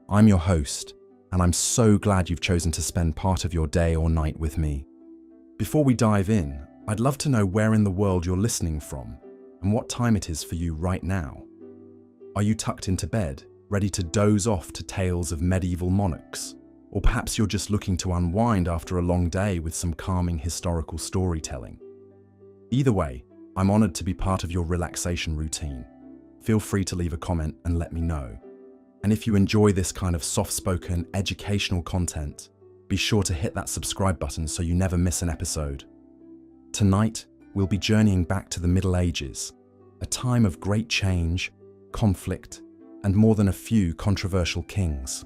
I'm your host, and I'm so glad you've chosen to spend part of your day or night with me. Before we dive in, I'd love to know where in the world you're listening from and what time it is for you right now. Are you tucked into bed, ready to doze off to tales of medieval monarchs? Or perhaps you're just looking to unwind after a long day with some calming historical storytelling. Either way, I'm honored to be part of your relaxation routine. Feel free to leave a comment and let me know. And if you enjoy this kind of soft-spoken, educational content, be sure to hit that subscribe button so you never miss an episode. Tonight, we'll be journeying back to the Middle Ages, a time of great change, conflict, and more than a few controversial kings.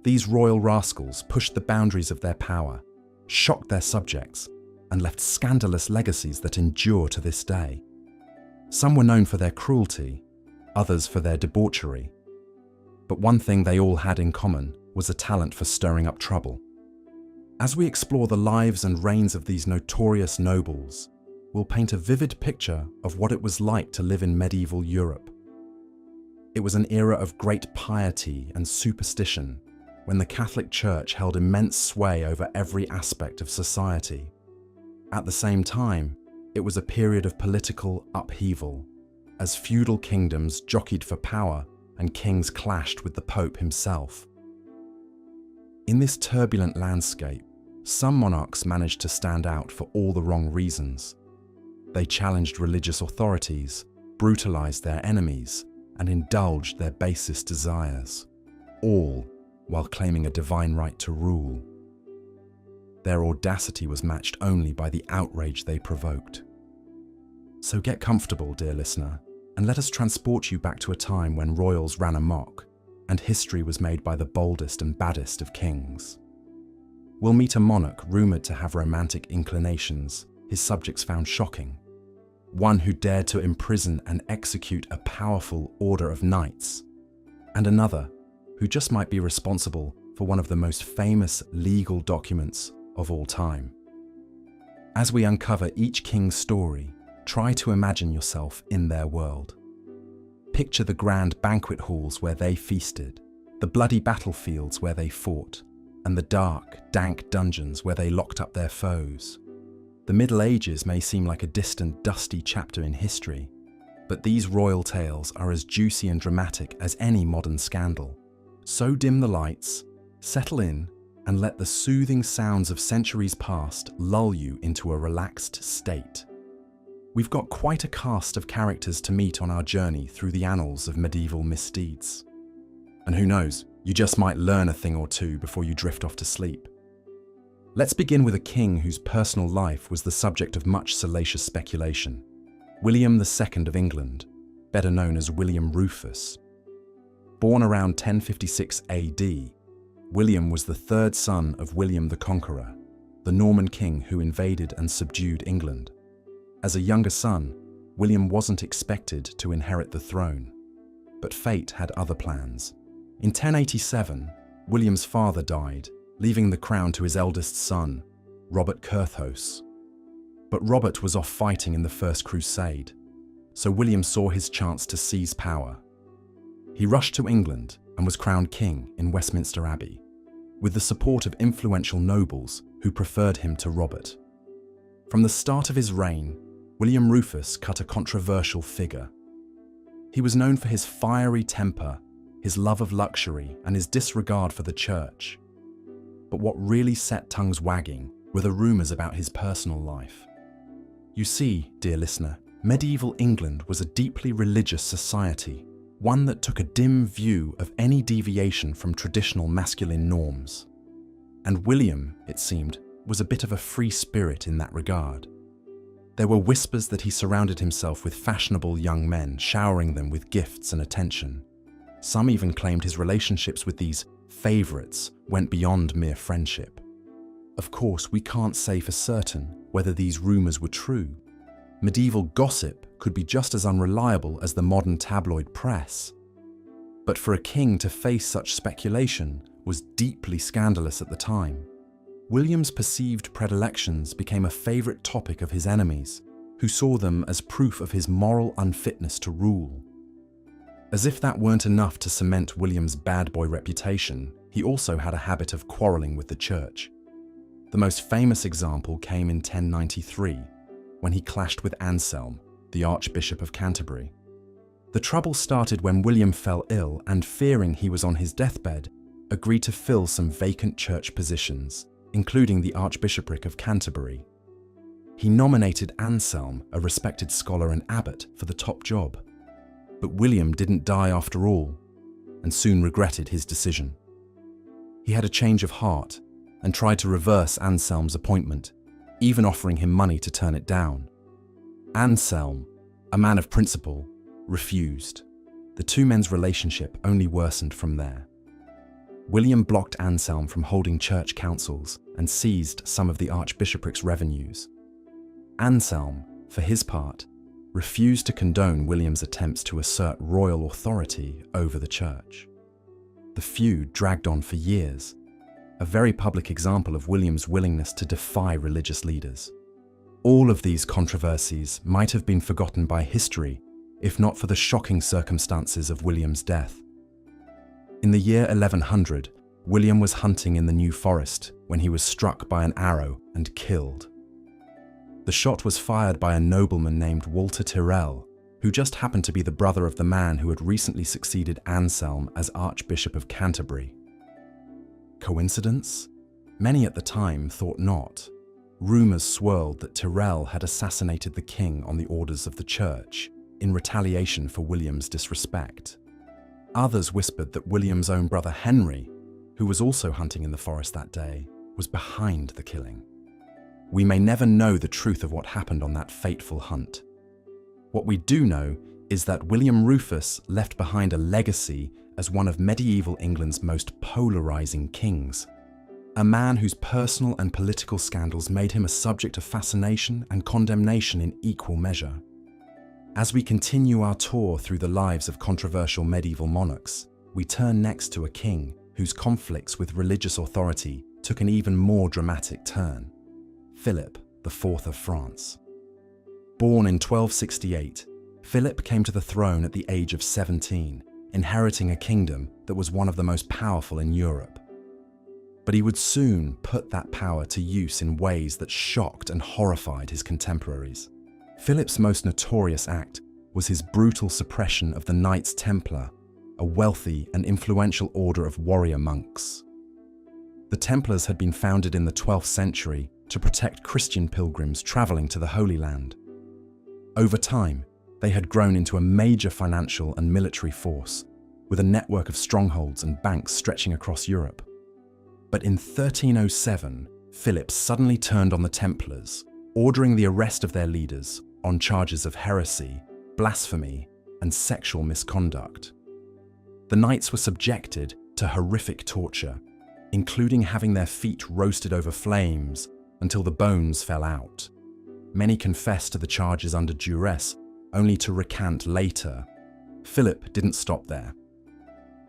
These royal rascals pushed the boundaries of their power, shocked their subjects, and left scandalous legacies that endure to this day. Some were known for their cruelty, others for their debauchery. But one thing they all had in common was a talent for stirring up trouble. As we explore the lives and reigns of these notorious nobles, we'll paint a vivid picture of what it was like to live in medieval Europe. It was an era of great piety and superstition, when the Catholic Church held immense sway over every aspect of society. At the same time, it was a period of political upheaval, as feudal kingdoms jockeyed for power and kings clashed with the Pope himself. In this turbulent landscape, some monarchs managed to stand out for all the wrong reasons. They challenged religious authorities, brutalized their enemies, and indulged their basest desires, all while claiming a divine right to rule. Their audacity was matched only by the outrage they provoked. So get comfortable, dear listener, and let us transport you back to a time when royals ran amok and history was made by the boldest and baddest of kings. We'll meet a monarch rumoured to have romantic inclinations his subjects found shocking, one who dared to imprison and execute a powerful order of knights, and another who just might be responsible for one of the most famous legal documents of all time. As we uncover each king's story, try to imagine yourself in their world. Picture the grand banquet halls where they feasted, the bloody battlefields where they fought, and the dark, dank dungeons where they locked up their foes. The Middle Ages may seem like a distant, dusty chapter in history, but these royal tales are as juicy and dramatic as any modern scandal. So dim the lights, settle in, and let the soothing sounds of centuries past lull you into a relaxed state. We've got quite a cast of characters to meet on our journey through the annals of medieval misdeeds. And who knows, you just might learn a thing or two before you drift off to sleep. Let's begin with a king whose personal life was the subject of much salacious speculation. William II of England, better known as William Rufus. Born around 1056 AD, William was the third son of William the Conqueror, the Norman king who invaded and subdued England. As a younger son, William wasn't expected to inherit the throne, but fate had other plans. In 1087, William's father died, leaving the crown to his eldest son, Robert Curthose. But Robert was off fighting in the First Crusade, so William saw his chance to seize power. He rushed to England and was crowned king in Westminster Abbey, with the support of influential nobles who preferred him to Robert. From the start of his reign, William Rufus cut a controversial figure. He was known for his fiery temper, his love of luxury, and his disregard for the church. But what really set tongues wagging were the rumours about his personal life. You see, dear listener, medieval England was a deeply religious society, one that took a dim view of any deviation from traditional masculine norms. And William, it seemed, was a bit of a free spirit in that regard. There were whispers that he surrounded himself with fashionable young men, showering them with gifts and attention. Some even claimed his relationships with these favourites went beyond mere friendship. Of course, we can't say for certain whether these rumours were true. Medieval gossip could be just as unreliable as the modern tabloid press. But for a king to face such speculation was deeply scandalous at the time. William's perceived predilections became a favourite topic of his enemies, who saw them as proof of his moral unfitness to rule. As if that weren't enough to cement William's bad boy reputation, he also had a habit of quarrelling with the church. The most famous example came in 1093, when he clashed with Anselm, the Archbishop of Canterbury. The trouble started when William fell ill and, fearing he was on his deathbed, agreed to fill some vacant church positions, including the Archbishopric of Canterbury. He nominated Anselm, a respected scholar and abbot, for the top job. But William didn't die after all, and soon regretted his decision. He had a change of heart and tried to reverse Anselm's appointment, even offering him money to turn it down. Anselm, a man of principle, refused. The two men's relationship only worsened from there. William blocked Anselm from holding church councils and seized some of the archbishopric's revenues. Anselm, for his part, refused to condone William's attempts to assert royal authority over the church. The feud dragged on for years, a very public example of William's willingness to defy religious leaders. All of these controversies might have been forgotten by history if not for the shocking circumstances of William's death. In the year 1100, William was hunting in the New Forest when he was struck by an arrow and killed. The shot was fired by a nobleman named Walter Tyrrell, who just happened to be the brother of the man who had recently succeeded Anselm as Archbishop of Canterbury. Coincidence? Many at the time thought not. Rumours swirled that Tyrrell had assassinated the king on the orders of the church in retaliation for William's disrespect. Others whispered that William's own brother Henry, who was also hunting in the forest that day, was behind the killing. We may never know the truth of what happened on that fateful hunt. What we do know is that William Rufus left behind a legacy as one of medieval England's most polarizing kings. A man whose personal and political scandals made him a subject of fascination and condemnation in equal measure. As we continue our tour through the lives of controversial medieval monarchs, we turn next to a king whose conflicts with religious authority took an even more dramatic turn: Philip IV of France. Born in 1268, Philip came to the throne at the age of 17, inheriting a kingdom that was one of the most powerful in Europe. But he would soon put that power to use in ways that shocked and horrified his contemporaries. Philip's most notorious act was his brutal suppression of the Knights Templar, a wealthy and influential order of warrior monks. The Templars had been founded in the 12th century to protect Christian pilgrims traveling to the Holy Land. Over time, they had grown into a major financial and military force, with a network of strongholds and banks stretching across Europe. But in 1307, Philip suddenly turned on the Templars, ordering the arrest of their leaders on charges of heresy, blasphemy, and sexual misconduct. The knights were subjected to horrific torture, including having their feet roasted over flames until the bones fell out. Many confessed to the charges under duress, only to recant later. Philip didn't stop there.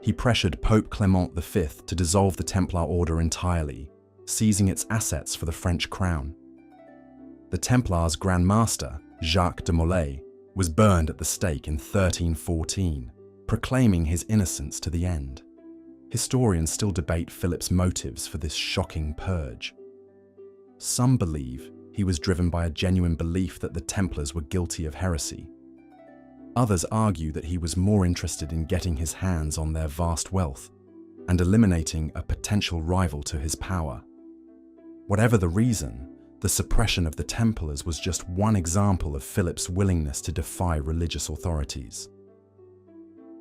He pressured Pope Clement V to dissolve the Templar order entirely, seizing its assets for the French crown. The Templars' Grand Master, Jacques de Molay, was burned at the stake in 1314, proclaiming his innocence to the end. Historians still debate Philip's motives for this shocking purge. Some believe he was driven by a genuine belief that the Templars were guilty of heresy. Others argue that he was more interested in getting his hands on their vast wealth and eliminating a potential rival to his power. Whatever the reason, the suppression of the Templars was just one example of Philip's willingness to defy religious authorities.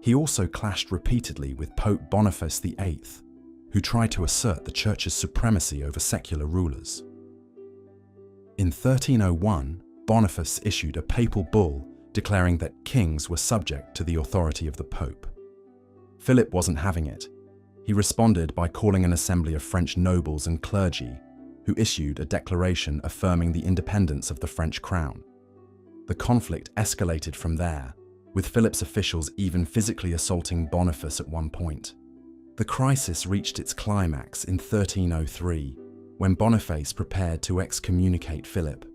He also clashed repeatedly with Pope Boniface VIII, who tried to assert the Church's supremacy over secular rulers. In 1301, Boniface issued a papal bull declaring that kings were subject to the authority of the Pope. Philip wasn't having it. He responded by calling an assembly of French nobles and clergy, who issued a declaration affirming the independence of the French crown. The conflict escalated from there, with Philip's officials even physically assaulting Boniface at one point. The crisis reached its climax in 1303, when Boniface prepared to excommunicate Philip,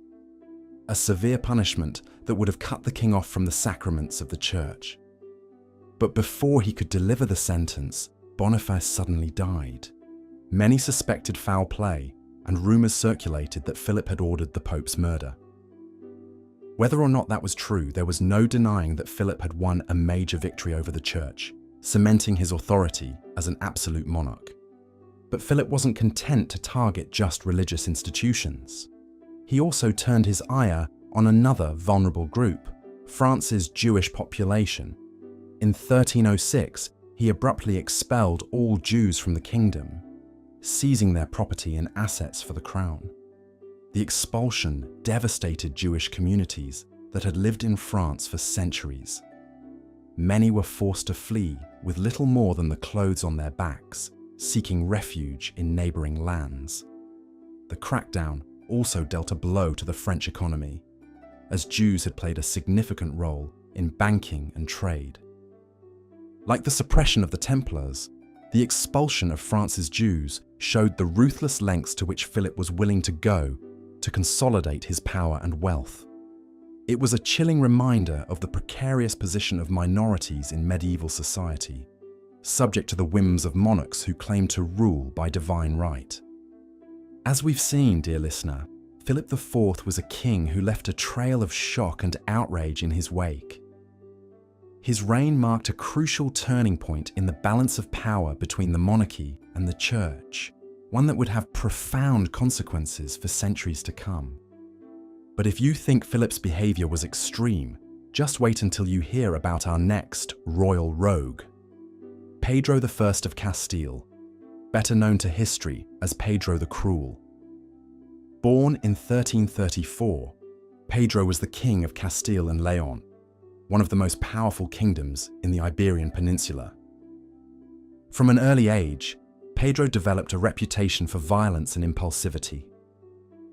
a severe punishment that would have cut the king off from the sacraments of the Church. But before he could deliver the sentence, Boniface suddenly died. Many suspected foul play, and rumours circulated that Philip had ordered the Pope's murder. Whether or not that was true, there was no denying that Philip had won a major victory over the Church, cementing his authority as an absolute monarch. But Philip wasn't content to target just religious institutions. He also turned his ire on another vulnerable group, France's Jewish population. In 1306, he abruptly expelled all Jews from the kingdom, seizing their property and assets for the crown. The expulsion devastated Jewish communities that had lived in France for centuries. Many were forced to flee with little more than the clothes on their backs, seeking refuge in neighbouring lands. The crackdown also dealt a blow to the French economy, as Jews had played a significant role in banking and trade. Like the suppression of the Templars, the expulsion of France's Jews showed the ruthless lengths to which Philip was willing to go to consolidate his power and wealth. It was a chilling reminder of the precarious position of minorities in medieval society, subject to the whims of monarchs who claimed to rule by divine right. As we've seen, dear listener, Philip IV was a king who left a trail of shock and outrage in his wake. His reign marked a crucial turning point in the balance of power between the monarchy and the church, one that would have profound consequences for centuries to come. But if you think Philip's behaviour was extreme, just wait until you hear about our next royal rogue, Pedro I of Castile, better known to history as Pedro the Cruel. Born in 1334, Pedro was the king of Castile and Leon, one of the most powerful kingdoms in the Iberian Peninsula. From an early age, Pedro developed a reputation for violence and impulsivity.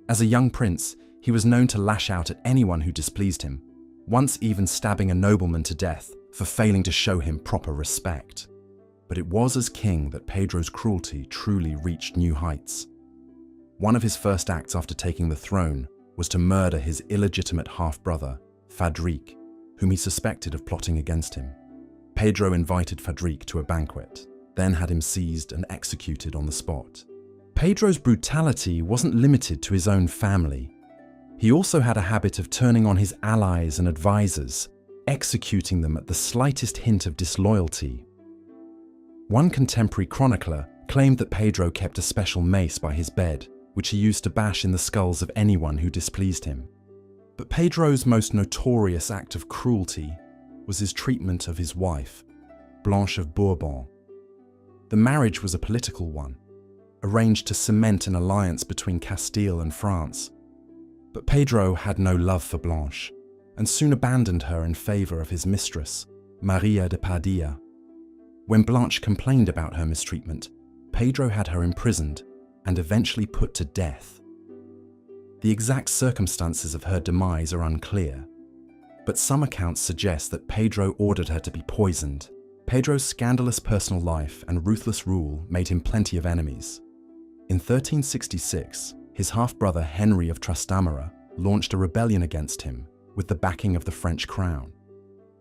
As a young prince, he was known to lash out at anyone who displeased him, once even stabbing a nobleman to death for failing to show him proper respect. But it was as king that Pedro's cruelty truly reached new heights. One of his first acts after taking the throne was to murder his illegitimate half-brother, Fadrique, whom he suspected of plotting against him. Pedro invited Fadrique to a banquet, then had him seized and executed on the spot. Pedro's brutality wasn't limited to his own family. He also had a habit of turning on his allies and advisors, executing them at the slightest hint of disloyalty. One contemporary chronicler claimed that Pedro kept a special mace by his bed, which he used to bash in the skulls of anyone who displeased him. But Pedro's most notorious act of cruelty was his treatment of his wife, Blanche of Bourbon. The marriage was a political one, arranged to cement an alliance between Castile and France. But Pedro had no love for Blanche, and soon abandoned her in favour of his mistress, Maria de Padilla. When Blanche complained about her mistreatment, Pedro had her imprisoned and eventually put to death. The exact circumstances of her demise are unclear, but some accounts suggest that Pedro ordered her to be poisoned. Pedro's scandalous personal life and ruthless rule made him plenty of enemies. In 1366, his half-brother Henry of Trastamara launched a rebellion against him with the backing of the French crown.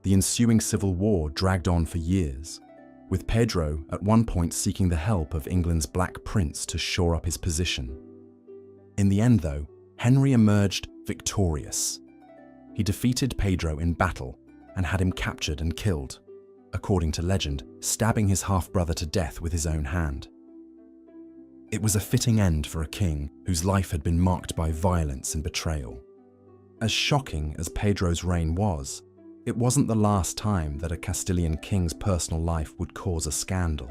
The ensuing civil war dragged on for years, with Pedro at one point seeking the help of England's Black Prince to shore up his position. In the end, though, Henry emerged victorious. He defeated Pedro in battle and had him captured and killed, according to legend, stabbing his half-brother to death with his own hand. It was a fitting end for a king whose life had been marked by violence and betrayal. As shocking as Pedro's reign was, it wasn't the last time that a Castilian king's personal life would cause a scandal.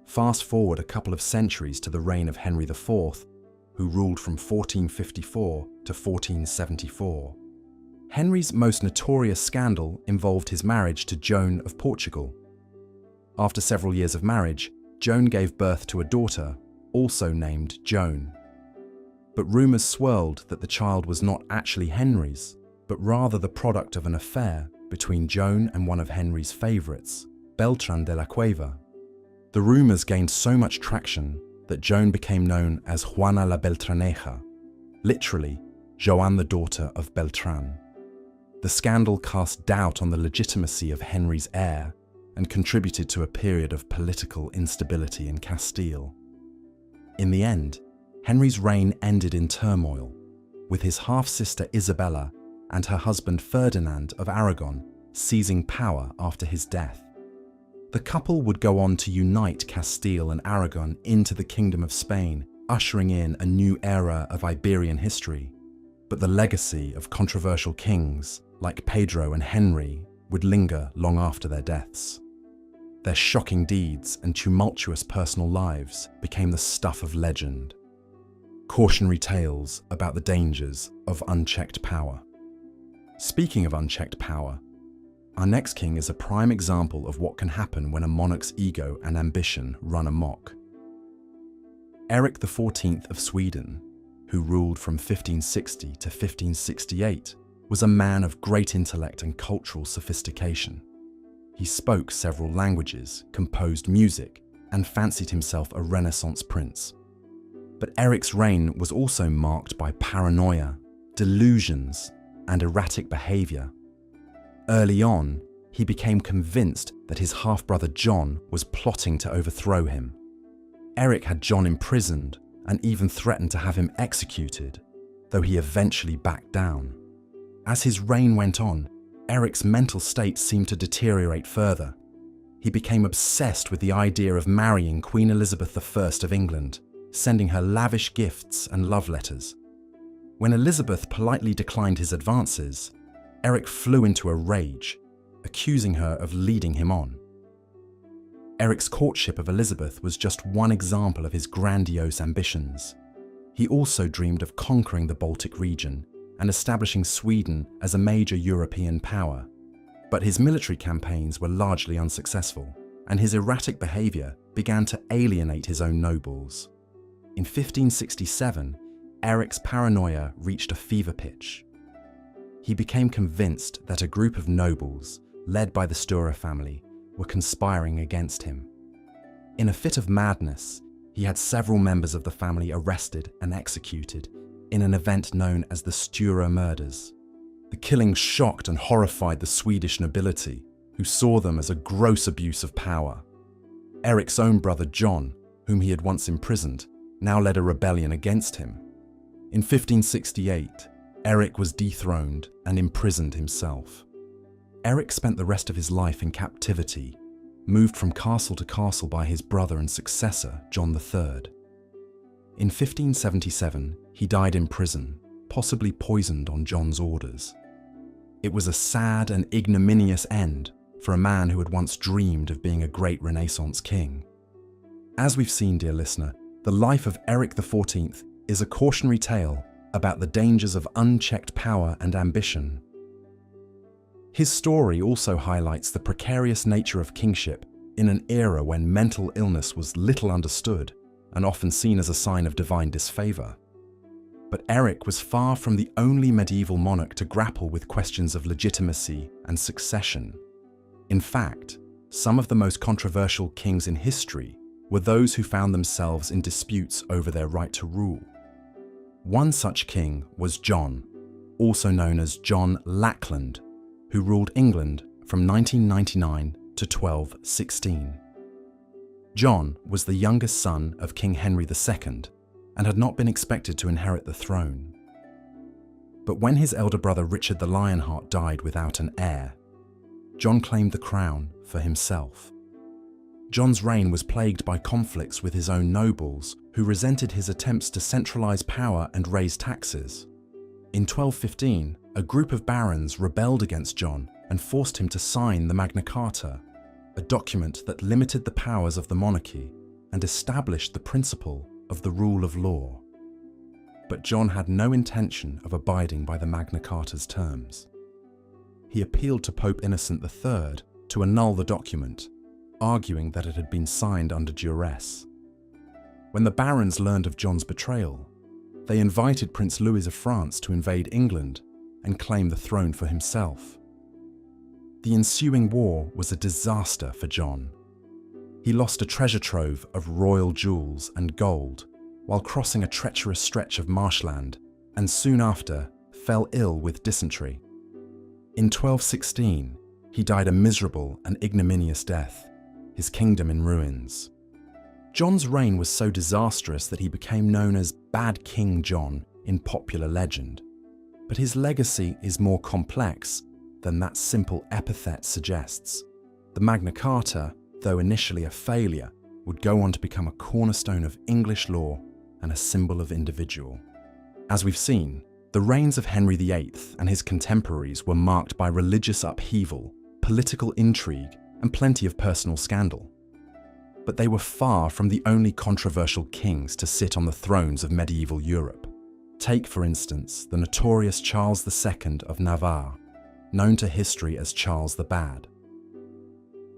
Fast forward a couple of centuries to the reign of Henry IV, who ruled from 1454 to 1474. Henry's most notorious scandal involved his marriage to Joan of Portugal. After several years of marriage, Joan gave birth to a daughter, also named Joan. But rumours swirled that the child was not actually Henry's, but rather the product of an affair between Joan and one of Henry's favourites, Beltrán de la Cueva. The rumours gained so much traction that Joan became known as Juana la Beltraneja, literally, Joan the daughter of Beltrán. The scandal cast doubt on the legitimacy of Henry's heir, and contributed to a period of political instability in Castile. In the end, Henry's reign ended in turmoil, with his half-sister Isabella and her husband Ferdinand of Aragon seizing power after his death. The couple would go on to unite Castile and Aragon into the Kingdom of Spain, ushering in a new era of Iberian history. But the legacy of controversial kings like Pedro and Henry would linger long after their deaths. Their shocking deeds and tumultuous personal lives became the stuff of legend. Cautionary tales about the dangers of unchecked power. Speaking of unchecked power, our next king is a prime example of what can happen when a monarch's ego and ambition run amok. Eric XIV of Sweden, who ruled from 1560 to 1568, was a man of great intellect and cultural sophistication. He spoke several languages, composed music, and fancied himself a Renaissance prince. But Eric's reign was also marked by paranoia, delusions, and erratic behavior. Early on, he became convinced that his half-brother John was plotting to overthrow him. Eric had John imprisoned and even threatened to have him executed, though he eventually backed down. As his reign went on, Eric's mental state seemed to deteriorate further. He became obsessed with the idea of marrying Queen Elizabeth I of England, sending her lavish gifts and love letters. When Elizabeth politely declined his advances, Eric flew into a rage, accusing her of leading him on. Eric's courtship of Elizabeth was just one example of his grandiose ambitions. He also dreamed of conquering the Baltic region and establishing Sweden as a major European power. But his military campaigns were largely unsuccessful, and his erratic behavior began to alienate his own nobles. In 1567, Eric's paranoia reached a fever pitch. He became convinced that a group of nobles, led by the Tudor family, were conspiring against him. In a fit of madness, he had several members of the family arrested and executed in an event known as the Tudor murders. The killings shocked and horrified the Swedish nobility, who saw them as a gross abuse of power. Eric's own brother John, whom he had once imprisoned, now led a rebellion against him. In 1568, Eric was dethroned and imprisoned himself. Eric spent the rest of his life in captivity, moved from castle to castle by his brother and successor, John III. In 1577, he died in prison, possibly poisoned on John's orders. It was a sad and ignominious end for a man who had once dreamed of being a great Renaissance king. As we've seen, dear listener, the life of Eric XIV is a cautionary tale about the dangers of unchecked power and ambition. His story also highlights the precarious nature of kingship in an era when mental illness was little understood and often seen as a sign of divine disfavor. But Eric was far from the only medieval monarch to grapple with questions of legitimacy and succession. In fact, some of the most controversial kings in history were those who found themselves in disputes over their right to rule. One such king was John, also known as John Lackland, who ruled England from 1999 to 1216. John was the youngest son of King Henry II and had not been expected to inherit the throne. But when his elder brother Richard the Lionheart died without an heir, John claimed the crown for himself. John's reign was plagued by conflicts with his own nobles, who resented his attempts to centralize power and raise taxes. In 1215, a group of barons rebelled against John and forced him to sign the Magna Carta, a document that limited the powers of the monarchy and established the principle of the rule of law. But John had no intention of abiding by the Magna Carta's terms. He appealed to Pope Innocent III to annul the document, arguing that it had been signed under duress. When the barons learned of John's betrayal, they invited Prince Louis of France to invade England and claim the throne for himself. The ensuing war was a disaster for John. He lost a treasure trove of royal jewels and gold while crossing a treacherous stretch of marshland, and soon after fell ill with dysentery. In 1216, He died a miserable and ignominious death, his kingdom in ruins. John's reign was so disastrous that he became known as Bad King John in popular legend. But his legacy is more complex than that simple epithet suggests. The Magna Carta, though initially a failure, would go on to become a cornerstone of English law and a symbol of individual. As we've seen, the reigns of Henry VIII and his contemporaries were marked by religious upheaval, political intrigue, and plenty of personal scandal. But they were far from the only controversial kings to sit on the thrones of medieval Europe. Take, for instance, the notorious Charles II of Navarre, known to history as Charles the Bad.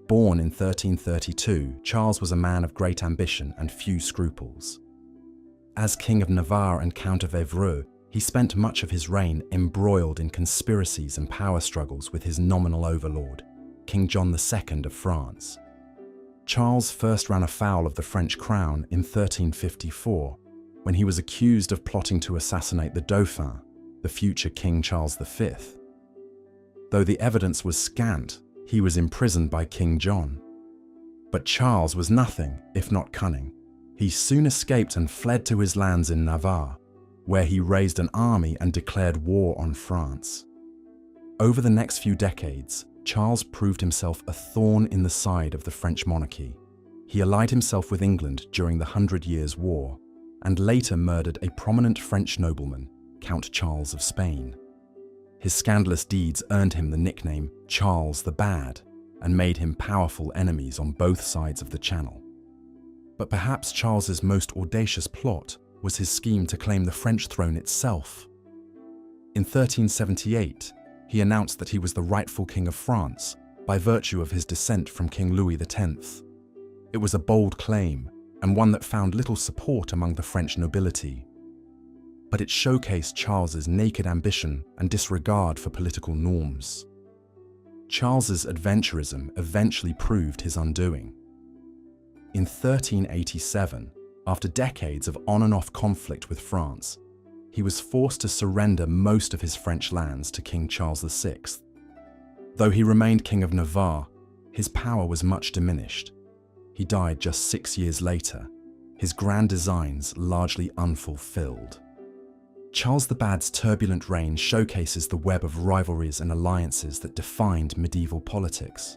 Born in 1332, Charles was a man of great ambition and few scruples. As King of Navarre and Count of Évreux, he spent much of his reign embroiled in conspiracies and power struggles with his nominal overlord, King John II of France. Charles first ran afoul of the French crown in 1354, when he was accused of plotting to assassinate the Dauphin, the future King Charles V. Though the evidence was scant, he was imprisoned by King John. But Charles was nothing if not cunning. He soon escaped and fled to his lands in Navarre, where he raised an army and declared war on France. Over the next few decades, Charles proved himself a thorn in the side of the French monarchy. He allied himself with England during the 100 Years' War, and later murdered a prominent French nobleman, Count Charles of Spain. His scandalous deeds earned him the nickname Charles the Bad and made him powerful enemies on both sides of the Channel. But perhaps Charles's most audacious plot was his scheme to claim the French throne itself. In 1378, he announced that he was the rightful King of France by virtue of his descent from King Louis X. It was a bold claim, and one that found little support among the French nobility. But it showcased Charles's naked ambition and disregard for political norms. Charles's adventurism eventually proved his undoing. In 1387, after decades of on and off conflict with France, he was forced to surrender most of his French lands to King Charles VI. Though he remained King of Navarre, his power was much diminished. He died just 6 years later, his grand designs largely unfulfilled. Charles the Bad's turbulent reign showcases the web of rivalries and alliances that defined medieval politics.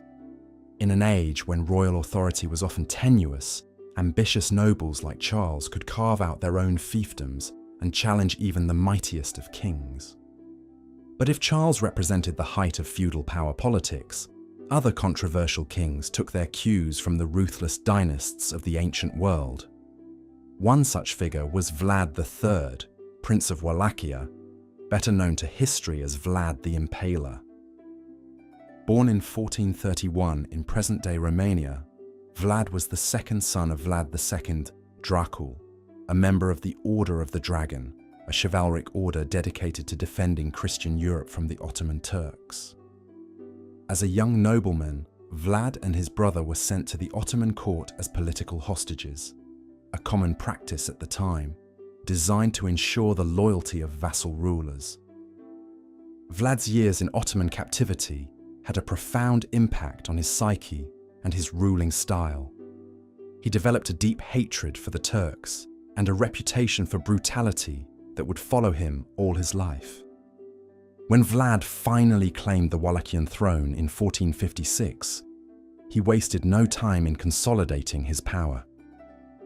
In an age when royal authority was often tenuous, ambitious nobles like Charles could carve out their own fiefdoms and challenge even the mightiest of kings. But if Charles represented the height of feudal power politics, other controversial kings took their cues from the ruthless dynasts of the ancient world. One such figure was Vlad III, Prince of Wallachia, better known to history as Vlad the Impaler. Born in 1431 in present-day Romania, Vlad was the second son of Vlad II Dracul, a member of the Order of the Dragon, a chivalric order dedicated to defending Christian Europe from the Ottoman Turks. As a young nobleman, Vlad and his brother were sent to the Ottoman court as political hostages, a common practice at the time, designed to ensure the loyalty of vassal rulers. Vlad's years in Ottoman captivity had a profound impact on his psyche and his ruling style. He developed a deep hatred for the Turks and a reputation for brutality that would follow him all his life. When Vlad finally claimed the Wallachian throne in 1456, he wasted no time in consolidating his power.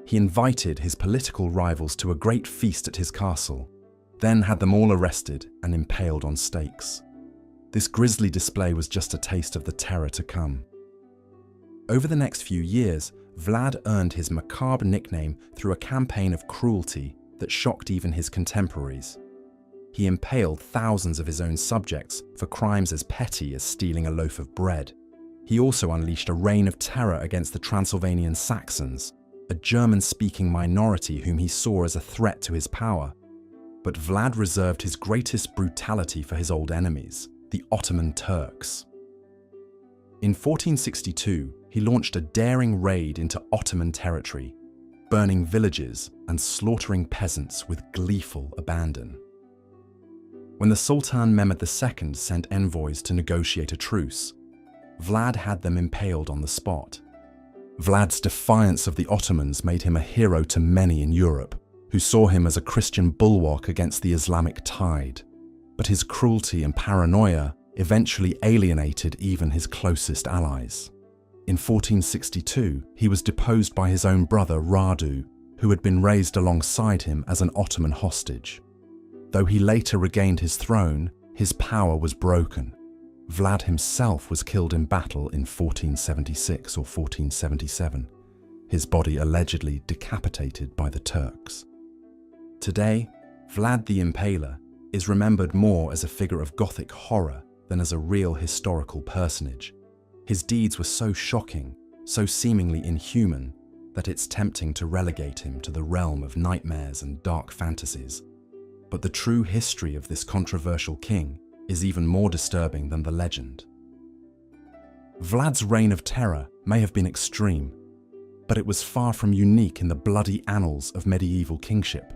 He invited his political rivals to a great feast at his castle, then had them all arrested and impaled on stakes. This grisly display was just a taste of the terror to come. Over the next few years, Vlad earned his macabre nickname through a campaign of cruelty that shocked even his contemporaries. He impaled thousands of his own subjects for crimes as petty as stealing a loaf of bread. He also unleashed a reign of terror against the Transylvanian Saxons, a German-speaking minority whom he saw as a threat to his power. But Vlad reserved his greatest brutality for his old enemies, the Ottoman Turks. In 1462, he launched a daring raid into Ottoman territory, burning villages and slaughtering peasants with gleeful abandon. When the Sultan Mehmed II sent envoys to negotiate a truce, Vlad had them impaled on the spot. Vlad's defiance of the Ottomans made him a hero to many in Europe, who saw him as a Christian bulwark against the Islamic tide. But his cruelty and paranoia eventually alienated even his closest allies. In 1462, he was deposed by his own brother Radu, who had been raised alongside him as an Ottoman hostage. Though he later regained his throne, his power was broken. Vlad himself was killed in battle in 1476 or 1477, his body allegedly decapitated by the Turks. Today, Vlad the Impaler is remembered more as a figure of Gothic horror than as a real historical personage. His deeds were so shocking, so seemingly inhuman, that it's tempting to relegate him to the realm of nightmares and dark fantasies. But the true history of this controversial king is even more disturbing than the legend. Vlad's reign of terror may have been extreme, but it was far from unique in the bloody annals of medieval kingship.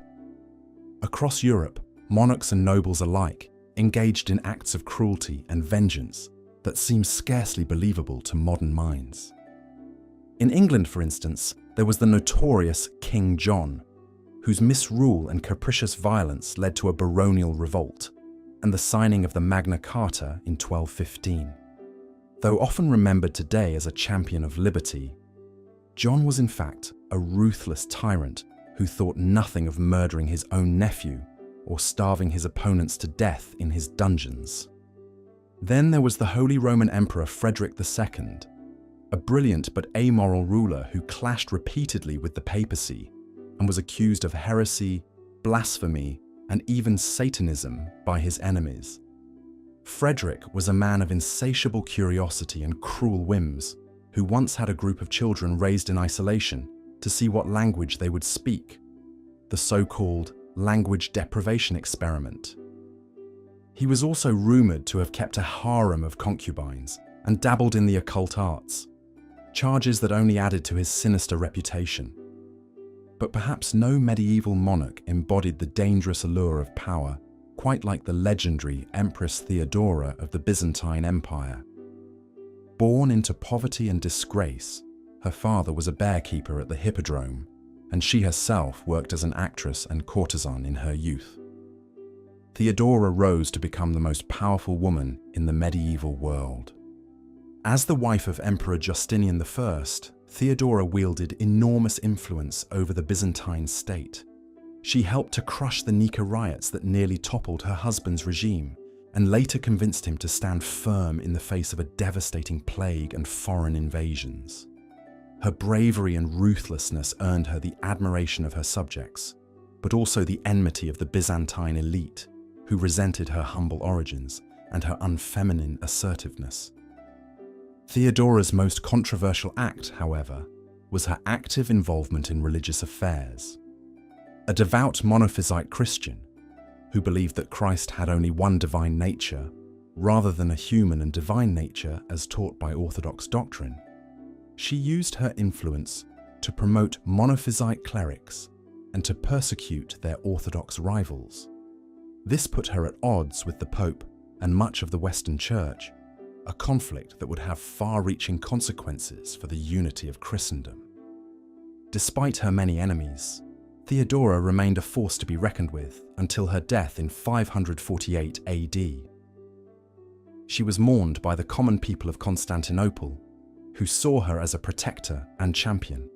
Across Europe, monarchs and nobles alike engaged in acts of cruelty and vengeance that seem scarcely believable to modern minds. In England, for instance, there was the notorious King John, whose misrule and capricious violence led to a baronial revolt and the signing of the Magna Carta in 1215. Though often remembered today as a champion of liberty, John was in fact a ruthless tyrant who thought nothing of murdering his own nephew or starving his opponents to death in his dungeons. Then there was the Holy Roman Emperor Frederick II, a brilliant but amoral ruler who clashed repeatedly with the papacy and was accused of heresy, blasphemy, and even Satanism by his enemies. Frederick was a man of insatiable curiosity and cruel whims, who once had a group of children raised in isolation to see what language they would speak, the so-called language deprivation experiment. He was also rumoured to have kept a harem of concubines and dabbled in the occult arts, charges that only added to his sinister reputation. But perhaps no medieval monarch embodied the dangerous allure of power quite like the legendary Empress Theodora of the Byzantine Empire. Born into poverty and disgrace, her father was a bearkeeper at the Hippodrome, and she herself worked as an actress and courtesan in her youth. Theodora rose to become the most powerful woman in the medieval world. As the wife of Emperor Justinian I, Theodora wielded enormous influence over the Byzantine state. She helped to crush the Nika riots that nearly toppled her husband's regime, and later convinced him to stand firm in the face of a devastating plague and foreign invasions. Her bravery and ruthlessness earned her the admiration of her subjects, but also the enmity of the Byzantine elite, who resented her humble origins and her unfeminine assertiveness. Theodora's most controversial act, however, was her active involvement in religious affairs. A devout monophysite Christian, who believed that Christ had only one divine nature, rather than a human and divine nature as taught by Orthodox doctrine, she used her influence to promote monophysite clerics and to persecute their Orthodox rivals. This put her at odds with the Pope and much of the Western Church, a conflict that would have far-reaching consequences for the unity of Christendom. Despite her many enemies, Theodora remained a force to be reckoned with until her death in 548 AD. She was mourned by the common people of Constantinople, who saw her as a protector and champion.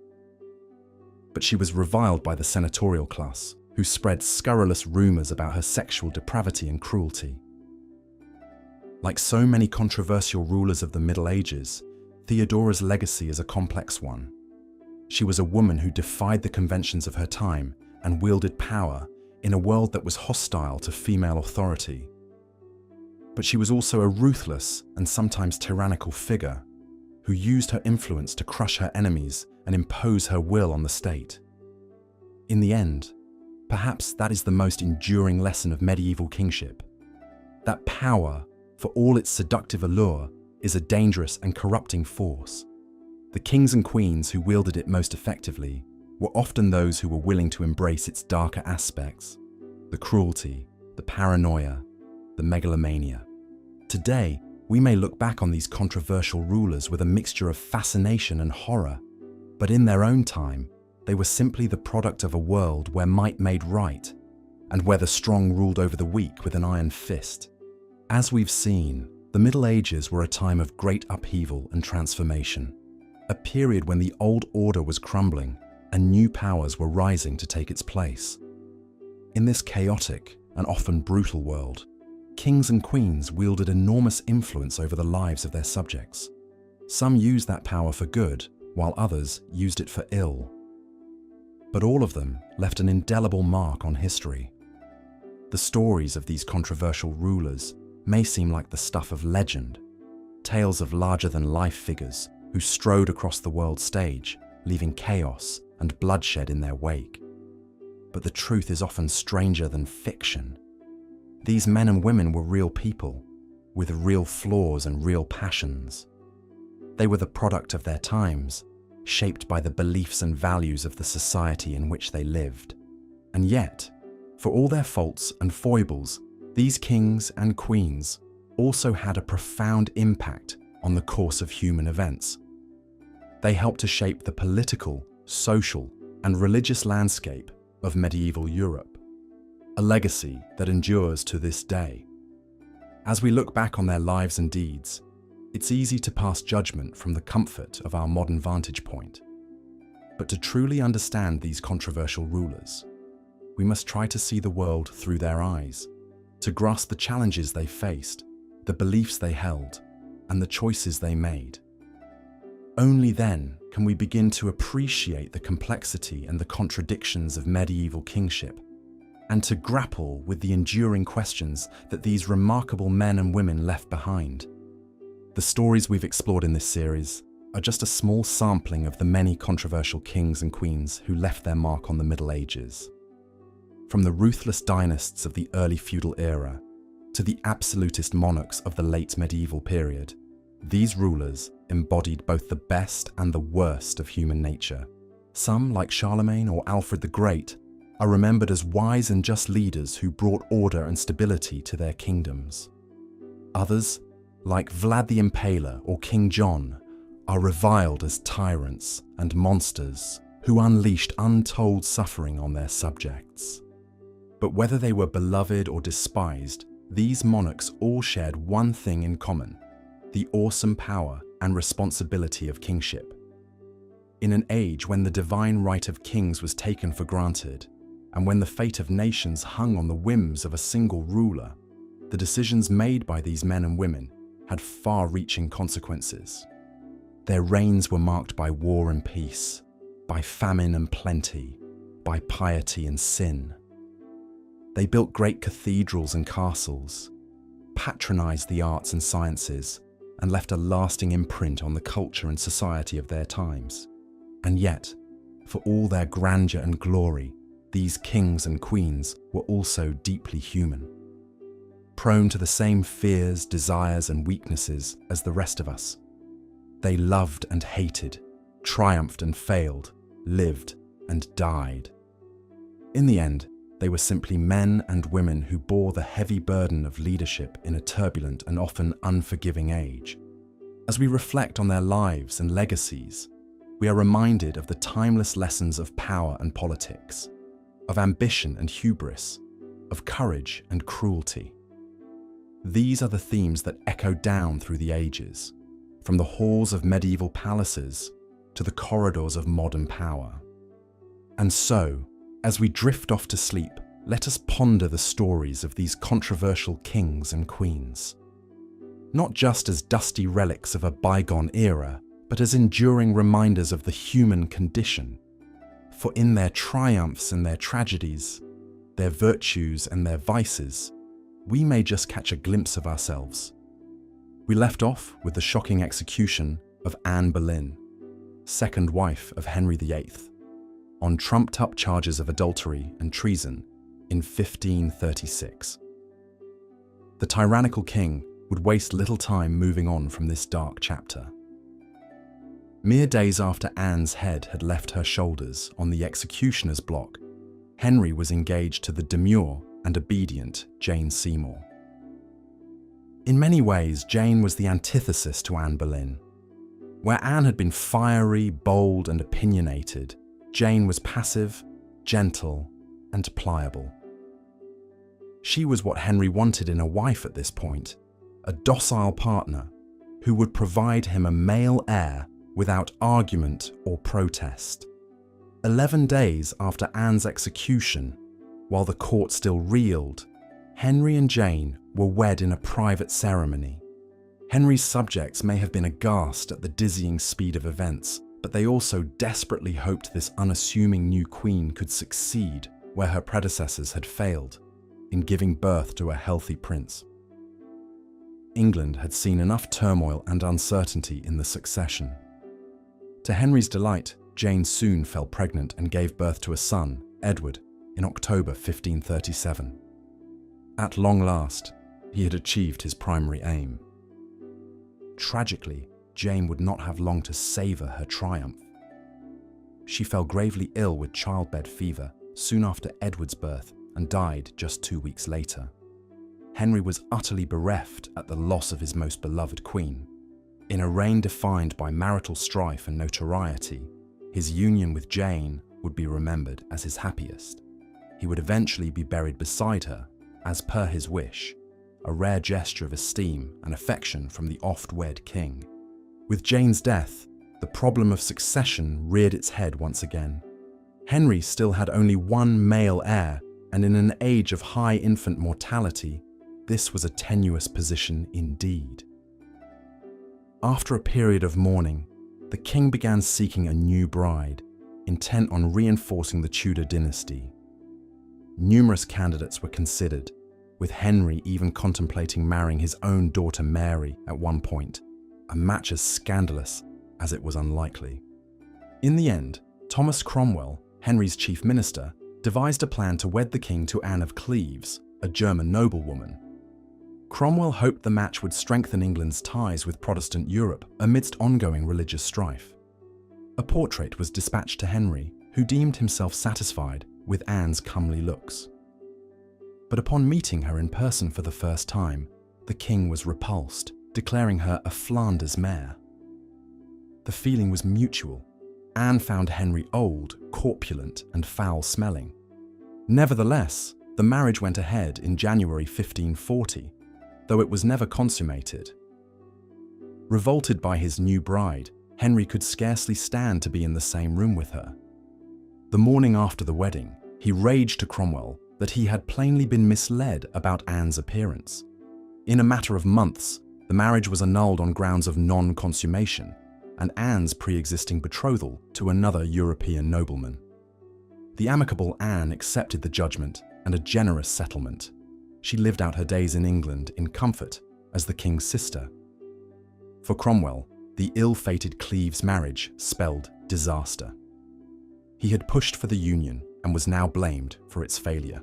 But she was reviled by the senatorial class, who spread scurrilous rumours about her sexual depravity and cruelty. Like so many controversial rulers of the Middle Ages, Theodora's legacy is a complex one. She was a woman who defied the conventions of her time and wielded power in a world that was hostile to female authority. But she was also a ruthless and sometimes tyrannical figure who used her influence to crush her enemies and impose her will on the state. In the end, perhaps that is the most enduring lesson of medieval kingship, that power, for all its seductive allure, is a dangerous and corrupting force. The kings and queens who wielded it most effectively were often those who were willing to embrace its darker aspects, the cruelty, the paranoia, the megalomania. Today, We may look back on these controversial rulers with a mixture of fascination and horror, but in their own time, they were simply the product of a world where might made right, and where the strong ruled over the weak with an iron fist. As we've seen, the Middle Ages were a time of great upheaval and transformation, a period when the old order was crumbling and new powers were rising to take its place. In this chaotic and often brutal world, kings and queens wielded enormous influence over the lives of their subjects. Some used that power for good, while others used it for ill. But all of them left an indelible mark on history. The stories of these controversial rulers may seem like the stuff of legend, tales of larger-than-life figures who strode across the world stage, leaving chaos and bloodshed in their wake. But the truth is often stranger than fiction. These men and women were real people, with real flaws and real passions. They were the product of their times, shaped by the beliefs and values of the society in which they lived. And yet, for all their faults and foibles, these kings and queens also had a profound impact on the course of human events. They helped to shape the political, social, and religious landscape of medieval Europe, a legacy that endures to this day. As we look back on their lives and deeds, it's easy to pass judgment from the comfort of our modern vantage point. But to truly understand these controversial rulers, we must try to see the world through their eyes, to grasp the challenges they faced, the beliefs they held, and the choices they made. Only then can we begin to appreciate the complexity and the contradictions of medieval kingship, and to grapple with the enduring questions that these remarkable men and women left behind. The stories we've explored in this series are just a small sampling of the many controversial kings and queens who left their mark on the Middle Ages. From the ruthless dynasts of the early feudal era to the absolutist monarchs of the late medieval period, these rulers embodied both the best and the worst of human nature. Some, like Charlemagne or Alfred the Great, are remembered as wise and just leaders who brought order and stability to their kingdoms. Others, like Vlad the Impaler or King John, are reviled as tyrants and monsters who unleashed untold suffering on their subjects. But whether they were beloved or despised, these monarchs all shared one thing in common: the awesome power and responsibility of kingship. In an age when the divine right of kings was taken for granted, and when the fate of nations hung on the whims of a single ruler, the decisions made by these men and women had far-reaching consequences. Their reigns were marked by war and peace, by famine and plenty, by piety and sin. They built great cathedrals and castles, patronized the arts and sciences, and left a lasting imprint on the culture and society of their times. And yet, for all their grandeur and glory, these kings and queens were also deeply human, prone to the same fears, desires, and weaknesses as the rest of us. They loved and hated, triumphed and failed, lived and died. In the end, they were simply men and women who bore the heavy burden of leadership in a turbulent and often unforgiving age. As we reflect on their lives and legacies, we are reminded of the timeless lessons of power and politics, of ambition and hubris, of courage and cruelty. These are the themes that echo down through the ages, from the halls of medieval palaces to the corridors of modern power. And so, as we drift off to sleep, let us ponder the stories of these controversial kings and queens, not just as dusty relics of a bygone era, but as enduring reminders of the human condition. For in their triumphs and their tragedies, their virtues and their vices, we may just catch a glimpse of ourselves. We left off with the shocking execution of Anne Boleyn, second wife of Henry VIII, on trumped-up charges of adultery and treason in 1536. The tyrannical king would waste little time moving on from this dark chapter. Mere days after Anne's head had left her shoulders on the executioner's block, Henry was engaged to the demure and obedient Jane Seymour. In many ways, Jane was the antithesis to Anne Boleyn. Where Anne had been fiery, bold, and opinionated, Jane was passive, gentle, and pliable. She was what Henry wanted in a wife at this point, a docile partner who would provide him a male heir without argument or protest. 11 days after Anne's execution, while the court still reeled, Henry and Jane were wed in a private ceremony. Henry's subjects may have been aghast at the dizzying speed of events, but they also desperately hoped this unassuming new queen could succeed where her predecessors had failed, in giving birth to a healthy prince. England had seen enough turmoil and uncertainty in the succession. To Henry's delight, Jane soon fell pregnant and gave birth to a son, Edward, in October 1537. At long last, he had achieved his primary aim. Tragically, Jane would not have long to savour her triumph. She fell gravely ill with childbed fever soon after Edward's birth and died just 2 weeks later. Henry was utterly bereft at the loss of his most beloved queen. In a reign defined by marital strife and notoriety, his union with Jane would be remembered as his happiest. He would eventually be buried beside her, as per his wish, a rare gesture of esteem and affection from the oft-wed king. With Jane's death, the problem of succession reared its head once again. Henry still had only one male heir, and in an age of high infant mortality, this was a tenuous position indeed. After a period of mourning, the king began seeking a new bride, intent on reinforcing the Tudor dynasty. Numerous candidates were considered, with Henry even contemplating marrying his own daughter Mary at one point, a match as scandalous as it was unlikely. In the end, Thomas Cromwell, Henry's chief minister, devised a plan to wed the king to Anne of Cleves, a German noblewoman. Cromwell hoped the match would strengthen England's ties with Protestant Europe amidst ongoing religious strife. A portrait was dispatched to Henry, who deemed himself satisfied with Anne's comely looks. But upon meeting her in person for the first time, the king was repulsed, declaring her a Flanders mare. The feeling was mutual. Anne found Henry old, corpulent, and foul-smelling. Nevertheless, the marriage went ahead in January 1540, though it was never consummated. Revolted by his new bride, Henry could scarcely stand to be in the same room with her. The morning after the wedding, he raged to Cromwell that he had plainly been misled about Anne's appearance. In a matter of months, the marriage was annulled on grounds of non-consummation, and Anne's pre-existing betrothal to another European nobleman. The amicable Anne accepted the judgment and a generous settlement. She lived out her days in England in comfort as the king's sister. For Cromwell, the ill-fated Cleves marriage spelled disaster. He had pushed for the union and was now blamed for its failure.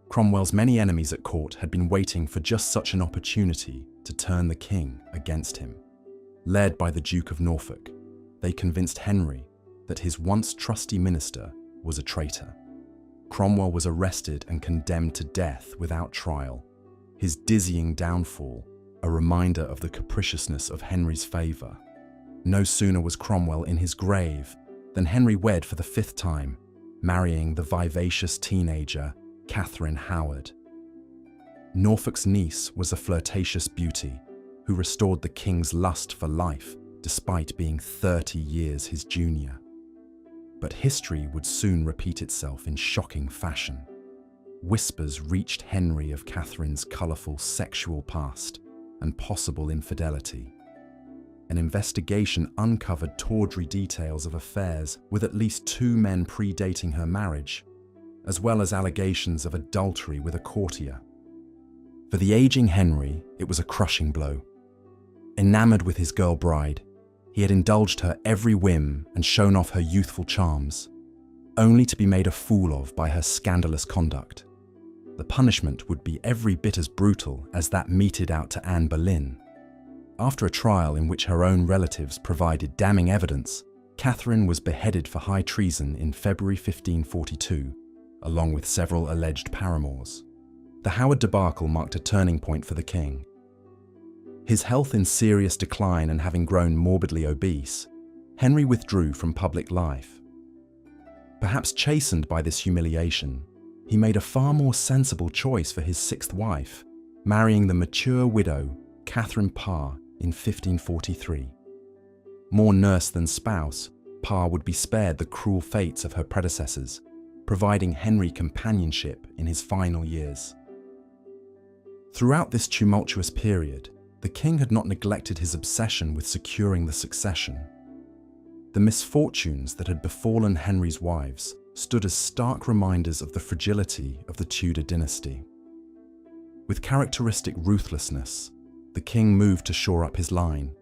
Cromwell's many enemies at court had been waiting for just such an opportunity to turn the king against him. Led by the Duke of Norfolk, they convinced Henry that his once trusty minister was a traitor. Cromwell was arrested and condemned to death without trial, his dizzying downfall a reminder of the capriciousness of Henry's favour. No sooner was Cromwell in his grave than Henry wed for the 5th time, marrying the vivacious teenager Catherine Howard. Norfolk's niece was a flirtatious beauty who restored the king's lust for life despite being 30 years his junior. But history would soon repeat itself in shocking fashion. Whispers reached Henry of Catherine's colourful sexual past and possible infidelity. An investigation uncovered tawdry details of affairs with at least 2 men predating her marriage, as well as allegations of adultery with a courtier. For the aging Henry, it was a crushing blow. Enamoured with his girl bride, he had indulged her every whim and shown off her youthful charms, only to be made a fool of by her scandalous conduct. The punishment would be every bit as brutal as that meted out to Anne Boleyn. After a trial in which her own relatives provided damning evidence, Catherine was beheaded for high treason in February 1542, along with several alleged paramours. The Howard debacle marked a turning point for the king. His health in serious decline and having grown morbidly obese, Henry withdrew from public life. Perhaps chastened by this humiliation, he made a far more sensible choice for his sixth wife, marrying the mature widow Catherine Parr in 1543. More nurse than spouse, Parr would be spared the cruel fates of her predecessors, providing Henry companionship in his final years. Throughout this tumultuous period, the king had not neglected his obsession with securing the succession. The misfortunes that had befallen Henry's wives stood as stark reminders of the fragility of the Tudor dynasty. With characteristic ruthlessness, the king moved to shore up his line,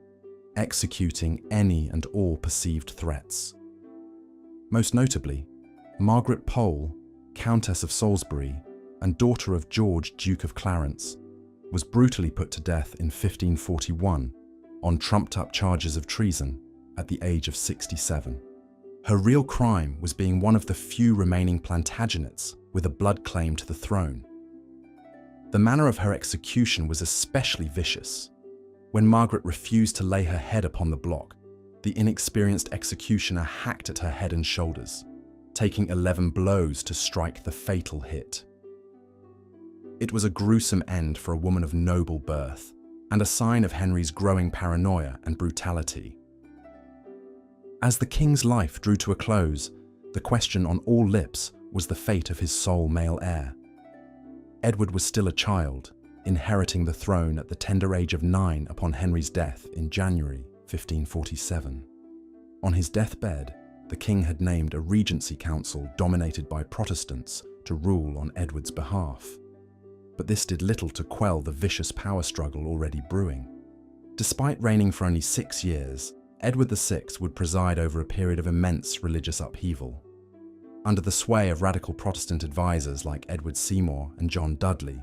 executing any and all perceived threats. Most notably, Margaret Pole, Countess of Salisbury and daughter of George, Duke of Clarence, was brutally put to death in 1541 on trumped-up charges of treason at the age of 67. Her real crime was being one of the few remaining Plantagenets with a blood claim to the throne. The manner of her execution was especially vicious. When Margaret refused to lay her head upon the block, the inexperienced executioner hacked at her head and shoulders, taking 11 blows to strike the fatal hit. It was a gruesome end for a woman of noble birth, and a sign of Henry's growing paranoia and brutality. As the king's life drew to a close, the question on all lips was the fate of his sole male heir. Edward was still a child, inheriting the throne at the tender age of 9 upon Henry's death in January 1547. On his deathbed, the king had named a regency council dominated by Protestants to rule on Edward's behalf. But this did little to quell the vicious power struggle already brewing. Despite reigning for only 6 years, Edward VI would preside over a period of immense religious upheaval. Under the sway of radical Protestant advisors like Edward Seymour and John Dudley,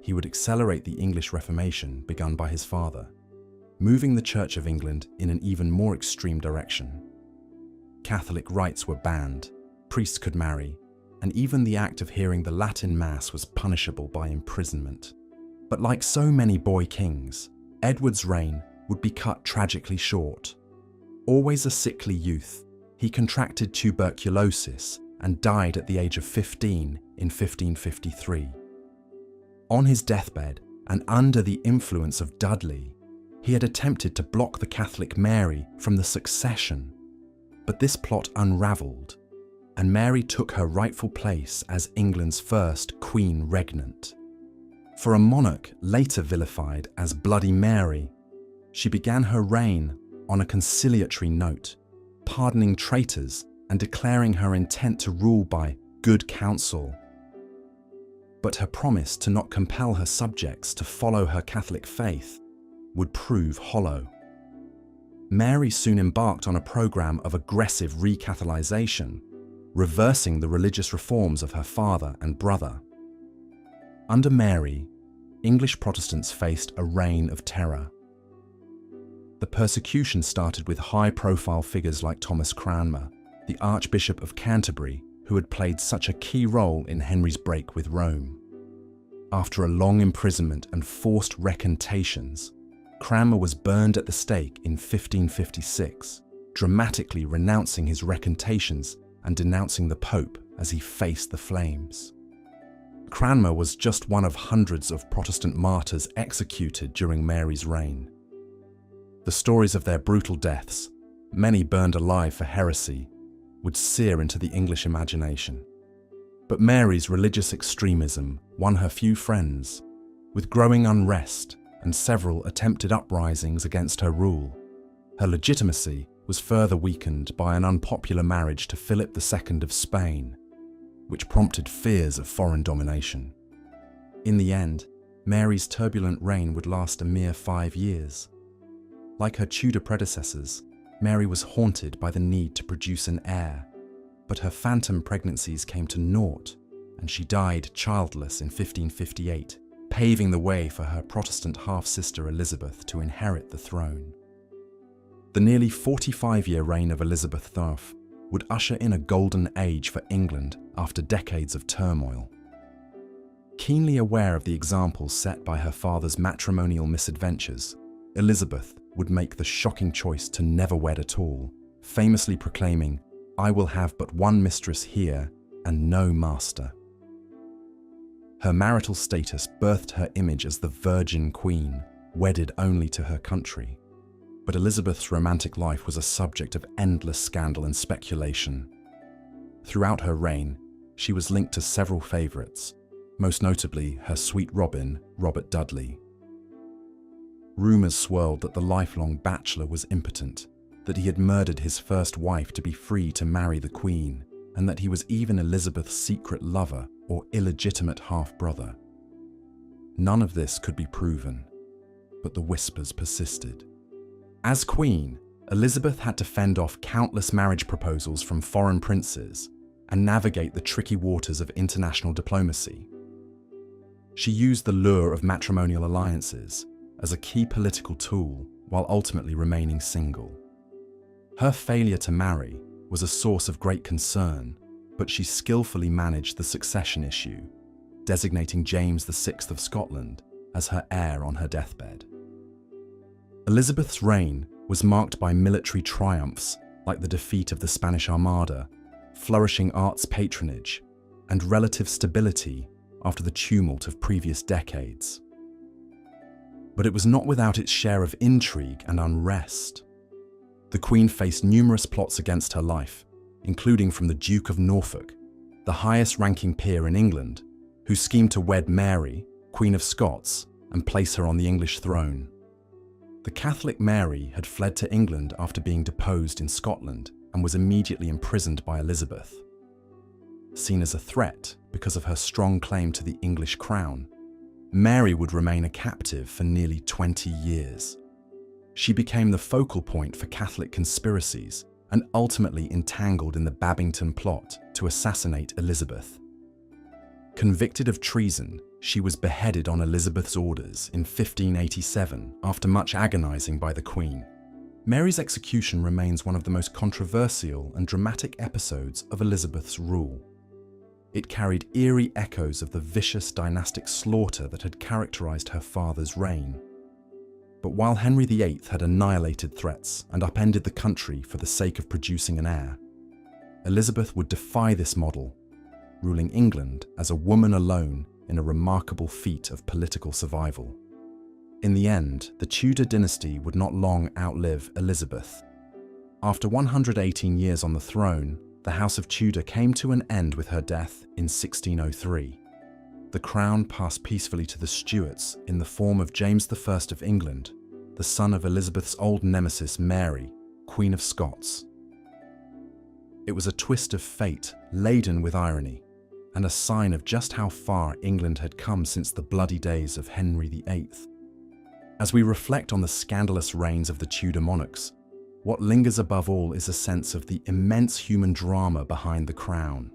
he would accelerate the English Reformation begun by his father, moving the Church of England in an even more extreme direction. Catholic rites were banned, priests could marry, and even the act of hearing the Latin Mass was punishable by imprisonment. But like so many boy kings, Edward's reign would be cut tragically short. Always a sickly youth, he contracted tuberculosis and died at the age of 15 in 1553. On his deathbed, and under the influence of Dudley, he had attempted to block the Catholic Mary from the succession. But this plot unravelled, and Mary took her rightful place as England's first Queen Regnant. For a monarch later vilified as Bloody Mary, she began her reign on a conciliatory note, pardoning traitors and declaring her intent to rule by good counsel. But her promise to not compel her subjects to follow her Catholic faith would prove hollow. Mary soon embarked on a program of aggressive recatholicization, reversing the religious reforms of her father and brother. Under Mary, English Protestants faced a reign of terror. The persecution started with high-profile figures like Thomas Cranmer, the Archbishop of Canterbury, who had played such a key role in Henry's break with Rome. After a long imprisonment and forced recantations, Cranmer was burned at the stake in 1556, dramatically renouncing his recantations and denouncing the Pope as he faced the flames. Cranmer was just one of hundreds of Protestant martyrs executed during Mary's reign. The stories of their brutal deaths, many burned alive for heresy, would sear into the English imagination. But Mary's religious extremism won her few friends, with growing unrest and several attempted uprisings against her rule. Her legitimacy was further weakened by an unpopular marriage to Philip II of Spain, which prompted fears of foreign domination. In the end, Mary's turbulent reign would last a mere 5 years. Like her Tudor predecessors, Mary was haunted by the need to produce an heir, but her phantom pregnancies came to naught, and she died childless in 1558, paving the way for her Protestant half-sister Elizabeth to inherit the throne. The nearly 45-year reign of Elizabeth I would usher in a golden age for England after decades of turmoil. Keenly aware of the examples set by her father's matrimonial misadventures, Elizabeth would make the shocking choice to never wed at all, famously proclaiming, "I will have but one mistress here and no master." Her marital status birthed her image as the Virgin Queen, wedded only to her country. But Elizabeth's romantic life was a subject of endless scandal and speculation. Throughout her reign, she was linked to several favourites, most notably her sweet Robin, Robert Dudley. Rumours swirled that the lifelong bachelor was impotent, that he had murdered his first wife to be free to marry the Queen, and that he was even Elizabeth's secret lover or illegitimate half-brother. None of this could be proven, but the whispers persisted. As Queen, Elizabeth had to fend off countless marriage proposals from foreign princes and navigate the tricky waters of international diplomacy. She used the lure of matrimonial alliances as a key political tool while ultimately remaining single. Her failure to marry was a source of great concern, but she skillfully managed the succession issue, designating James VI of Scotland as her heir on her deathbed. Elizabeth's reign was marked by military triumphs like the defeat of the Spanish Armada, flourishing arts patronage, and relative stability after the tumult of previous decades. But it was not without its share of intrigue and unrest. The Queen faced numerous plots against her life, including from the Duke of Norfolk, the highest-ranking peer in England, who schemed to wed Mary, Queen of Scots, and place her on the English throne. The Catholic Mary had fled to England after being deposed in Scotland and was immediately imprisoned by Elizabeth. Seen as a threat because of her strong claim to the English crown, Mary would remain a captive for nearly 20 years. She became the focal point for Catholic conspiracies and ultimately entangled in the Babington plot to assassinate Elizabeth. Convicted of treason, she was beheaded on Elizabeth's orders in 1587 after much agonizing by the Queen. Mary's execution remains one of the most controversial and dramatic episodes of Elizabeth's rule. It carried eerie echoes of the vicious dynastic slaughter that had characterized her father's reign. But while Henry VIII had annihilated threats and upended the country for the sake of producing an heir, Elizabeth would defy this model, ruling England as a woman alone in a remarkable feat of political survival. In the end, the Tudor dynasty would not long outlive Elizabeth. After 118 years on the throne, the House of Tudor came to an end with her death in 1603. The crown passed peacefully to the Stuarts in the form of James I of England, the son of Elizabeth's old nemesis Mary, Queen of Scots. It was a twist of fate laden with irony, and a sign of just how far England had come since the bloody days of Henry VIII. As we reflect on the scandalous reigns of the Tudor monarchs, what lingers above all is a sense of the immense human drama behind the crown.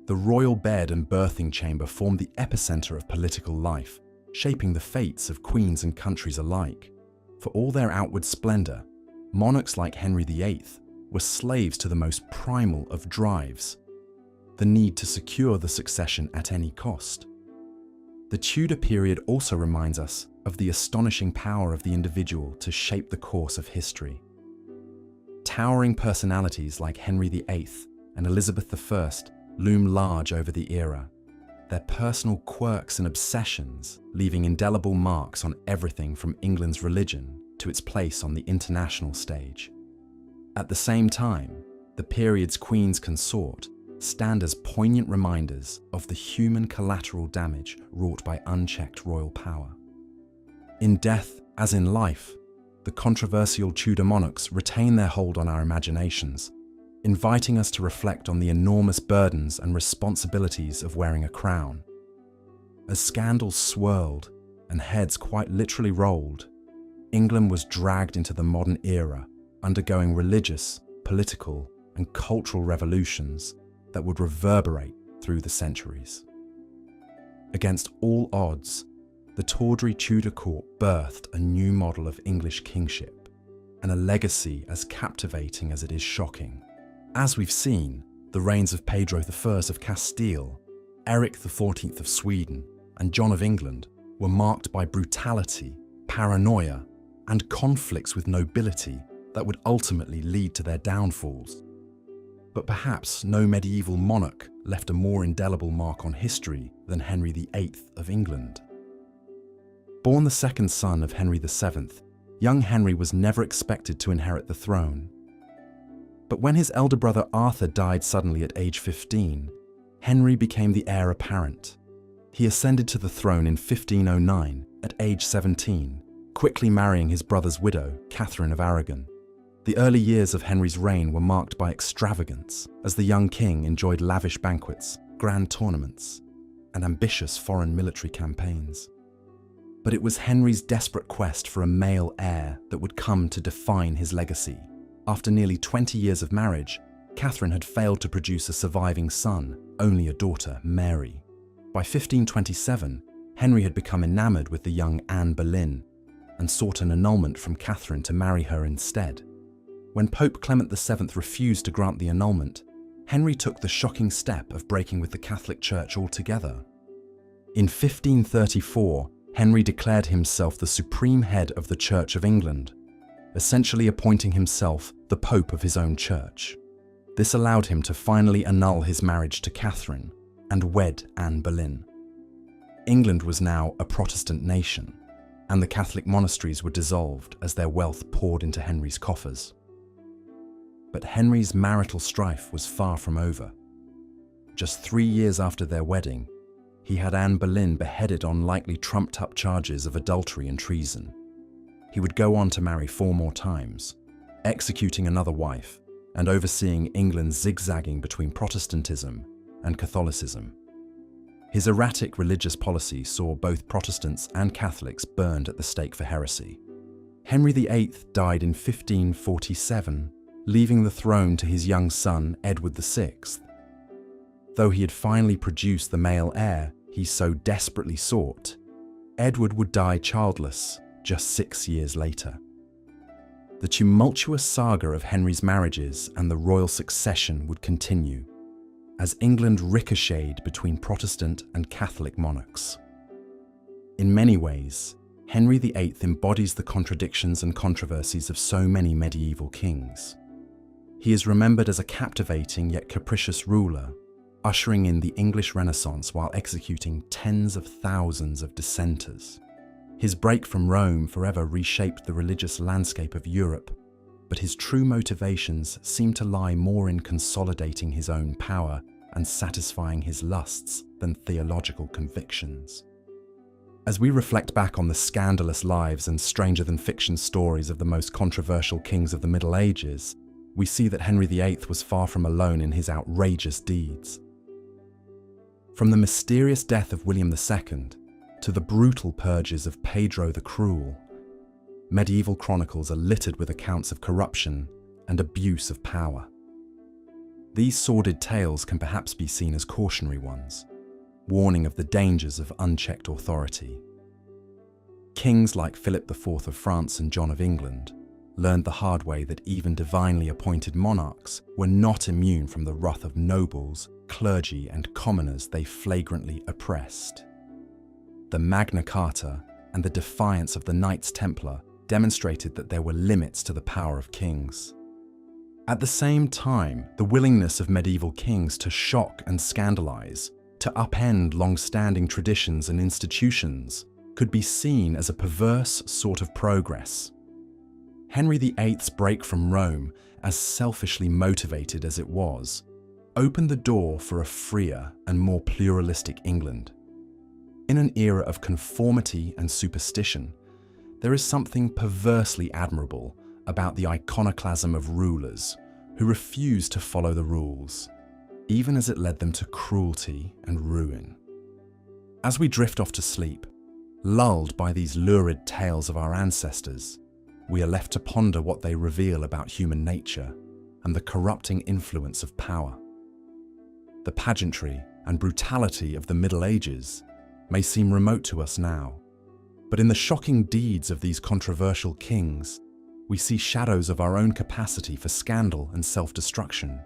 The royal bed and birthing chamber formed the epicenter of political life, shaping the fates of queens and countries alike. For all their outward splendor, monarchs like Henry VIII were slaves to the most primal of drives: the need to secure the succession at any cost. The Tudor period also reminds us of the astonishing power of the individual to shape the course of history. Towering personalities like Henry VIII and Elizabeth I loom large over the era, their personal quirks and obsessions leaving indelible marks on everything from England's religion to its place on the international stage. At the same time, the period's queens consort stand as poignant reminders of the human collateral damage wrought by unchecked royal power. In death, as in life, the controversial Tudor monarchs retain their hold on our imaginations, inviting us to reflect on the enormous burdens and responsibilities of wearing a crown. As scandals swirled and heads quite literally rolled, England was dragged into the modern era, undergoing religious, political, and cultural revolutions that would reverberate through the centuries. Against all odds, the tawdry Tudor court birthed a new model of English kingship, and a legacy as captivating as it is shocking. As we've seen, the reigns of Pedro I of Castile, Eric XIV of Sweden and John of England were marked by brutality, paranoia, and conflicts with nobility that would ultimately lead to their downfalls. But perhaps no medieval monarch left a more indelible mark on history than Henry VIII of England. Born the second son of Henry VII, young Henry was never expected to inherit the throne. But when his elder brother Arthur died suddenly at age 15, Henry became the heir apparent. He ascended to the throne in 1509 at age 17, quickly marrying his brother's widow, Catherine of Aragon. The early years of Henry's reign were marked by extravagance, as the young king enjoyed lavish banquets, grand tournaments, and ambitious foreign military campaigns. But it was Henry's desperate quest for a male heir that would come to define his legacy. After nearly 20 years of marriage, Catherine had failed to produce a surviving son, only a daughter, Mary. By 1527, Henry had become enamored with the young Anne Boleyn and sought an annulment from Catherine to marry her instead. When Pope Clement VII refused to grant the annulment, Henry took the shocking step of breaking with the Catholic Church altogether. In 1534, Henry declared himself the supreme head of the Church of England, essentially appointing himself the Pope of his own church. This allowed him to finally annul his marriage to Catherine and wed Anne Boleyn. England was now a Protestant nation, and the Catholic monasteries were dissolved as their wealth poured into Henry's coffers. But Henry's marital strife was far from over. Just 3 years after their wedding, he had Anne Boleyn beheaded on likely trumped-up charges of adultery and treason. He would go on to marry 4 more times, executing another wife and overseeing England's zigzagging between Protestantism and Catholicism. His erratic religious policy saw both Protestants and Catholics burned at the stake for heresy. Henry VIII died in 1547, leaving the throne to his young son, Edward VI. Though he had finally produced the male heir he so desperately sought, Edward would die childless just 6 years later. The tumultuous saga of Henry's marriages and the royal succession would continue, as England ricocheted between Protestant and Catholic monarchs. In many ways, Henry VIII embodies the contradictions and controversies of so many medieval kings. He is remembered as a captivating yet capricious ruler, ushering in the English Renaissance while executing tens of thousands of dissenters. His break from Rome forever reshaped the religious landscape of Europe, but his true motivations seem to lie more in consolidating his own power and satisfying his lusts than theological convictions. As we reflect back on the scandalous lives and stranger-than-fiction stories of the most controversial kings of the Middle Ages, we see that Henry VIII was far from alone in his outrageous deeds. From the mysterious death of William II to the brutal purges of Pedro the Cruel, medieval chronicles are littered with accounts of corruption and abuse of power. These sordid tales can perhaps be seen as cautionary ones, warning of the dangers of unchecked authority. Kings like Philip IV of France and John of England learned the hard way that even divinely appointed monarchs were not immune from the wrath of nobles, clergy, and commoners they flagrantly oppressed. The Magna Carta and the defiance of the Knights Templar demonstrated that there were limits to the power of kings. At the same time, the willingness of medieval kings to shock and scandalize, to upend long-standing traditions and institutions, could be seen as a perverse sort of progress. Henry VIII's break from Rome, as selfishly motivated as it was, opened the door for a freer and more pluralistic England. In an era of conformity and superstition, there is something perversely admirable about the iconoclasm of rulers who refused to follow the rules, even as it led them to cruelty and ruin. As we drift off to sleep, lulled by these lurid tales of our ancestors, we are left to ponder what they reveal about human nature and the corrupting influence of power. The pageantry and brutality of the Middle Ages may seem remote to us now, but in the shocking deeds of these controversial kings, we see shadows of our own capacity for scandal and self-destruction.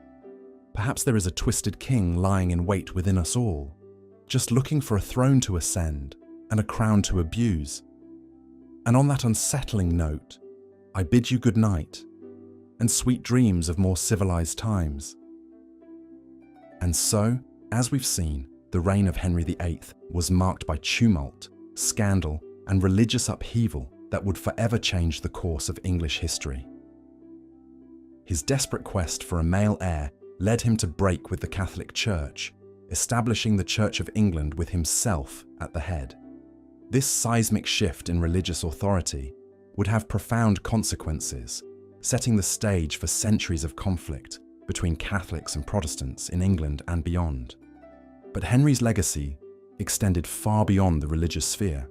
Perhaps there is a twisted king lying in wait within us all, just looking for a throne to ascend and a crown to abuse. And on that unsettling note, I bid you good night and sweet dreams of more civilized times. And so, as we've seen, the reign of Henry VIII was marked by tumult, scandal, and religious upheaval that would forever change the course of English history. His desperate quest for a male heir led him to break with the Catholic Church, establishing the Church of England with himself at the head. This seismic shift in religious authority would have profound consequences, setting the stage for centuries of conflict between Catholics and Protestants in England and beyond. But Henry's legacy extended far beyond the religious sphere.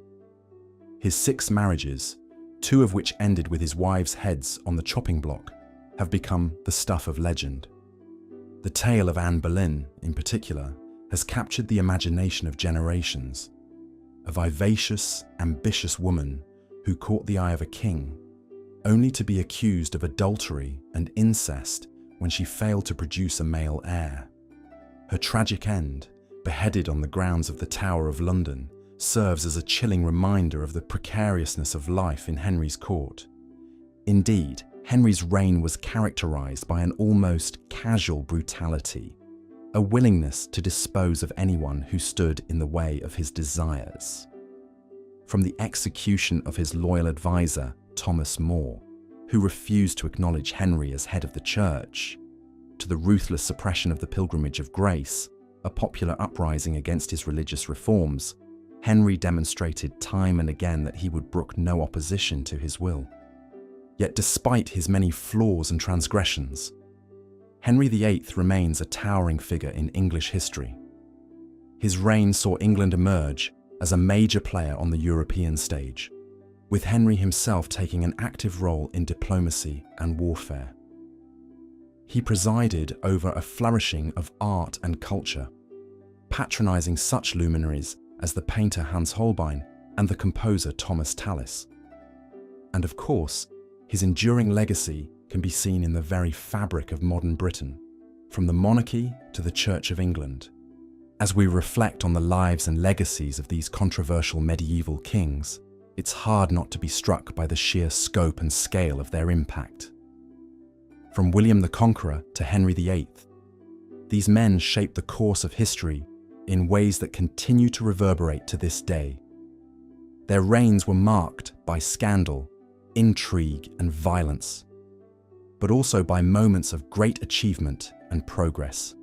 His 6 marriages, 2 of which ended with his wives' heads on the chopping block, have become the stuff of legend. The tale of Anne Boleyn, in particular, has captured the imagination of generations. A vivacious, ambitious woman who caught the eye of a king, only to be accused of adultery and incest when she failed to produce a male heir. Her tragic end, beheaded on the grounds of the Tower of London, serves as a chilling reminder of the precariousness of life in Henry's court. Indeed, Henry's reign was characterized by an almost casual brutality, a willingness to dispose of anyone who stood in the way of his desires. From the execution of his loyal advisor, Thomas More, who refused to acknowledge Henry as head of the church, to the ruthless suppression of the Pilgrimage of Grace, a popular uprising against his religious reforms, Henry demonstrated time and again that he would brook no opposition to his will. Yet despite his many flaws and transgressions, Henry VIII remains a towering figure in English history. His reign saw England emerge as a major player on the European stage, with Henry himself taking an active role in diplomacy and warfare. He presided over a flourishing of art and culture, patronizing such luminaries as the painter Hans Holbein and the composer Thomas Tallis. And of course, his enduring legacy can be seen in the very fabric of modern Britain, from the monarchy to the Church of England. As we reflect on the lives and legacies of these controversial medieval kings, it's hard not to be struck by the sheer scope and scale of their impact. From William the Conqueror to Henry VIII, these men shaped the course of history in ways that continue to reverberate to this day. Their reigns were marked by scandal, intrigue, and violence, but also by moments of great achievement and progress.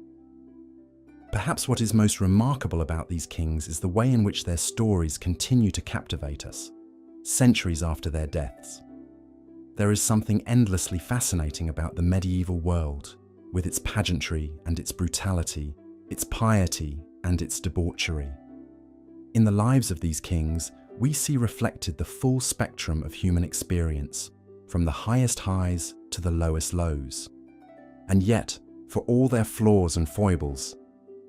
Perhaps what is most remarkable about these kings is the way in which their stories continue to captivate us, centuries after their deaths. There is something endlessly fascinating about the medieval world, with its pageantry and its brutality, its piety and its debauchery. In the lives of these kings, we see reflected the full spectrum of human experience, from the highest highs to the lowest lows. And yet, for all their flaws and foibles,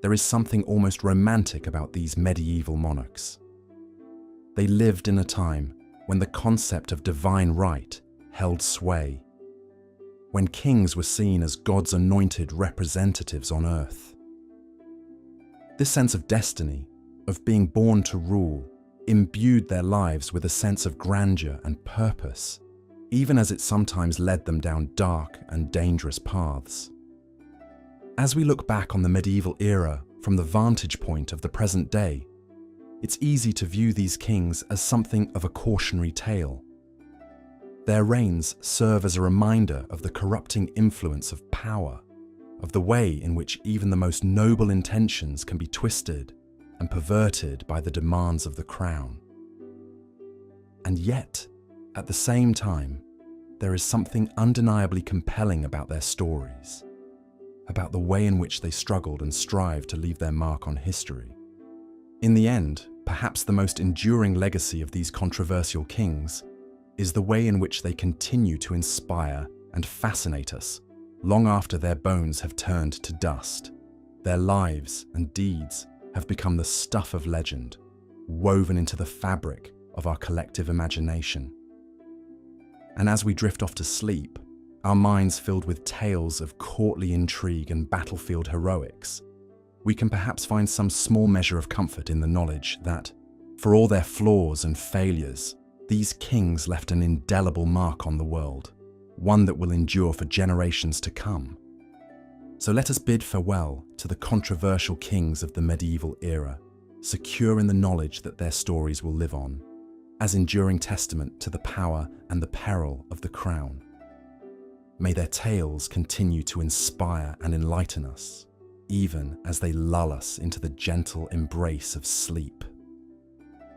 there is something almost romantic about these medieval monarchs. They lived in a time when the concept of divine right held sway, when kings were seen as God's anointed representatives on earth. This sense of destiny, of being born to rule, imbued their lives with a sense of grandeur and purpose, even as it sometimes led them down dark and dangerous paths. As we look back on the medieval era from the vantage point of the present day, it's easy to view these kings as something of a cautionary tale. Their reigns serve as a reminder of the corrupting influence of power, of the way in which even the most noble intentions can be twisted and perverted by the demands of the crown. And yet, at the same time, there is something undeniably compelling about their stories, about the way in which they struggled and strived to leave their mark on history. In the end, perhaps the most enduring legacy of these controversial kings is the way in which they continue to inspire and fascinate us long after their bones have turned to dust. Their lives and deeds have become the stuff of legend, woven into the fabric of our collective imagination. And as we drift off to sleep, our minds filled with tales of courtly intrigue and battlefield heroics, we can perhaps find some small measure of comfort in the knowledge that, for all their flaws and failures, these kings left an indelible mark on the world, one that will endure for generations to come. So let us bid farewell to the controversial kings of the medieval era, secure in the knowledge that their stories will live on, as enduring testament to the power and the peril of the crown. May their tales continue to inspire and enlighten us, even as they lull us into the gentle embrace of sleep.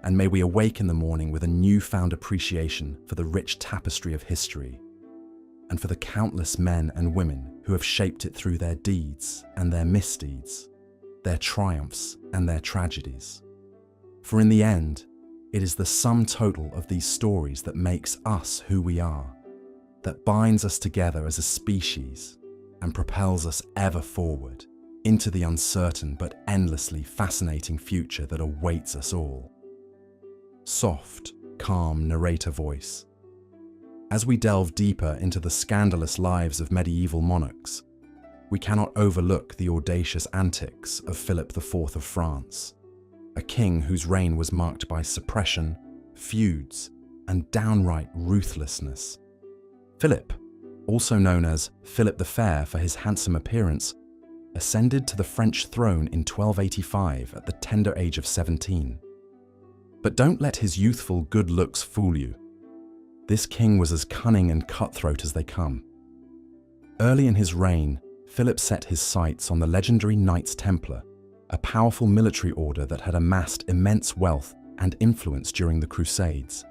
And may we awake in the morning with a newfound appreciation for the rich tapestry of history, and for the countless men and women who have shaped it through their deeds and their misdeeds, their triumphs and their tragedies. For in the end, it is the sum total of these stories that makes us who we are, that binds us together as a species and propels us ever forward into the uncertain but endlessly fascinating future that awaits us all. Soft, calm narrator voice. As we delve deeper into the scandalous lives of medieval monarchs, we cannot overlook the audacious antics of Philip IV of France, a king whose reign was marked by suppression, feuds, and downright ruthlessness. Philip, also known as Philip the Fair for his handsome appearance, ascended to the French throne in 1285 at the tender age of 17. But don't let his youthful good looks fool you. This king was as cunning and cutthroat as they come. Early in his reign, Philip set his sights on the legendary Knights Templar, a powerful military order that had amassed immense wealth and influence during the Crusades.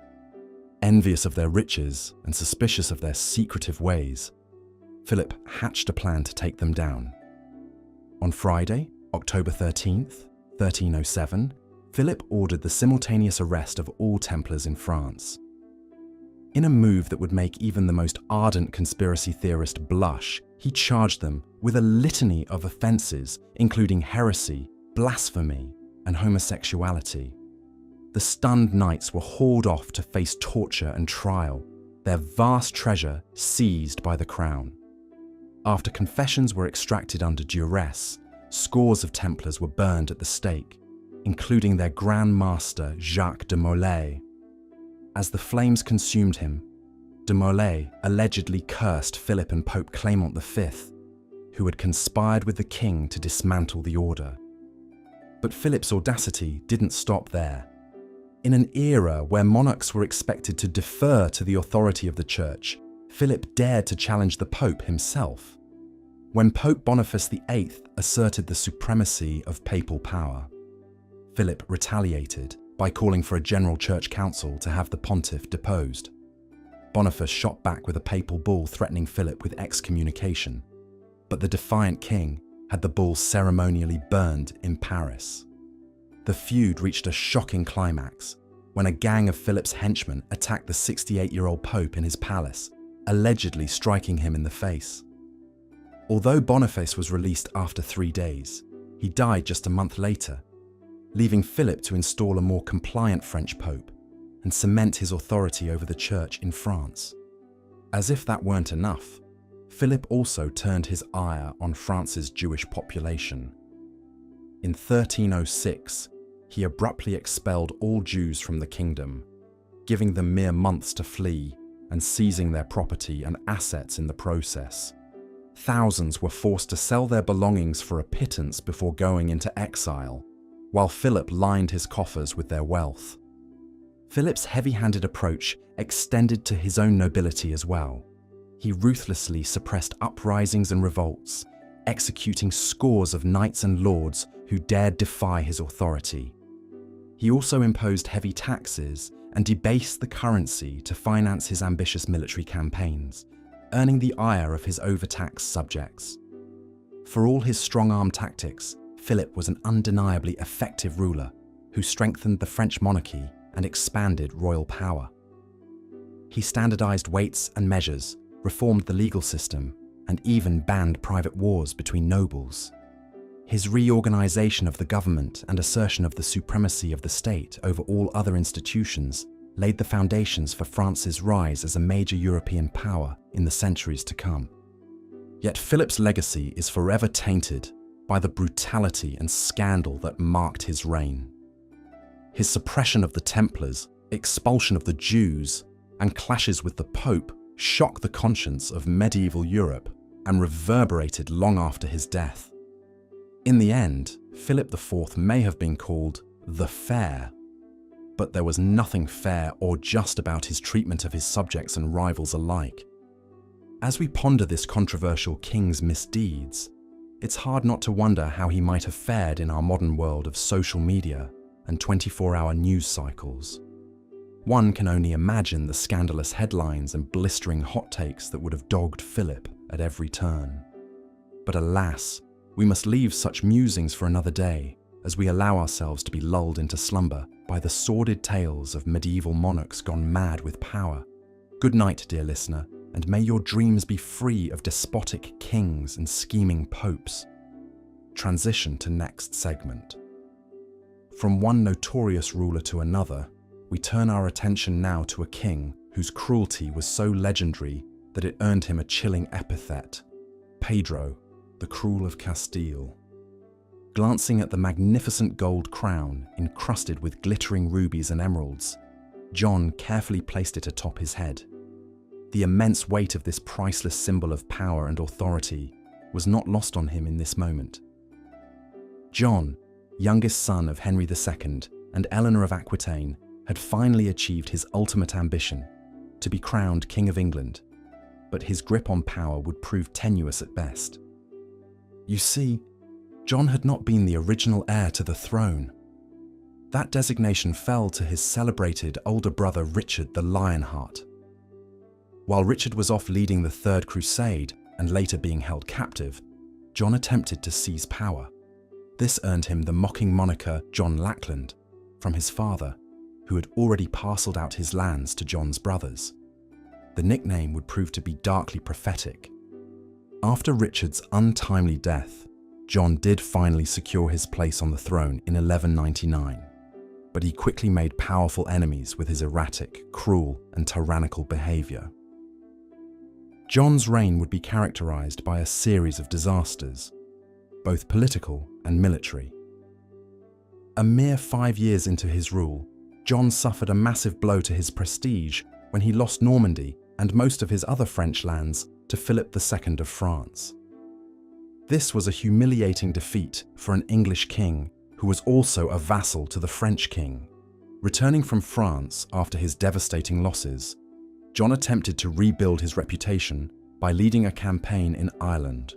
Envious of their riches and suspicious of their secretive ways, Philip hatched a plan to take them down. On Friday, October 13th, 1307, Philip ordered the simultaneous arrest of all Templars in France. In a move that would make even the most ardent conspiracy theorist blush, he charged them with a litany of offences, including heresy, blasphemy, and homosexuality. The stunned knights were hauled off to face torture and trial, their vast treasure seized by the crown. After confessions were extracted under duress, scores of Templars were burned at the stake, including their Grand Master Jacques de Molay. As the flames consumed him, de Molay allegedly cursed Philip and Pope Clement V, who had conspired with the king to dismantle the order. But Philip's audacity didn't stop there. In an era where monarchs were expected to defer to the authority of the church, Philip dared to challenge the Pope himself. When Pope Boniface VIII asserted the supremacy of papal power, Philip retaliated by calling for a general church council to have the pontiff deposed. Boniface shot back with a papal bull threatening Philip with excommunication, but the defiant king had the bull ceremonially burned in Paris. The feud reached a shocking climax when a gang of Philip's henchmen attacked the 68-year-old pope in his palace, allegedly striking him in the face. Although Boniface was released after 3 days, he died just a month later, leaving Philip to install a more compliant French pope and cement his authority over the church in France. As if that weren't enough, Philip also turned his ire on France's Jewish population. In 1306, he abruptly expelled all Jews from the kingdom, giving them mere months to flee and seizing their property and assets in the process. Thousands were forced to sell their belongings for a pittance before going into exile, while Philip lined his coffers with their wealth. Philip's heavy-handed approach extended to his own nobility as well. He ruthlessly suppressed uprisings and revolts, executing scores of knights and lords who dared defy his authority. He also imposed heavy taxes and debased the currency to finance his ambitious military campaigns, earning the ire of his overtaxed subjects. For all his strong-arm tactics, Philip was an undeniably effective ruler who strengthened the French monarchy and expanded royal power. He standardized weights and measures, reformed the legal system, and even banned private wars between nobles. His reorganization of the government and assertion of the supremacy of the state over all other institutions laid the foundations for France's rise as a major European power in the centuries to come. Yet Philip's legacy is forever tainted by the brutality and scandal that marked his reign. His suppression of the Templars, expulsion of the Jews, and clashes with the Pope shocked the conscience of medieval Europe and reverberated long after his death. In the end, Philip IV may have been called the Fair, but there was nothing fair or just about his treatment of his subjects and rivals alike. As we ponder this controversial king's misdeeds, it's hard not to wonder how he might have fared in our modern world of social media and 24-hour news cycles. One can only imagine the scandalous headlines and blistering hot takes that would have dogged Philip at every turn. But alas, we must leave such musings for another day as we allow ourselves to be lulled into slumber by the sordid tales of medieval monarchs gone mad with power. Good night, dear listener, and may your dreams be free of despotic kings and scheming popes. Transition to next segment. From one notorious ruler to another, we turn our attention now to a king whose cruelty was so legendary that it earned him a chilling epithet: Pedro, the Cruel of Castile. Glancing at the magnificent gold crown encrusted with glittering rubies and emeralds, John carefully placed it atop his head. The immense weight of this priceless symbol of power and authority was not lost on him in this moment. John, youngest son of Henry II and Eleanor of Aquitaine, had finally achieved his ultimate ambition, to be crowned King of England, but his grip on power would prove tenuous at best. You see, John had not been the original heir to the throne. That designation fell to his celebrated older brother Richard the Lionheart. While Richard was off leading the Third Crusade and later being held captive, John attempted to seize power. This earned him the mocking moniker John Lackland from his father, who had already parcelled out his lands to John's brothers. The nickname would prove to be darkly prophetic. After Richard's untimely death, John did finally secure his place on the throne in 1199, but he quickly made powerful enemies with his erratic, cruel, and tyrannical behaviour. John's reign would be characterised by a series of disasters, both political and military. A mere 5 years into his rule, John suffered a massive blow to his prestige when he lost Normandy and most of his other French lands to Philip II of France. This was a humiliating defeat for an English king who was also a vassal to the French king. Returning from France after his devastating losses, John attempted to rebuild his reputation by leading a campaign in Ireland.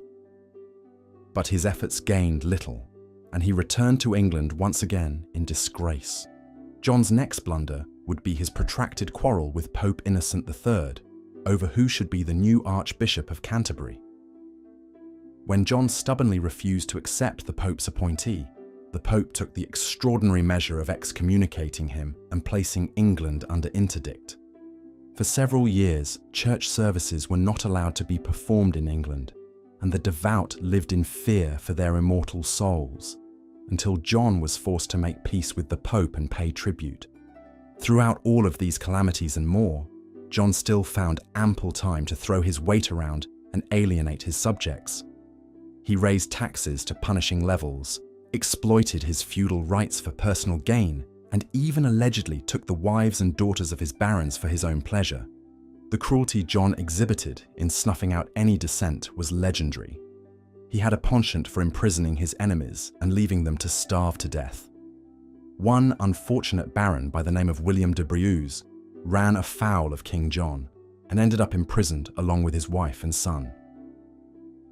But his efforts gained little, and he returned to England once again in disgrace. John's next blunder would be his protracted quarrel with Pope Innocent III over who should be the new Archbishop of Canterbury. When John stubbornly refused to accept the Pope's appointee, the Pope took the extraordinary measure of excommunicating him and placing England under interdict. For several years, church services were not allowed to be performed in England, and the devout lived in fear for their immortal souls, until John was forced to make peace with the Pope and pay tribute. Throughout all of these calamities and more, John still found ample time to throw his weight around and alienate his subjects. He raised taxes to punishing levels, exploited his feudal rights for personal gain, and even allegedly took the wives and daughters of his barons for his own pleasure. The cruelty John exhibited in snuffing out any dissent was legendary. He had a penchant for imprisoning his enemies and leaving them to starve to death. One unfortunate baron by the name of William de Brieux ran afoul of King John and ended up imprisoned along with his wife and son.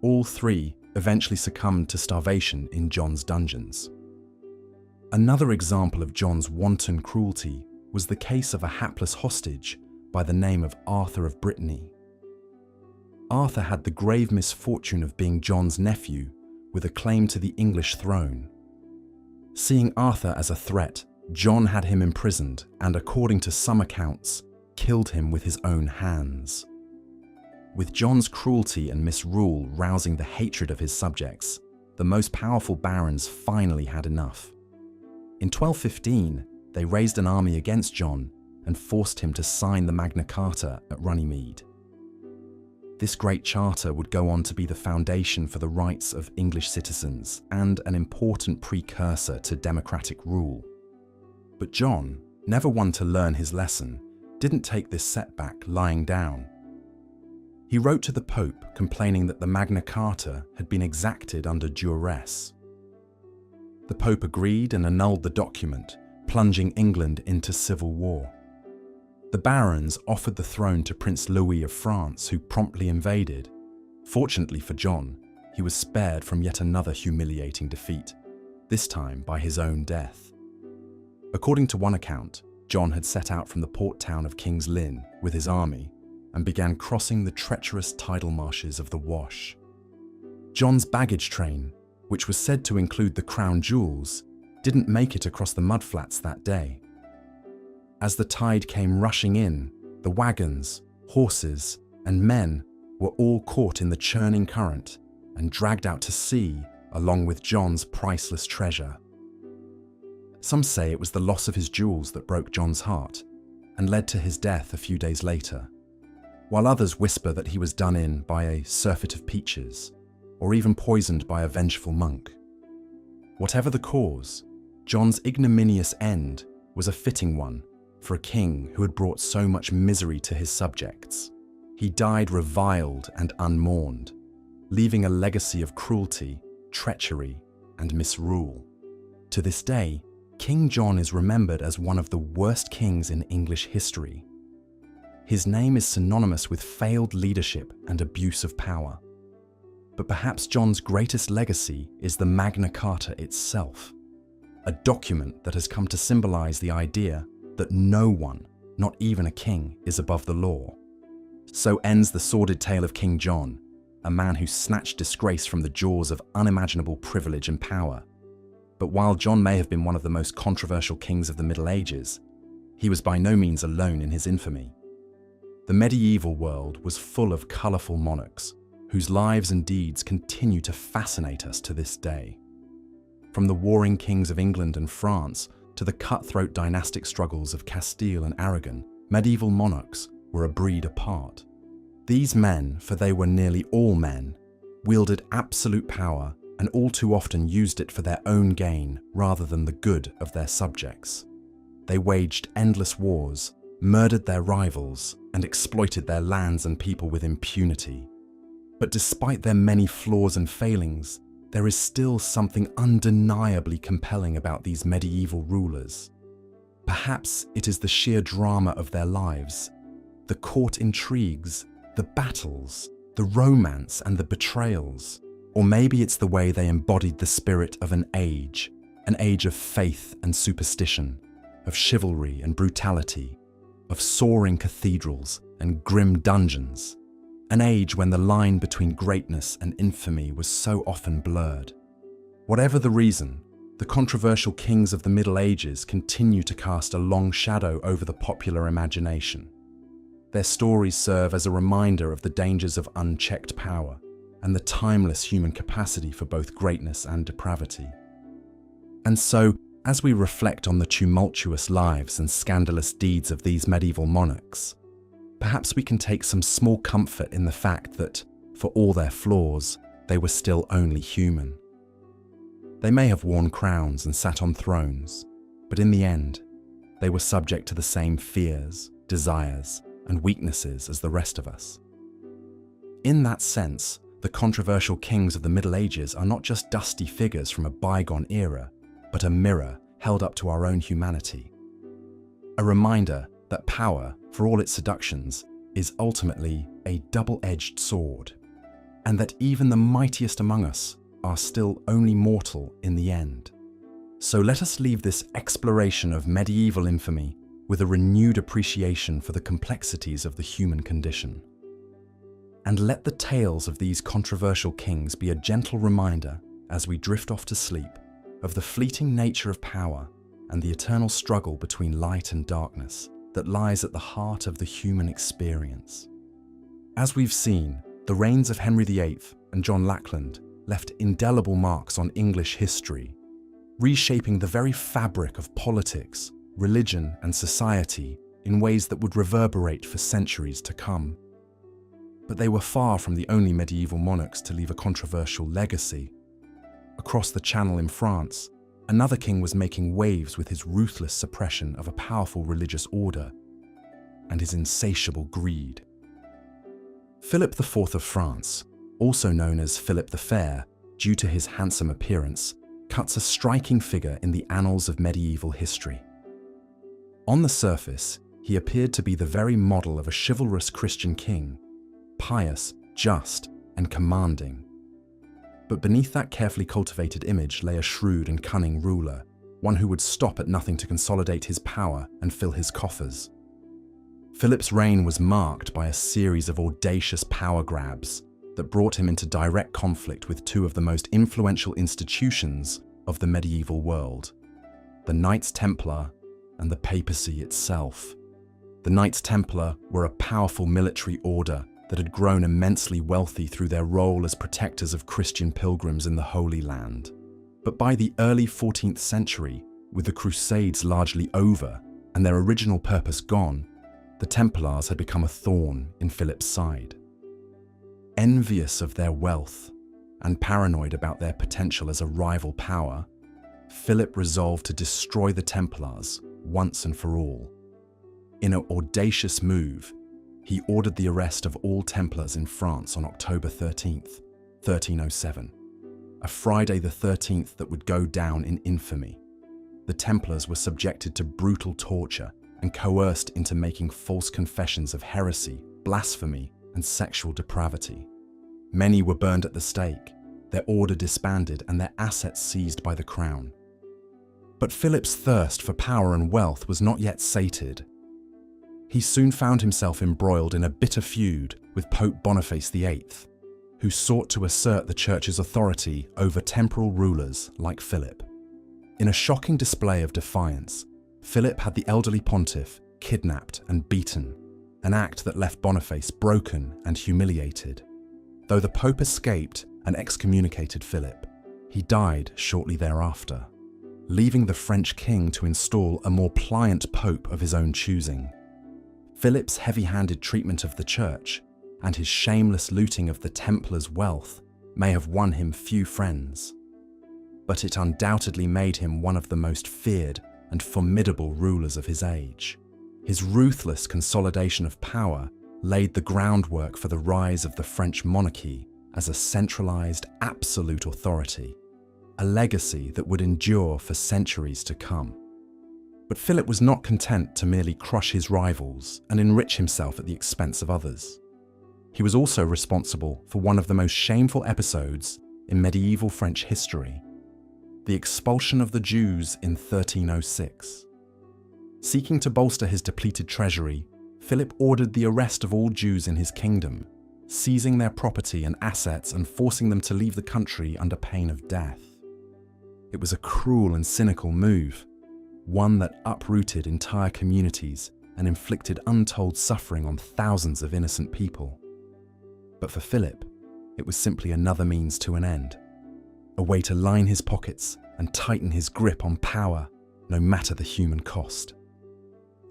All three eventually succumbed to starvation in John's dungeons. Another example of John's wanton cruelty was the case of a hapless hostage by the name of Arthur of Brittany. Arthur had the grave misfortune of being John's nephew with a claim to the English throne. Seeing Arthur as a threat, John had him imprisoned and, according to some accounts, killed him with his own hands. With John's cruelty and misrule rousing the hatred of his subjects, the most powerful barons finally had enough. In 1215, they raised an army against John and forced him to sign the Magna Carta at Runnymede. This Great Charter would go on to be the foundation for the rights of English citizens and an important precursor to democratic rule. But John, never one to learn his lesson, didn't take this setback lying down. He wrote to the Pope complaining that the Magna Carta had been exacted under duress. The Pope agreed and annulled the document, plunging England into civil war. The barons offered the throne to Prince Louis of France, who promptly invaded. Fortunately for John, he was spared from yet another humiliating defeat, this time by his own death. According to one account, John had set out from the port town of King's Lynn with his army and began crossing the treacherous tidal marshes of the Wash. John's baggage train, which was said to include the crown jewels, didn't make it across the mudflats that day. As the tide came rushing in, the wagons, horses, and men were all caught in the churning current and dragged out to sea along with John's priceless treasure. Some say it was the loss of his jewels that broke John's heart and led to his death a few days later, while others whisper that he was done in by a surfeit of peaches, or even poisoned by a vengeful monk. Whatever the cause, John's ignominious end was a fitting one for a king who had brought so much misery to his subjects. He died reviled and unmourned, leaving a legacy of cruelty, treachery, and misrule. To this day, King John is remembered as one of the worst kings in English history. His name is synonymous with failed leadership and abuse of power. But perhaps John's greatest legacy is the Magna Carta itself, a document that has come to symbolize the idea that no one, not even a king, is above the law. So ends the sordid tale of King John, a man who snatched disgrace from the jaws of unimaginable privilege and power. But while John may have been one of the most controversial kings of the Middle Ages, he was by no means alone in his infamy. The medieval world was full of colourful monarchs, whose lives and deeds continue to fascinate us to this day. From the warring kings of England and France to the cutthroat dynastic struggles of Castile and Aragon, medieval monarchs were a breed apart. These men, for they were nearly all men, wielded absolute power and all too often used it for their own gain rather than the good of their subjects. They waged endless wars, murdered their rivals, and exploited their lands and people with impunity. But despite their many flaws and failings, there is still something undeniably compelling about these medieval rulers. Perhaps it is the sheer drama of their lives, the court intrigues, the battles, the romance and the betrayals. Or maybe it's the way they embodied the spirit of an age of faith and superstition, of chivalry and brutality, of soaring cathedrals and grim dungeons, an age when the line between greatness and infamy was so often blurred. Whatever the reason, the controversial kings of the Middle Ages continue to cast a long shadow over the popular imagination. Their stories serve as a reminder of the dangers of unchecked power and the timeless human capacity for both greatness and depravity. And so, as we reflect on the tumultuous lives and scandalous deeds of these medieval monarchs, perhaps we can take some small comfort in the fact that, for all their flaws, they were still only human. They may have worn crowns and sat on thrones, but in the end, they were subject to the same fears, desires, and weaknesses as the rest of us. In that sense, the controversial kings of the Middle Ages are not just dusty figures from a bygone era, but a mirror held up to our own humanity. A reminder that power, for all its seductions, is ultimately a double-edged sword, and that even the mightiest among us are still only mortal in the end. So let us leave this exploration of medieval infamy with a renewed appreciation for the complexities of the human condition. And let the tales of these controversial kings be a gentle reminder, as we drift off to sleep, of the fleeting nature of power and the eternal struggle between light and darkness that lies at the heart of the human experience. As we've seen, the reigns of Henry VIII and John Lackland left indelible marks on English history, reshaping the very fabric of politics, religion, and society in ways that would reverberate for centuries to come. But they were far from the only medieval monarchs to leave a controversial legacy. Across the Channel in France, another king was making waves with his ruthless suppression of a powerful religious order and his insatiable greed. Philip IV of France, also known as Philip the Fair, due to his handsome appearance, cuts a striking figure in the annals of medieval history. On the surface, he appeared to be the very model of a chivalrous Christian king, pious, just, and commanding. But beneath that carefully cultivated image lay a shrewd and cunning ruler, one who would stop at nothing to consolidate his power and fill his coffers. Philip's reign was marked by a series of audacious power grabs that brought him into direct conflict with two of the most influential institutions of the medieval world, the Knights Templar and the papacy itself. The Knights Templar were a powerful military order that had grown immensely wealthy through their role as protectors of Christian pilgrims in the Holy Land. But by the early 14th century, with the Crusades largely over and their original purpose gone, the Templars had become a thorn in Philip's side. Envious of their wealth and paranoid about their potential as a rival power, Philip resolved to destroy the Templars once and for all. In an audacious move, he ordered the arrest of all Templars in France on October 13th, 1307, a Friday the 13th that would go down in infamy. The Templars were subjected to brutal torture and coerced into making false confessions of heresy, blasphemy, and sexual depravity. Many were burned at the stake, their order disbanded, and their assets seized by the crown. But Philip's thirst for power and wealth was not yet sated. He soon found himself embroiled in a bitter feud with Pope Boniface VIII, who sought to assert the Church's authority over temporal rulers like Philip. In a shocking display of defiance, Philip had the elderly pontiff kidnapped and beaten, an act that left Boniface broken and humiliated. Though the Pope escaped and excommunicated Philip, he died shortly thereafter, leaving the French king to install a more pliant pope of his own choosing. Philip's heavy-handed treatment of the Church and his shameless looting of the Templars' wealth may have won him few friends, but it undoubtedly made him one of the most feared and formidable rulers of his age. His ruthless consolidation of power laid the groundwork for the rise of the French monarchy as a centralized, absolute authority, a legacy that would endure for centuries to come. But Philip was not content to merely crush his rivals and enrich himself at the expense of others. He was also responsible for one of the most shameful episodes in medieval French history, the expulsion of the Jews in 1306. Seeking to bolster his depleted treasury, Philip ordered the arrest of all Jews in his kingdom, seizing their property and assets and forcing them to leave the country under pain of death. It was a cruel and cynical move, one that uprooted entire communities and inflicted untold suffering on thousands of innocent people. But for Philip, it was simply another means to an end, a way to line his pockets and tighten his grip on power, no matter the human cost.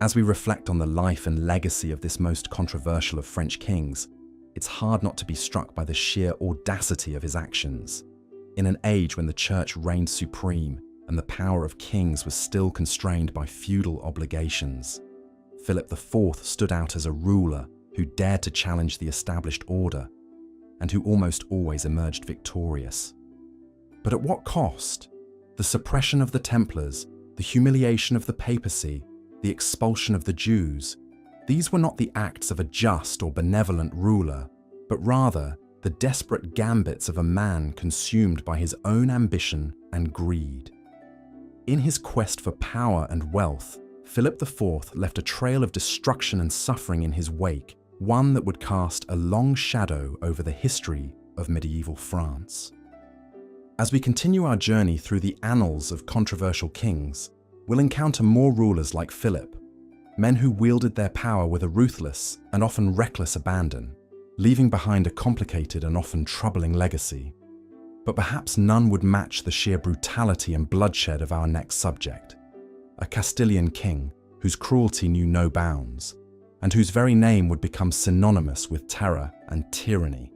As we reflect on the life and legacy of this most controversial of French kings, it's hard not to be struck by the sheer audacity of his actions. In an age when the Church reigned supreme and the power of kings was still constrained by feudal obligations, Philip IV stood out as a ruler who dared to challenge the established order and who almost always emerged victorious. But at what cost? The suppression of the Templars, the humiliation of the papacy, the expulsion of the Jews, these were not the acts of a just or benevolent ruler, but rather the desperate gambits of a man consumed by his own ambition and greed. In his quest for power and wealth, Philip IV left a trail of destruction and suffering in his wake, one that would cast a long shadow over the history of medieval France. As we continue our journey through the annals of controversial kings, we'll encounter more rulers like Philip, men who wielded their power with a ruthless and often reckless abandon, leaving behind a complicated and often troubling legacy. But perhaps none would match the sheer brutality and bloodshed of our next subject, a Castilian king whose cruelty knew no bounds, and whose very name would become synonymous with terror and tyranny.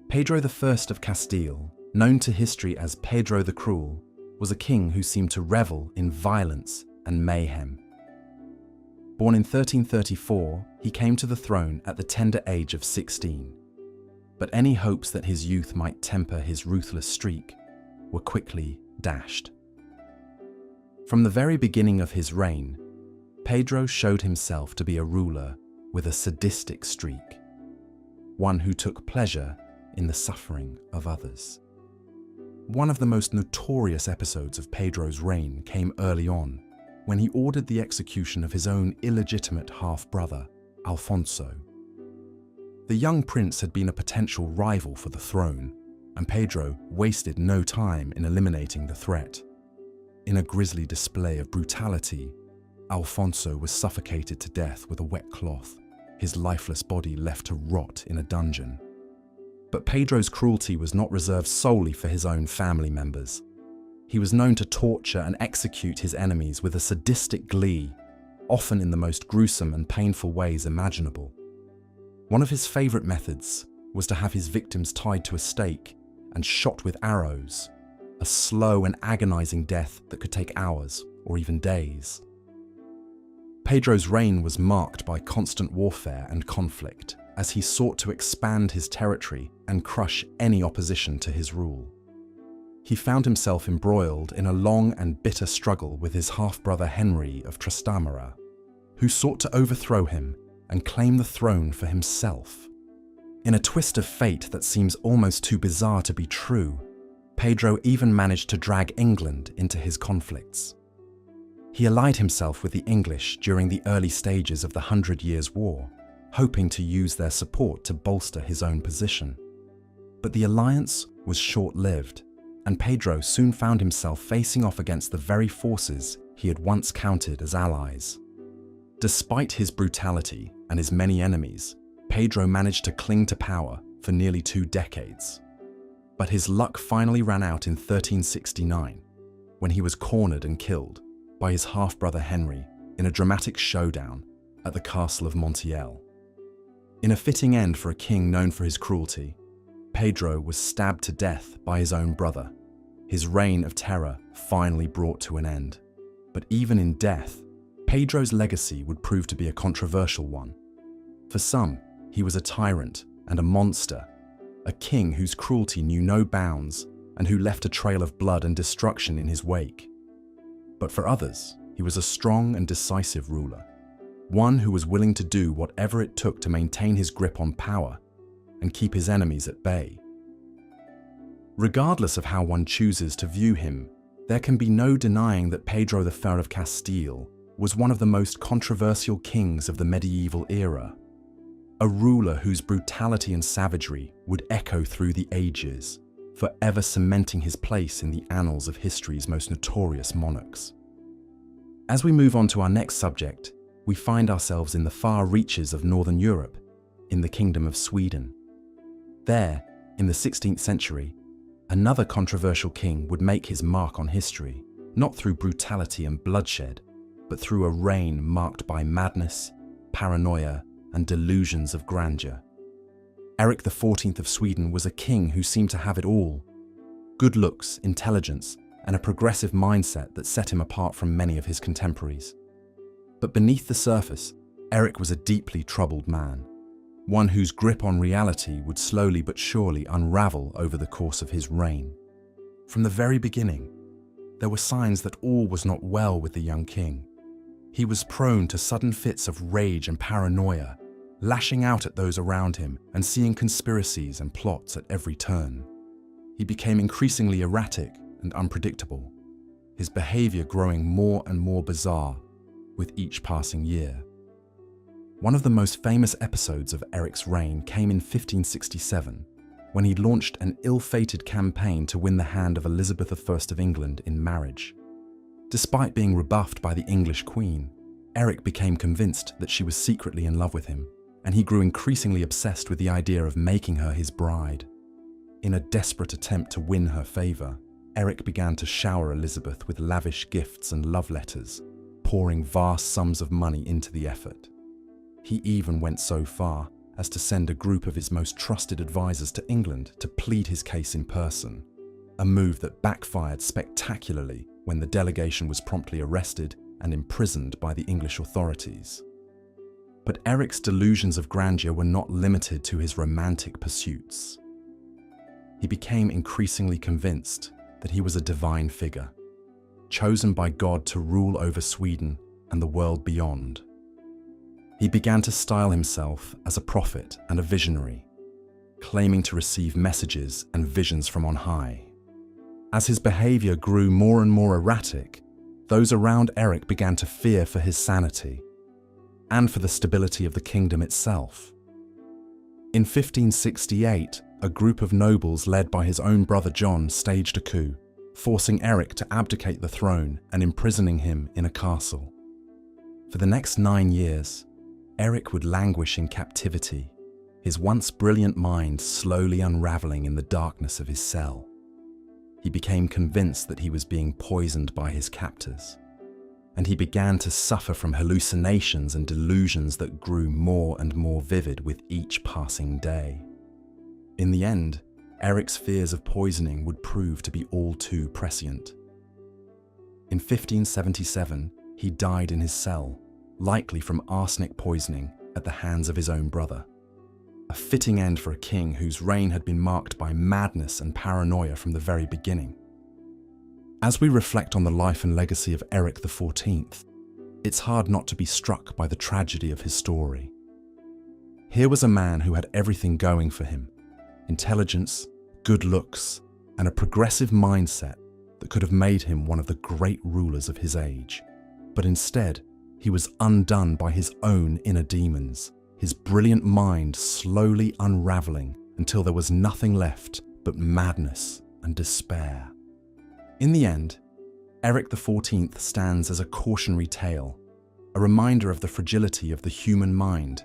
Pedro I of Castile, known to history as Pedro the Cruel, was a king who seemed to revel in violence and mayhem. Born in 1334, he came to the throne at the tender age of 16. But any hopes that his youth might temper his ruthless streak were quickly dashed. From the very beginning of his reign, Pedro showed himself to be a ruler with a sadistic streak, one who took pleasure in the suffering of others. One of the most notorious episodes of Pedro's reign came early on, when he ordered the execution of his own illegitimate half-brother, Alfonso. The young prince had been a potential rival for the throne, and Pedro wasted no time in eliminating the threat. In a grisly display of brutality, Alfonso was suffocated to death with a wet cloth, his lifeless body left to rot in a dungeon. But Pedro's cruelty was not reserved solely for his own family members. He was known to torture and execute his enemies with a sadistic glee, often in the most gruesome and painful ways imaginable. One of his favorite methods was to have his victims tied to a stake and shot with arrows, a slow and agonizing death that could take hours or even days. Pedro's reign was marked by constant warfare and conflict, as he sought to expand his territory and crush any opposition to his rule. He found himself embroiled in a long and bitter struggle with his half-brother Henry of Trastamara, who sought to overthrow him and claim the throne for himself. In a twist of fate that seems almost too bizarre to be true, Pedro even managed to drag England into his conflicts. He allied himself with the English during the early stages of the 100 Years' War, hoping to use their support to bolster his own position. But the alliance was short-lived, and Pedro soon found himself facing off against the very forces he had once counted as allies. Despite his brutality and his many enemies, Pedro managed to cling to power for nearly 2 decades. But his luck finally ran out in 1369, when he was cornered and killed by his half-brother Henry in a dramatic showdown at the castle of Montiel. In a fitting end for a king known for his cruelty, Pedro was stabbed to death by his own brother, his reign of terror finally brought to an end. But even in death, Pedro's legacy would prove to be a controversial one. For some, he was a tyrant and a monster, a king whose cruelty knew no bounds and who left a trail of blood and destruction in his wake. But for others, he was a strong and decisive ruler, one who was willing to do whatever it took to maintain his grip on power and keep his enemies at bay. Regardless of how one chooses to view him, there can be no denying that Pedro I of Castile was one of the most controversial kings of the medieval era, a ruler whose brutality and savagery would echo through the ages, forever cementing his place in the annals of history's most notorious monarchs. As we move on to our next subject, we find ourselves in the far reaches of Northern Europe, in the Kingdom of Sweden. There, in the 16th century, another controversial king would make his mark on history, not through brutality and bloodshed, but through a reign marked by madness, paranoia, and delusions of grandeur. Eric XIV of Sweden was a king who seemed to have it all: good looks, intelligence, and a progressive mindset that set him apart from many of his contemporaries. But beneath the surface, Eric was a deeply troubled man, one whose grip on reality would slowly but surely unravel over the course of his reign. From the very beginning, there were signs that all was not well with the young king. He was prone to sudden fits of rage and paranoia, lashing out at those around him and seeing conspiracies and plots at every turn. He became increasingly erratic and unpredictable, his behavior growing more and more bizarre with each passing year. One of the most famous episodes of Eric's reign came in 1567, when he launched an ill-fated campaign to win the hand of Elizabeth I of England in marriage. Despite being rebuffed by the English Queen, Eric became convinced that she was secretly in love with him, and he grew increasingly obsessed with the idea of making her his bride. In a desperate attempt to win her favour, Eric began to shower Elizabeth with lavish gifts and love letters, pouring vast sums of money into the effort. He even went so far as to send a group of his most trusted advisors to England to plead his case in person, a move that backfired spectacularly when the delegation was promptly arrested and imprisoned by the English authorities. But Eric's delusions of grandeur were not limited to his romantic pursuits. He became increasingly convinced that he was a divine figure, chosen by God to rule over Sweden and the world beyond. He began to style himself as a prophet and a visionary, claiming to receive messages and visions from on high. As his behavior grew more and more erratic, those around Eric began to fear for his sanity and for the stability of the kingdom itself. In 1568, a group of nobles led by his own brother John staged a coup, forcing Eric to abdicate the throne and imprisoning him in a castle. For the next 9 years, Eric would languish in captivity, his once brilliant mind slowly unraveling in the darkness of his cell. He became convinced that he was being poisoned by his captors, and he began to suffer from hallucinations and delusions that grew more and more vivid with each passing day. In the end, Eric's fears of poisoning would prove to be all too prescient. In 1577, he died in his cell, likely from arsenic poisoning at the hands of his own brother. A fitting end for a king whose reign had been marked by madness and paranoia from the very beginning. As we reflect on the life and legacy of Eric XIV, it's hard not to be struck by the tragedy of his story. Here was a man who had everything going for him: intelligence, good looks, and a progressive mindset that could have made him one of the great rulers of his age. But instead, he was undone by his own inner demons, his brilliant mind slowly unraveling until there was nothing left but madness and despair. In the end, Eric XIV stands as a cautionary tale, a reminder of the fragility of the human mind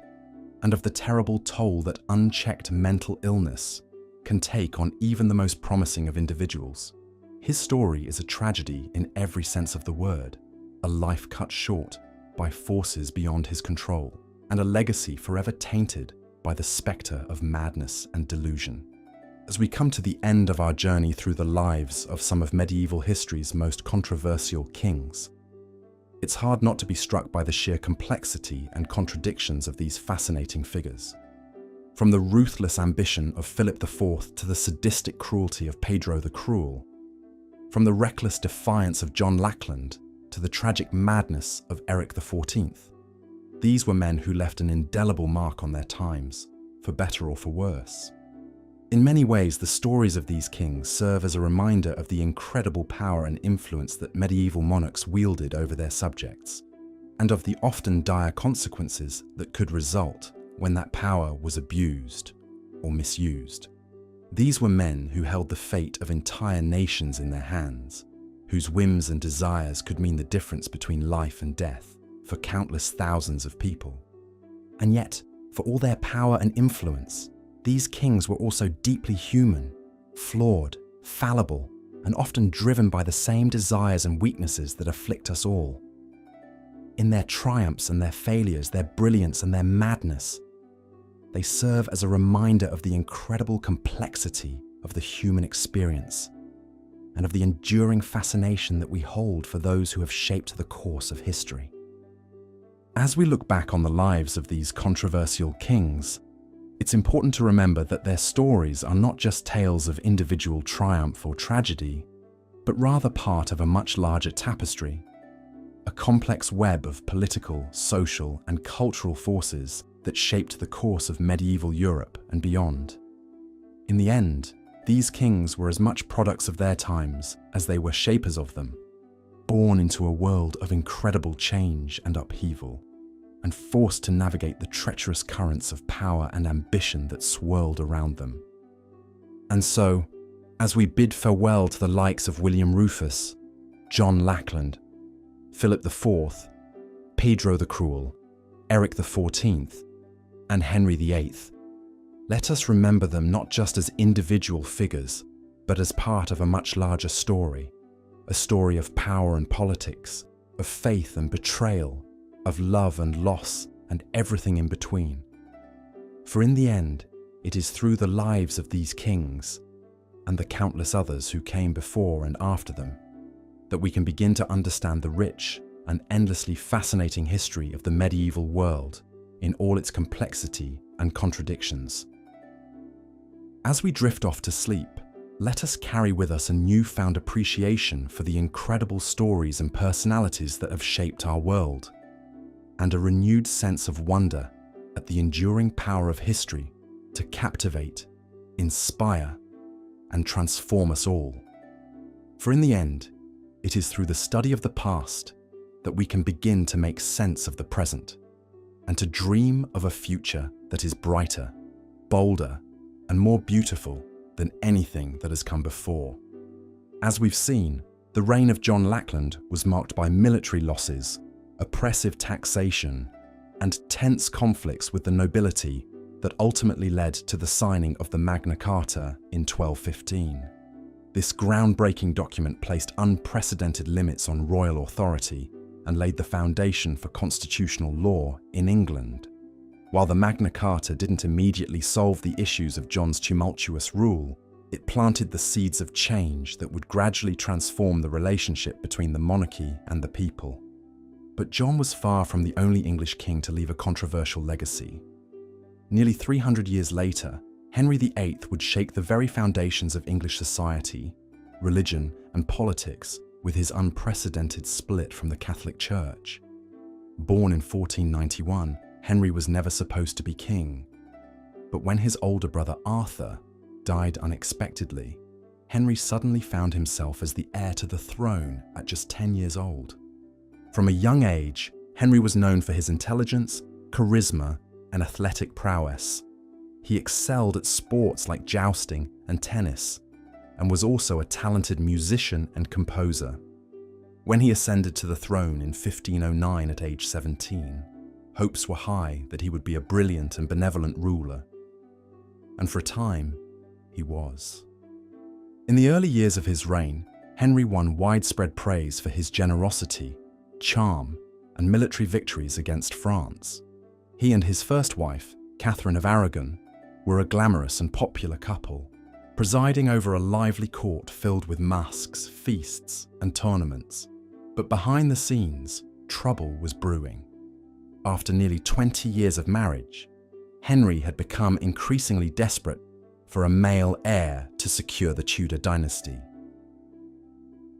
and of the terrible toll that unchecked mental illness can take on even the most promising of individuals. His story is a tragedy in every sense of the word, a life cut short by forces beyond his control, and a legacy forever tainted by the spectre of madness and delusion. As we come to the end of our journey through the lives of some of medieval history's most controversial kings, it's hard not to be struck by the sheer complexity and contradictions of these fascinating figures. From the ruthless ambition of Philip IV to the sadistic cruelty of Pedro the Cruel, from the reckless defiance of John Lackland to the tragic madness of Eric XIV. These were men who left an indelible mark on their times, for better or for worse. In many ways, the stories of these kings serve as a reminder of the incredible power and influence that medieval monarchs wielded over their subjects, and of the often dire consequences that could result when that power was abused or misused. These were men who held the fate of entire nations in their hands, whose whims and desires could mean the difference between life and death for countless thousands of people. And yet, for all their power and influence, these kings were also deeply human, flawed, fallible, and often driven by the same desires and weaknesses that afflict us all. In their triumphs and their failures, their brilliance and their madness, they serve as a reminder of the incredible complexity of the human experience and of the enduring fascination that we hold for those who have shaped the course of history. As we look back on the lives of these controversial kings, it's important to remember that their stories are not just tales of individual triumph or tragedy, but rather part of a much larger tapestry, a complex web of political, social, and cultural forces that shaped the course of medieval Europe and beyond. In the end, these kings were as much products of their times as they were shapers of them, born into a world of incredible change and upheaval, and forced to navigate the treacherous currents of power and ambition that swirled around them. And so, as we bid farewell to the likes of William Rufus, John Lackland, Philip IV, Pedro the Cruel, Eric XIV, and Henry VIII, let us remember them not just as individual figures, but as part of a much larger story, a story of power and politics, of faith and betrayal, of love and loss, and everything in between. For in the end, it is through the lives of these kings and the countless others who came before and after them that we can begin to understand the rich and endlessly fascinating history of the medieval world in all its complexity and contradictions. As we drift off to sleep, let us carry with us a newfound appreciation for the incredible stories and personalities that have shaped our world, and a renewed sense of wonder at the enduring power of history to captivate, inspire, and transform us all. For in the end, it is through the study of the past that we can begin to make sense of the present and to dream of a future that is brighter, bolder, and more beautiful than anything that has come before. As we've seen, the reign of John Lackland was marked by military losses, oppressive taxation, and tense conflicts with the nobility that ultimately led to the signing of the Magna Carta in 1215. This groundbreaking document placed unprecedented limits on royal authority and laid the foundation for constitutional law in England. While the Magna Carta didn't immediately solve the issues of John's tumultuous rule, it planted the seeds of change that would gradually transform the relationship between the monarchy and the people. But John was far from the only English king to leave a controversial legacy. Nearly 300 years later, Henry VIII would shake the very foundations of English society, religion, and politics with his unprecedented split from the Catholic Church. Born in 1491, Henry was never supposed to be king. But when his older brother Arthur died unexpectedly, Henry suddenly found himself as the heir to the throne at just 10 years old. From a young age, Henry was known for his intelligence, charisma, and athletic prowess. He excelled at sports like jousting and tennis, and was also a talented musician and composer. When he ascended to the throne in 1509 at age 17, hopes were high that he would be a brilliant and benevolent ruler. And for a time, he was. In the early years of his reign, Henry won widespread praise for his generosity, charm, and military victories against France. He and his first wife, Catherine of Aragon, were a glamorous and popular couple, presiding over a lively court filled with masques, feasts, and tournaments. But behind the scenes, trouble was brewing. After nearly 20 years of marriage, Henry had become increasingly desperate for a male heir to secure the Tudor dynasty.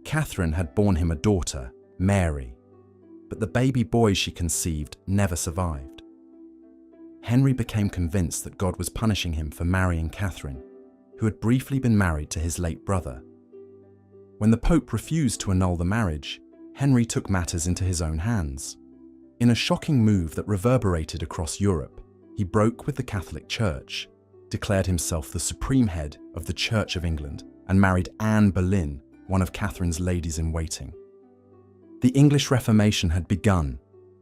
Catherine had borne him a daughter, Mary, but the baby boy she conceived never survived. Henry became convinced that God was punishing him for marrying Catherine, who had briefly been married to his late brother. When the Pope refused to annul the marriage, Henry took matters into his own hands. In a shocking move that reverberated across Europe, he broke with the Catholic Church, declared himself the supreme head of the Church of England, and married Anne Boleyn, one of Catherine's ladies-in-waiting. The English Reformation had begun,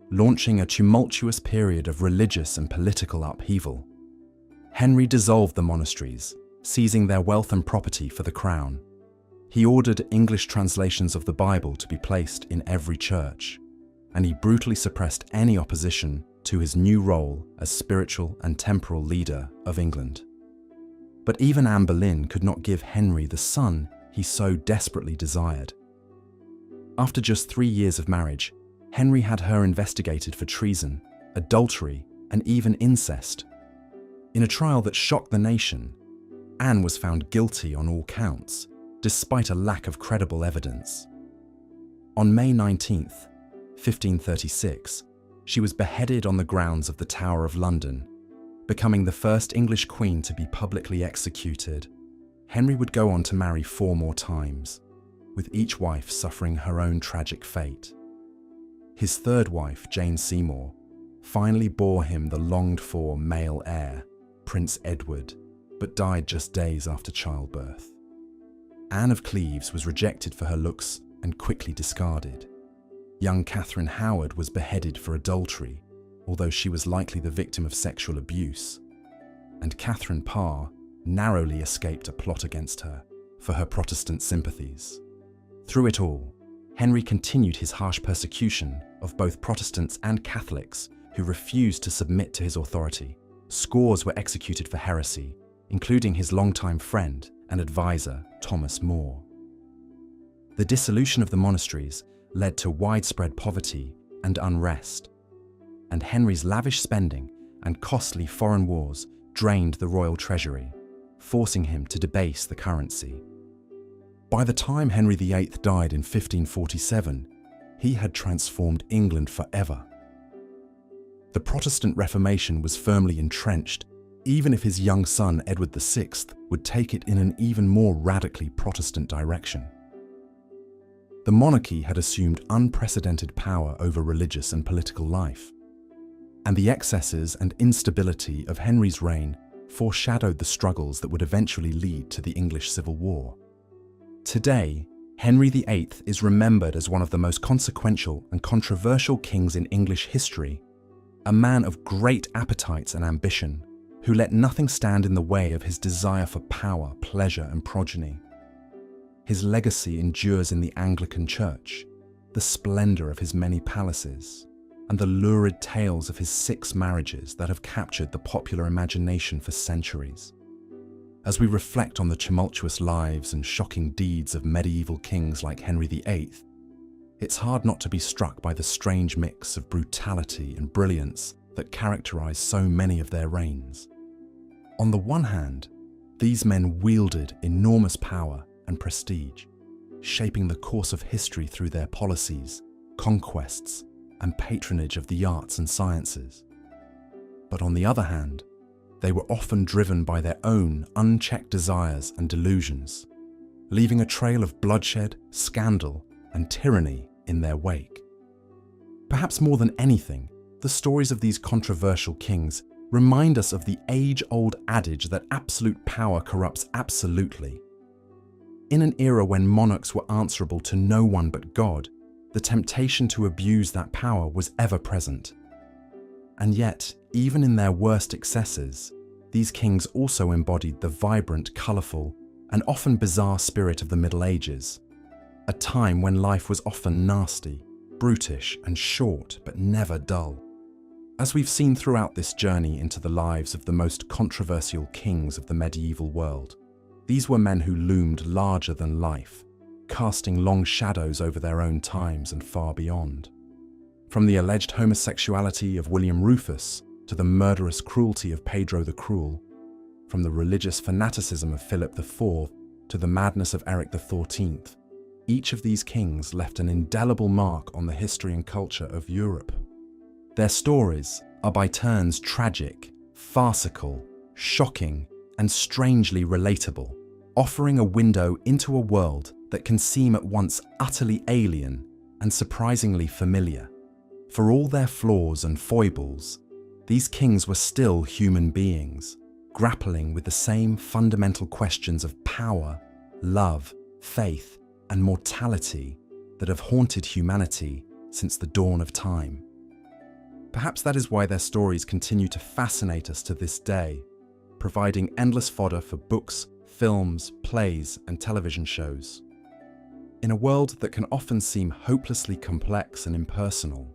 launching a tumultuous period of religious and political upheaval. Henry dissolved the monasteries, seizing their wealth and property for the crown. He ordered English translations of the Bible to be placed in every church, and he brutally suppressed any opposition to his new role as spiritual and temporal leader of England. But even Anne Boleyn could not give Henry the son he so desperately desired. After just 3 years of marriage, Henry had her investigated for treason, adultery, and even incest. In a trial that shocked the nation, Anne was found guilty on all counts, despite a lack of credible evidence. On May 19th, 1536, she was beheaded on the grounds of the Tower of London, becoming the first English queen to be publicly executed. Henry would go on to marry 4 more times, with each wife suffering her own tragic fate. His third wife, Jane Seymour, finally bore him the longed-for male heir, Prince Edward, but died just days after childbirth. Anne of Cleves was rejected for her looks and quickly discarded. Young Catherine Howard was beheaded for adultery, although she was likely the victim of sexual abuse. And Catherine Parr narrowly escaped a plot against her for her Protestant sympathies. Through it all, Henry continued his harsh persecution of both Protestants and Catholics who refused to submit to his authority. Scores were executed for heresy, including his longtime friend and advisor, Thomas More. The dissolution of the monasteries led to widespread poverty and unrest, and Henry's lavish spending and costly foreign wars drained the royal treasury, forcing him to debase the currency. By the time Henry VIII died in 1547, he had transformed England forever. The Protestant Reformation was firmly entrenched, even if his young son Edward VI would take it in an even more radically Protestant direction. The monarchy had assumed unprecedented power over religious and political life, and the excesses and instability of Henry's reign foreshadowed the struggles that would eventually lead to the English Civil War. Today, Henry VIII is remembered as one of the most consequential and controversial kings in English history, a man of great appetites and ambition, who let nothing stand in the way of his desire for power, pleasure, and progeny. His legacy endures in the Anglican Church, the splendor of his many palaces, and the lurid tales of his 6 marriages that have captured the popular imagination for centuries. As we reflect on the tumultuous lives and shocking deeds of medieval kings like Henry VIII, it's hard not to be struck by the strange mix of brutality and brilliance that characterize so many of their reigns. On the one hand, these men wielded enormous power and prestige, shaping the course of history through their policies, conquests, and patronage of the arts and sciences. But on the other hand, they were often driven by their own unchecked desires and delusions, leaving a trail of bloodshed, scandal, and tyranny in their wake. Perhaps more than anything, the stories of these controversial kings remind us of the age-old adage that absolute power corrupts absolutely. In an era when monarchs were answerable to no one but God, the temptation to abuse that power was ever present. And yet, even in their worst excesses, these kings also embodied the vibrant, colourful, and often bizarre spirit of the Middle Ages, a time when life was often nasty, brutish, and short, but never dull. As we've seen throughout this journey into the lives of the most controversial kings of the medieval world, these were men who loomed larger than life, casting long shadows over their own times and far beyond. From the alleged homosexuality of William Rufus to the murderous cruelty of Pedro the Cruel, from the religious fanaticism of Philip IV to the madness of Eric XIV, each of these kings left an indelible mark on the history and culture of Europe. Their stories are by turns tragic, farcical, shocking, and strangely relatable, offering a window into a world that can seem at once utterly alien and surprisingly familiar. For all their flaws and foibles, these kings were still human beings, grappling with the same fundamental questions of power, love, faith, and mortality that have haunted humanity since the dawn of time. Perhaps that is why their stories continue to fascinate us to this day, providing endless fodder for books, films, plays, and television shows. In a world that can often seem hopelessly complex and impersonal,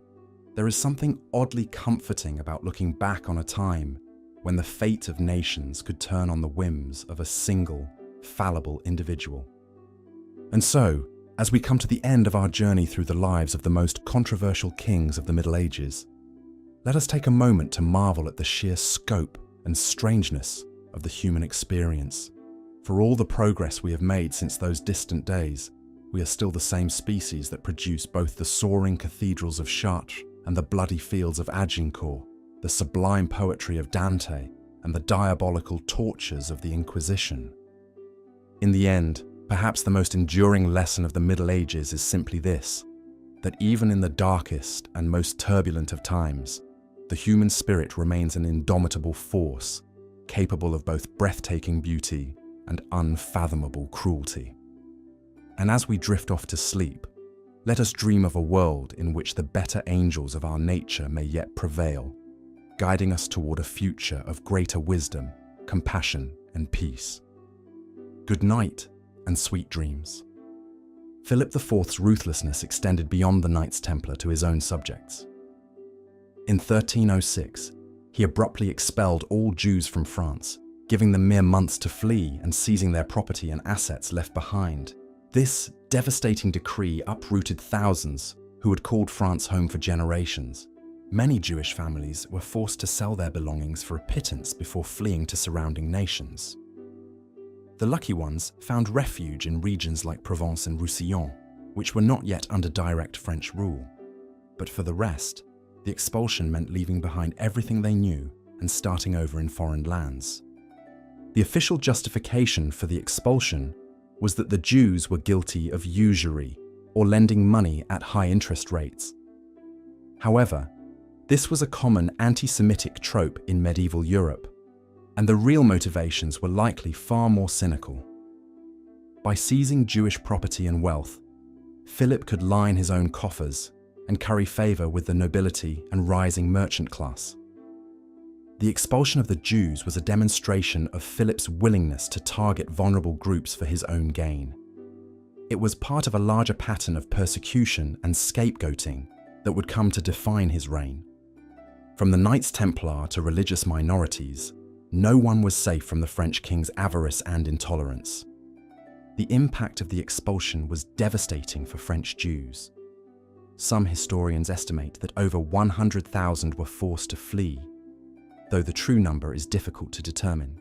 there is something oddly comforting about looking back on a time when the fate of nations could turn on the whims of a single, fallible individual. And so, as we come to the end of our journey through the lives of the most controversial kings of the Middle Ages, let us take a moment to marvel at the sheer scope and strangeness of the human experience. For all the progress we have made since those distant days, we are still the same species that produce both the soaring cathedrals of Chartres and the bloody fields of Agincourt, the sublime poetry of Dante, and the diabolical tortures of the Inquisition. In the end, perhaps the most enduring lesson of the Middle Ages is simply this, that even in the darkest and most turbulent of times, the human spirit remains an indomitable force, capable of both breathtaking beauty and unfathomable cruelty. And as we drift off to sleep, let us dream of a world in which the better angels of our nature may yet prevail, guiding us toward a future of greater wisdom, compassion, and peace. Good night and sweet dreams. Philip IV's ruthlessness extended beyond the Knights Templar to his own subjects. In 1306, he abruptly expelled all Jews from France, giving them mere months to flee and seizing their property and assets left behind. This devastating decree uprooted thousands who had called France home for generations. Many Jewish families were forced to sell their belongings for a pittance before fleeing to surrounding nations. The lucky ones found refuge in regions like Provence and Roussillon, which were not yet under direct French rule. But for the rest, the expulsion meant leaving behind everything they knew and starting over in foreign lands. The official justification for the expulsion was that the Jews were guilty of usury, or lending money at high interest rates. However, this was a common anti-Semitic trope in medieval Europe, and the real motivations were likely far more cynical. By seizing Jewish property and wealth, Philip could line his own coffers and curry favor with the nobility and rising merchant class. The expulsion of the Jews was a demonstration of Philip's willingness to target vulnerable groups for his own gain. It was part of a larger pattern of persecution and scapegoating that would come to define his reign. From the Knights Templar to religious minorities, no one was safe from the French king's avarice and intolerance. The impact of the expulsion was devastating for French Jews. Some historians estimate that over 100,000 were forced to flee, though the true number is difficult to determine.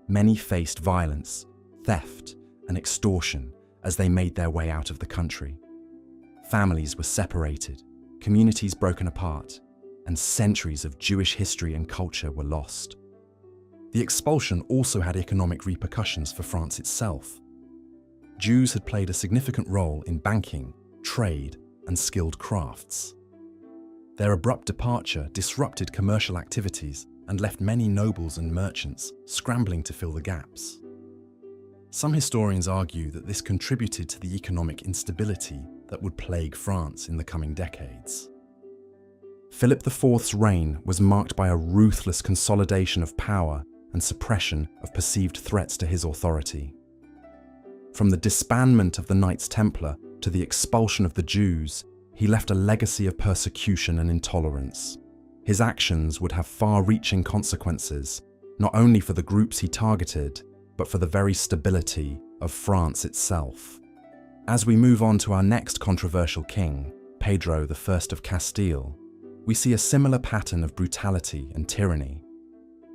Many faced violence, theft, and extortion as they made their way out of the country. Families were separated, communities broken apart, and centuries of Jewish history and culture were lost. The expulsion also had economic repercussions for France itself. Jews had played a significant role in banking, trade, and skilled crafts. Their abrupt departure disrupted commercial activities and left many nobles and merchants scrambling to fill the gaps. Some historians argue that this contributed to the economic instability that would plague France in the coming decades. Philip IV's reign was marked by a ruthless consolidation of power and suppression of perceived threats to his authority. From the disbandment of the Knights Templar to the expulsion of the Jews, he left a legacy of persecution and intolerance. His actions would have far-reaching consequences, not only for the groups he targeted, but for the very stability of France itself. As we move on to our next controversial king, Pedro I of Castile, we see a similar pattern of brutality and tyranny.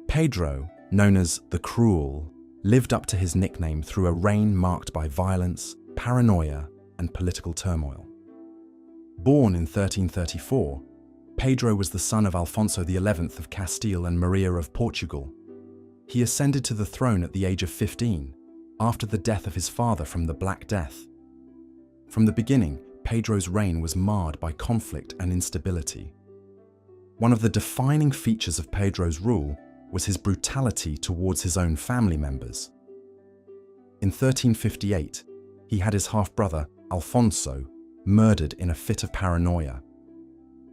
Pedro, known as the Cruel, lived up to his nickname through a reign marked by violence, paranoia, and political turmoil. Born in 1334, Pedro was the son of Alfonso XI of Castile and Maria of Portugal. He ascended to the throne at the age of 15, after the death of his father from the Black Death. From the beginning, Pedro's reign was marred by conflict and instability. One of the defining features of Pedro's rule was his brutality towards his own family members. In 1358, he had his half-brother, Alfonso, murdered in a fit of paranoia.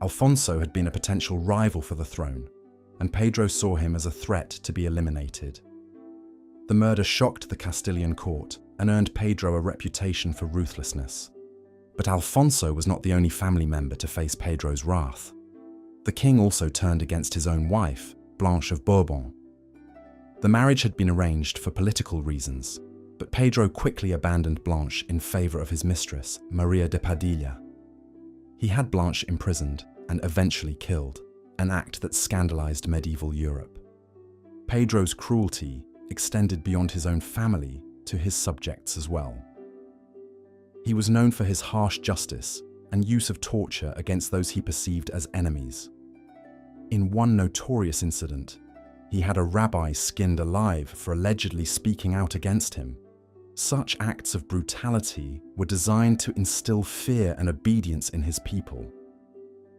Alfonso had been a potential rival for the throne, and Pedro saw him as a threat to be eliminated. The murder shocked the Castilian court and earned Pedro a reputation for ruthlessness. But Alfonso was not the only family member to face Pedro's wrath. The king also turned against his own wife, Blanche of Bourbon. The marriage had been arranged for political reasons, but Pedro quickly abandoned Blanche in favor of his mistress, Maria de Padilla. He had Blanche imprisoned and eventually killed, an act that scandalized medieval Europe. Pedro's cruelty extended beyond his own family to his subjects as well. He was known for his harsh justice and use of torture against those he perceived as enemies. In one notorious incident, he had a rabbi skinned alive for allegedly speaking out against him. Such acts of brutality were designed to instill fear and obedience in his people.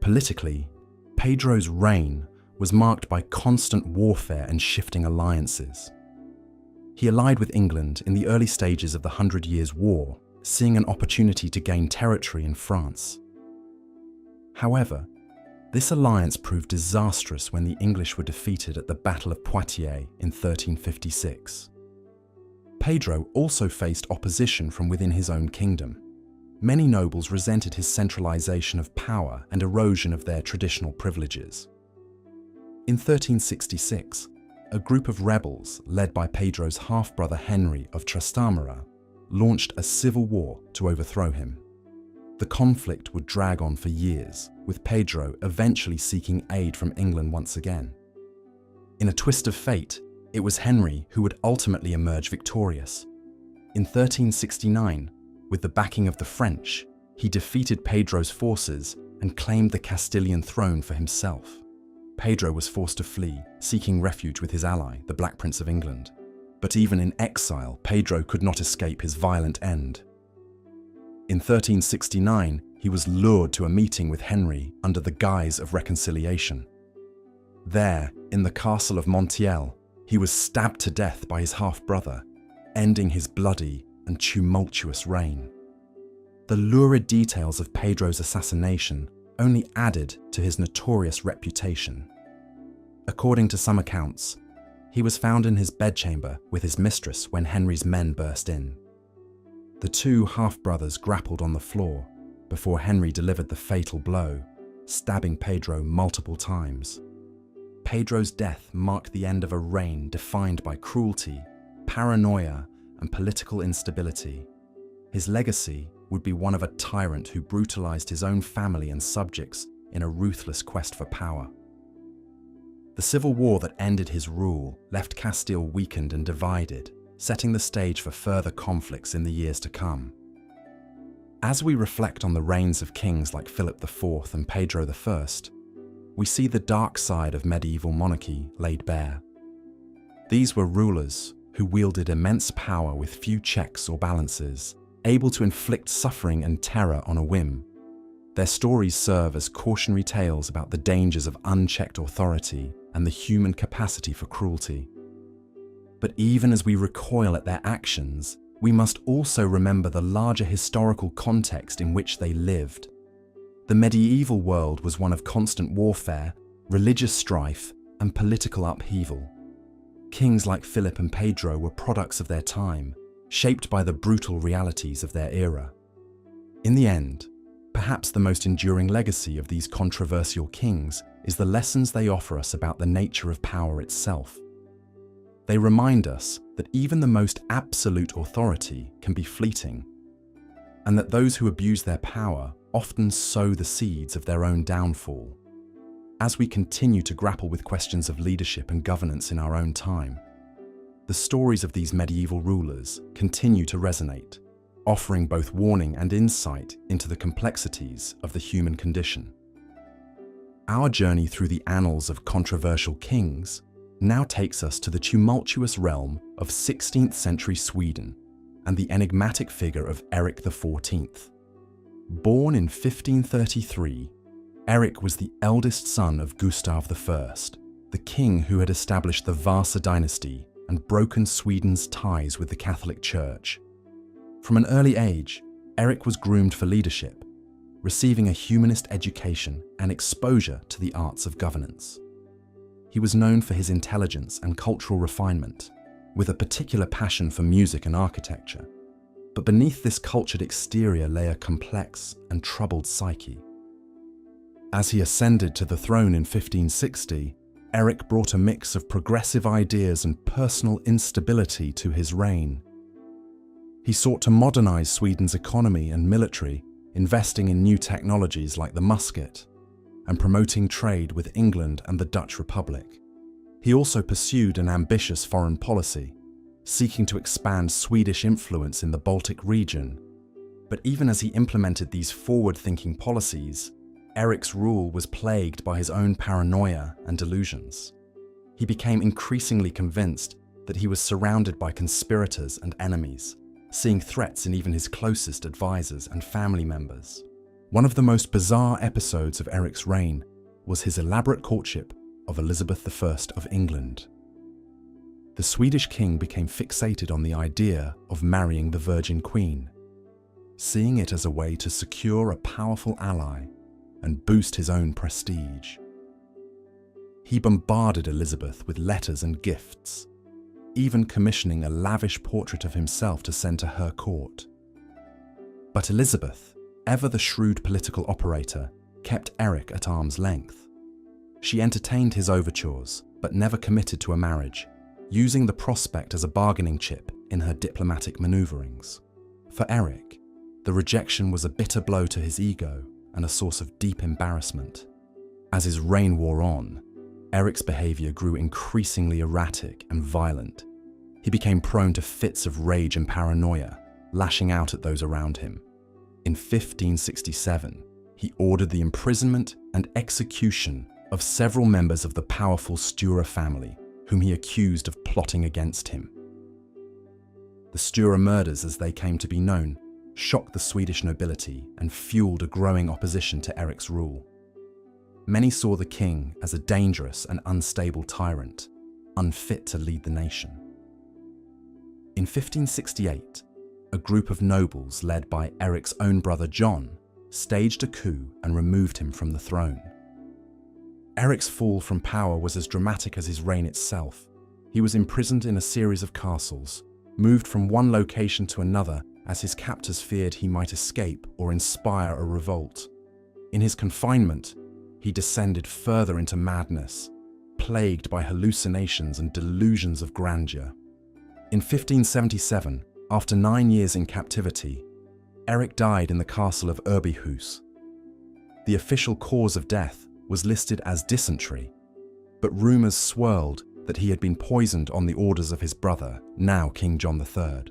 Politically, Pedro's reign was marked by constant warfare and shifting alliances. He allied with England in the early stages of the 100 Years' War, seeing an opportunity to gain territory in France. However, this alliance proved disastrous when the English were defeated at the Battle of Poitiers in 1356. Pedro also faced opposition from within his own kingdom. many nobles resented his centralization of power and erosion of their traditional privileges. In 1366, a group of rebels led by Pedro's half-brother Henry of Trastamara launched a civil war to overthrow him. The conflict would drag on for years, with Pedro eventually seeking aid from England once again. In a twist of fate, it was Henry who would ultimately emerge victorious. In 1369, with the backing of the French, he defeated Pedro's forces and claimed the Castilian throne for himself. Pedro was forced to flee, seeking refuge with his ally, the Black Prince of England. But even in exile, Pedro could not escape his violent end. In 1369, he was lured to a meeting with Henry under the guise of reconciliation. There, in the castle of Montiel, he was stabbed to death by his half-brother, ending his bloody and tumultuous reign. The lurid details of Pedro's assassination only added to his notorious reputation. According to some accounts, he was found in his bedchamber with his mistress when Henry's men burst in. The two half-brothers grappled on the floor before Henry delivered the fatal blow, stabbing Pedro multiple times. Pedro's death marked the end of a reign defined by cruelty, paranoia, and political instability. His legacy would be one of a tyrant who brutalized his own family and subjects in a ruthless quest for power. The civil war that ended his rule left Castile weakened and divided, setting the stage for further conflicts in the years to come. As we reflect on the reigns of kings like Philip IV and Pedro I, we see the dark side of medieval monarchy laid bare. These were rulers who wielded immense power with few checks or balances, able to inflict suffering and terror on a whim. Their stories serve as cautionary tales about the dangers of unchecked authority and the human capacity for cruelty. But even as we recoil at their actions, we must also remember the larger historical context in which they lived. The medieval world was one of constant warfare, religious strife, and political upheaval. Kings like Philip and Pedro were products of their time, shaped by the brutal realities of their era. In the end, perhaps the most enduring legacy of these controversial kings is the lessons they offer us about the nature of power itself. They remind us that even the most absolute authority can be fleeting, and that those who abuse their power often sow the seeds of their own downfall. As we continue to grapple with questions of leadership and governance in our own time, the stories of these medieval rulers continue to resonate, offering both warning and insight into the complexities of the human condition. Our journey through the annals of controversial kings now takes us to the tumultuous realm of 16th century Sweden and the enigmatic figure of Eric XIV. Born in 1533, Eric was the eldest son of Gustav I, the king who had established the Vasa dynasty and broken Sweden's ties with the Catholic Church. From an early age, Eric was groomed for leadership, receiving a humanist education and exposure to the arts of governance. He was known for his intelligence and cultural refinement, with a particular passion for music and architecture. But beneath this cultured exterior lay a complex and troubled psyche. As he ascended to the throne in 1560, Eric brought a mix of progressive ideas and personal instability to his reign. He sought to modernize Sweden's economy and military, investing in new technologies like the musket, and promoting trade with England and the Dutch Republic. He also pursued an ambitious foreign policy, seeking to expand Swedish influence in the Baltic region. But even as he implemented these forward-thinking policies, Eric's rule was plagued by his own paranoia and delusions. He became increasingly convinced that he was surrounded by conspirators and enemies, seeing threats in even his closest advisors and family members. One of the most bizarre episodes of Eric's reign was his elaborate courtship of Elizabeth I of England. The Swedish king became fixated on the idea of marrying the Virgin Queen, seeing it as a way to secure a powerful ally and boost his own prestige. He bombarded Elizabeth with letters and gifts, even commissioning a lavish portrait of himself to send to her court. But Elizabeth, ever the shrewd political operator, kept Eric at arm's length. She entertained his overtures, but never committed to a marriage, using the prospect as a bargaining chip in her diplomatic maneuverings. For Eric, the rejection was a bitter blow to his ego and a source of deep embarrassment. As his reign wore on, Eric's behavior grew increasingly erratic and violent. He became prone to fits of rage and paranoia, lashing out at those around him. In 1567, he ordered the imprisonment and execution of several members of the powerful Stuart family, whom he accused of plotting against him. The Stuart murders, as they came to be known, shocked the Swedish nobility and fueled a growing opposition to Eric's rule. Many saw the king as a dangerous and unstable tyrant, unfit to lead the nation. In 1568, a group of nobles led by Eric's own brother John staged a coup and removed him from the throne. Eric's fall from power was as dramatic as his reign itself. He was imprisoned in a series of castles, moved from one location to another as his captors feared he might escape or inspire a revolt. In his confinement, he descended further into madness, plagued by hallucinations and delusions of grandeur. In 1577, after 9 years in captivity, Eric died in the castle of Urbyhus. The official cause of death was listed as dysentery, but rumours swirled that he had been poisoned on the orders of his brother, now King John III.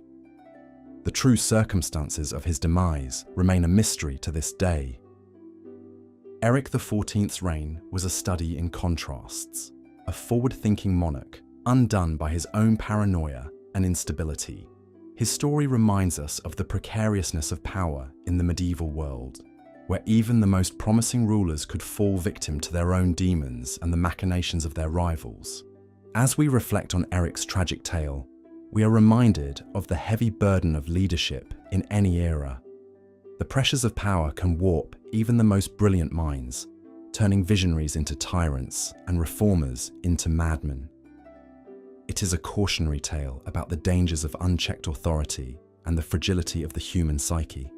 The true circumstances of his demise remain a mystery to this day. Eric XIV's reign was a study in contrasts, a forward-thinking monarch undone by his own paranoia and instability. His story reminds us of the precariousness of power in the medieval world, where even the most promising rulers could fall victim to their own demons and the machinations of their rivals. As we reflect on Eric's tragic tale, we are reminded of the heavy burden of leadership in any era. The pressures of power can warp even the most brilliant minds, turning visionaries into tyrants and reformers into madmen. It is a cautionary tale about the dangers of unchecked authority and the fragility of the human psyche.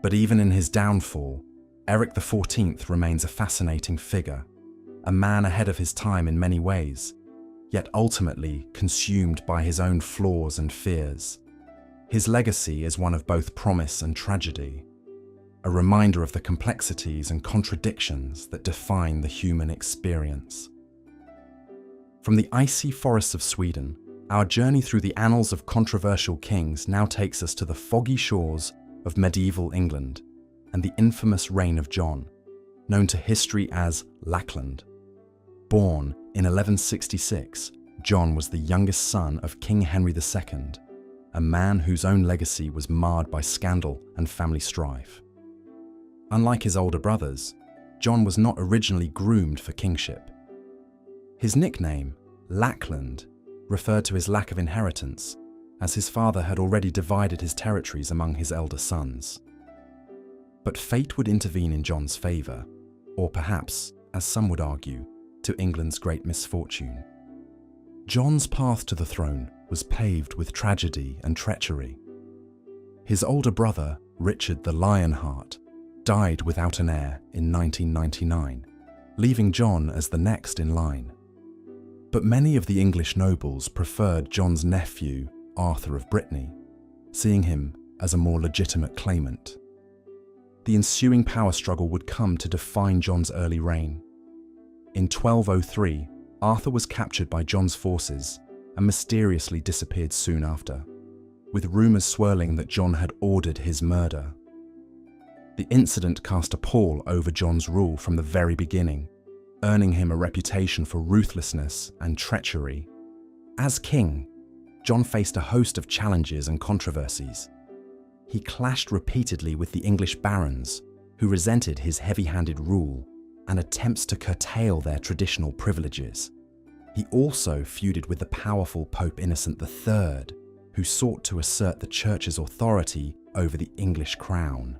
But even in his downfall, Eric XIV remains a fascinating figure, a man ahead of his time in many ways, yet ultimately consumed by his own flaws and fears. His legacy is one of both promise and tragedy, a reminder of the complexities and contradictions that define the human experience. From the icy forests of Sweden, our journey through the annals of controversial kings now takes us to the foggy shores of medieval England and the infamous reign of John, known to history as Lackland. Born in 1166, John was the youngest son of King Henry II, a man whose own legacy was marred by scandal and family strife. Unlike his older brothers, John was not originally groomed for kingship. His nickname, Lackland, referred to his lack of inheritance, as his father had already divided his territories among his elder sons. But fate would intervene in John's favour, or perhaps, as some would argue, to England's great misfortune. John's path to the throne was paved with tragedy and treachery. His older brother, Richard the Lionheart, died without an heir in 1999, leaving John as the next in line. But many of the English nobles preferred John's nephew, Arthur of Brittany, seeing him as a more legitimate claimant. The ensuing power struggle would come to define John's early reign. In 1203, Arthur was captured by John's forces and mysteriously disappeared soon after, with rumours swirling that John had ordered his murder. The incident cast a pall over John's rule from the very beginning, earning him a reputation for ruthlessness and treachery. As king, John faced a host of challenges and controversies. He clashed repeatedly with the English barons, who resented his heavy-handed rule and attempts to curtail their traditional privileges. He also feuded with the powerful Pope Innocent III, who sought to assert the Church's authority over the English crown.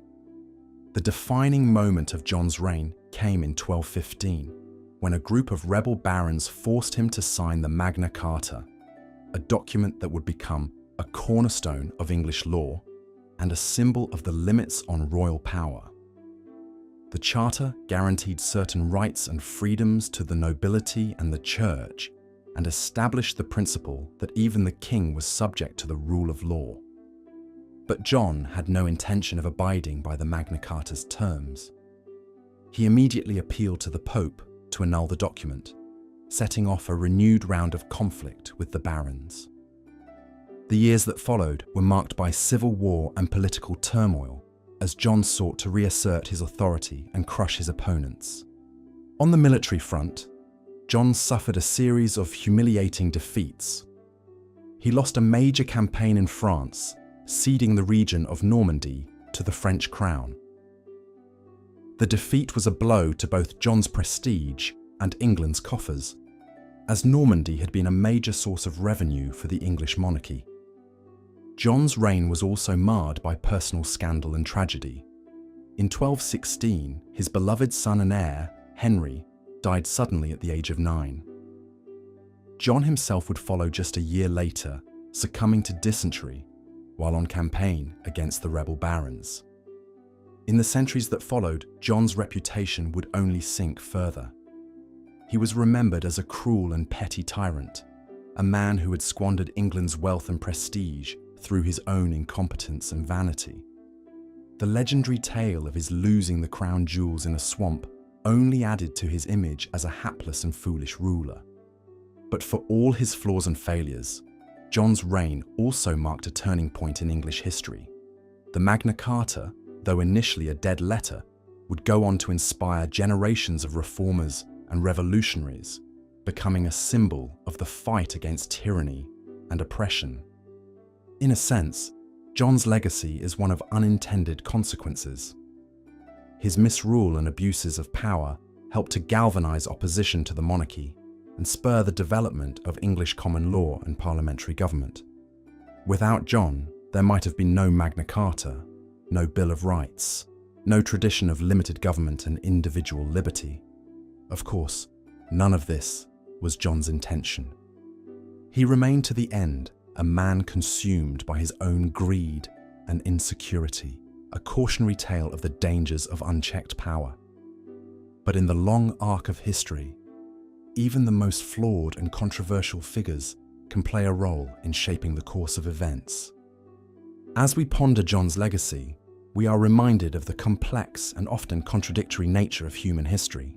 The defining moment of John's reign came in 1215, when a group of rebel barons forced him to sign the Magna Carta, a document that would become a cornerstone of English law and a symbol of the limits on royal power. The charter guaranteed certain rights and freedoms to the nobility and the church, and established the principle that even the king was subject to the rule of law. But John had no intention of abiding by the Magna Carta's terms. He immediately appealed to the Pope to annul the document, setting off a renewed round of conflict with the barons. The years that followed were marked by civil war and political turmoil, as John sought to reassert his authority and crush his opponents. On the military front, John suffered a series of humiliating defeats. He lost a major campaign in France, ceding the region of Normandy to the French crown. The defeat was a blow to both John's prestige and England's coffers, as Normandy had been a major source of revenue for the English monarchy. John's reign was also marred by personal scandal and tragedy. In 1216, his beloved son and heir, Henry, died suddenly at the age of 9. John himself would follow just a year later, succumbing to dysentery while on campaign against the rebel barons. In the centuries that followed, John's reputation would only sink further. He was remembered as a cruel and petty tyrant, a man who had squandered England's wealth and prestige through his own incompetence and vanity. The legendary tale of his losing the crown jewels in a swamp only added to his image as a hapless and foolish ruler. But for all his flaws and failures, John's reign also marked a turning point in English history. The Magna Carta, though initially a dead letter, would go on to inspire generations of reformers and revolutionaries, becoming a symbol of the fight against tyranny and oppression. In a sense, John's legacy is one of unintended consequences. His misrule and abuses of power helped to galvanize opposition to the monarchy and spur the development of English common law and parliamentary government. Without John, there might have been no Magna Carta, no Bill of Rights, no tradition of limited government and individual liberty. Of course, none of this was John's intention. He remained to the end a man consumed by his own greed and insecurity, a cautionary tale of the dangers of unchecked power. But in the long arc of history, even the most flawed and controversial figures can play a role in shaping the course of events. As we ponder John's legacy, we are reminded of the complex and often contradictory nature of human history.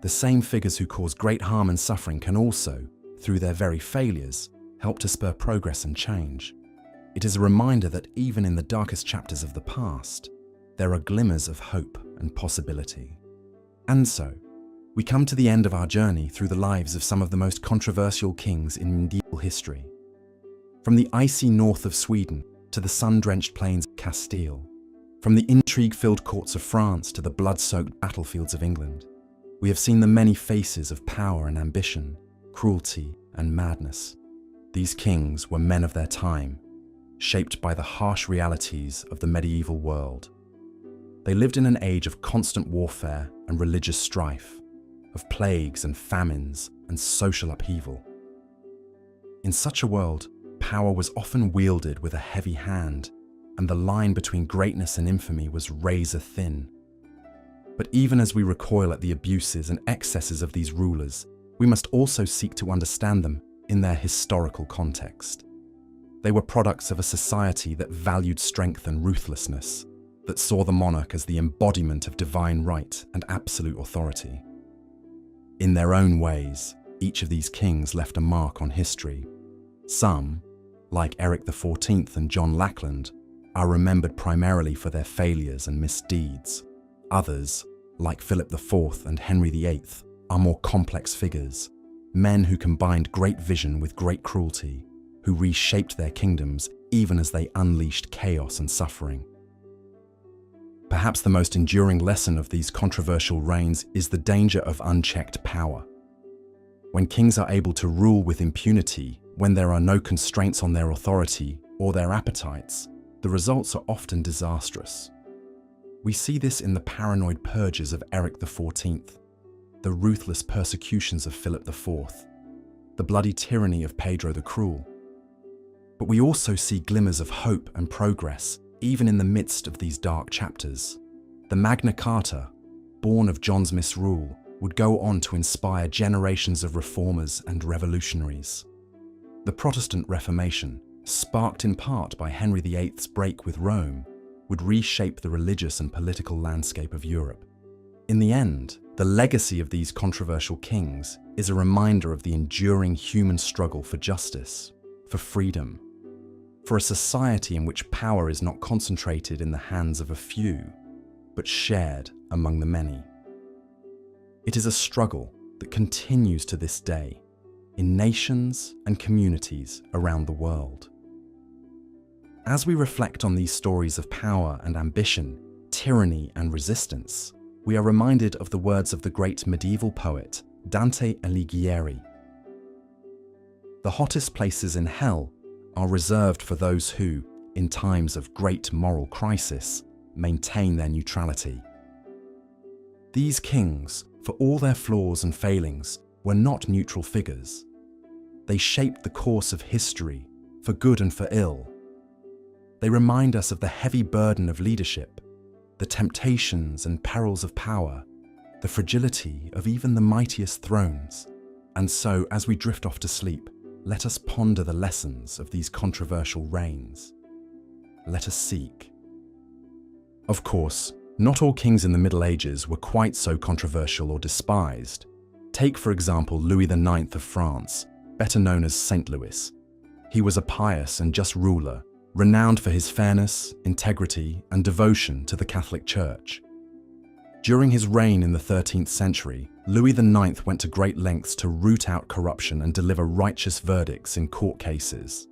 The same figures who cause great harm and suffering can also, through their very failures, help to spur progress and change. It is a reminder that even in the darkest chapters of the past, there are glimmers of hope and possibility. And so, we come to the end of our journey through the lives of some of the most controversial kings in medieval history. From the icy north of Sweden to the sun-drenched plains of Castile, from the intrigue-filled courts of France to the blood-soaked battlefields of England, we have seen the many faces of power and ambition, cruelty and madness. These kings were men of their time, shaped by the harsh realities of the medieval world. They lived in an age of constant warfare and religious strife, of plagues and famines and social upheaval. In such a world, power was often wielded with a heavy hand, and the line between greatness and infamy was razor thin. But even as we recoil at the abuses and excesses of these rulers, we must also seek to understand them in their historical context. They were products of a society that valued strength and ruthlessness, that saw the monarch as the embodiment of divine right and absolute authority. In their own ways, each of these kings left a mark on history. Some, like Eric XIV and John Lackland, are remembered primarily for their failures and misdeeds. Others, like Philip IV and Henry VIII, are more complex figures, men who combined great vision with great cruelty, who reshaped their kingdoms even as they unleashed chaos and suffering. Perhaps the most enduring lesson of these controversial reigns is the danger of unchecked power. When kings are able to rule with impunity, when there are no constraints on their authority or their appetites, the results are often disastrous. We see this in the paranoid purges of Eric XIV, the ruthless persecutions of Philip IV, the bloody tyranny of Pedro the Cruel. But we also see glimmers of hope and progress even in the midst of these dark chapters, the Magna Carta, born of John's misrule, would go on to inspire generations of reformers and revolutionaries. The Protestant Reformation, sparked in part by Henry VIII's break with Rome, would reshape the religious and political landscape of Europe. In the end, the legacy of these controversial kings is a reminder of the enduring human struggle for justice, for freedom, for a society in which power is not concentrated in the hands of a few, but shared among the many. It is a struggle that continues to this day in nations and communities around the world. As we reflect on these stories of power and ambition, tyranny and resistance, we are reminded of the words of the great medieval poet Dante Alighieri. The hottest places in hell are reserved for those who, in times of great moral crisis, maintain their neutrality. These kings, for all their flaws and failings, were not neutral figures. They shaped the course of history, for good and for ill. They remind us of the heavy burden of leadership, the temptations and perils of power, the fragility of even the mightiest thrones. And so, as we drift off to sleep, let us ponder the lessons of these controversial reigns. Let us seek. Of course, not all kings in the Middle Ages were quite so controversial or despised. Take, for example, Louis IX of France, better known as Saint Louis. He was a pious and just ruler, renowned for his fairness, integrity, and devotion to the Catholic Church. During his reign in the 13th century, Louis IX went to great lengths to root out corruption and deliver righteous verdicts in court cases.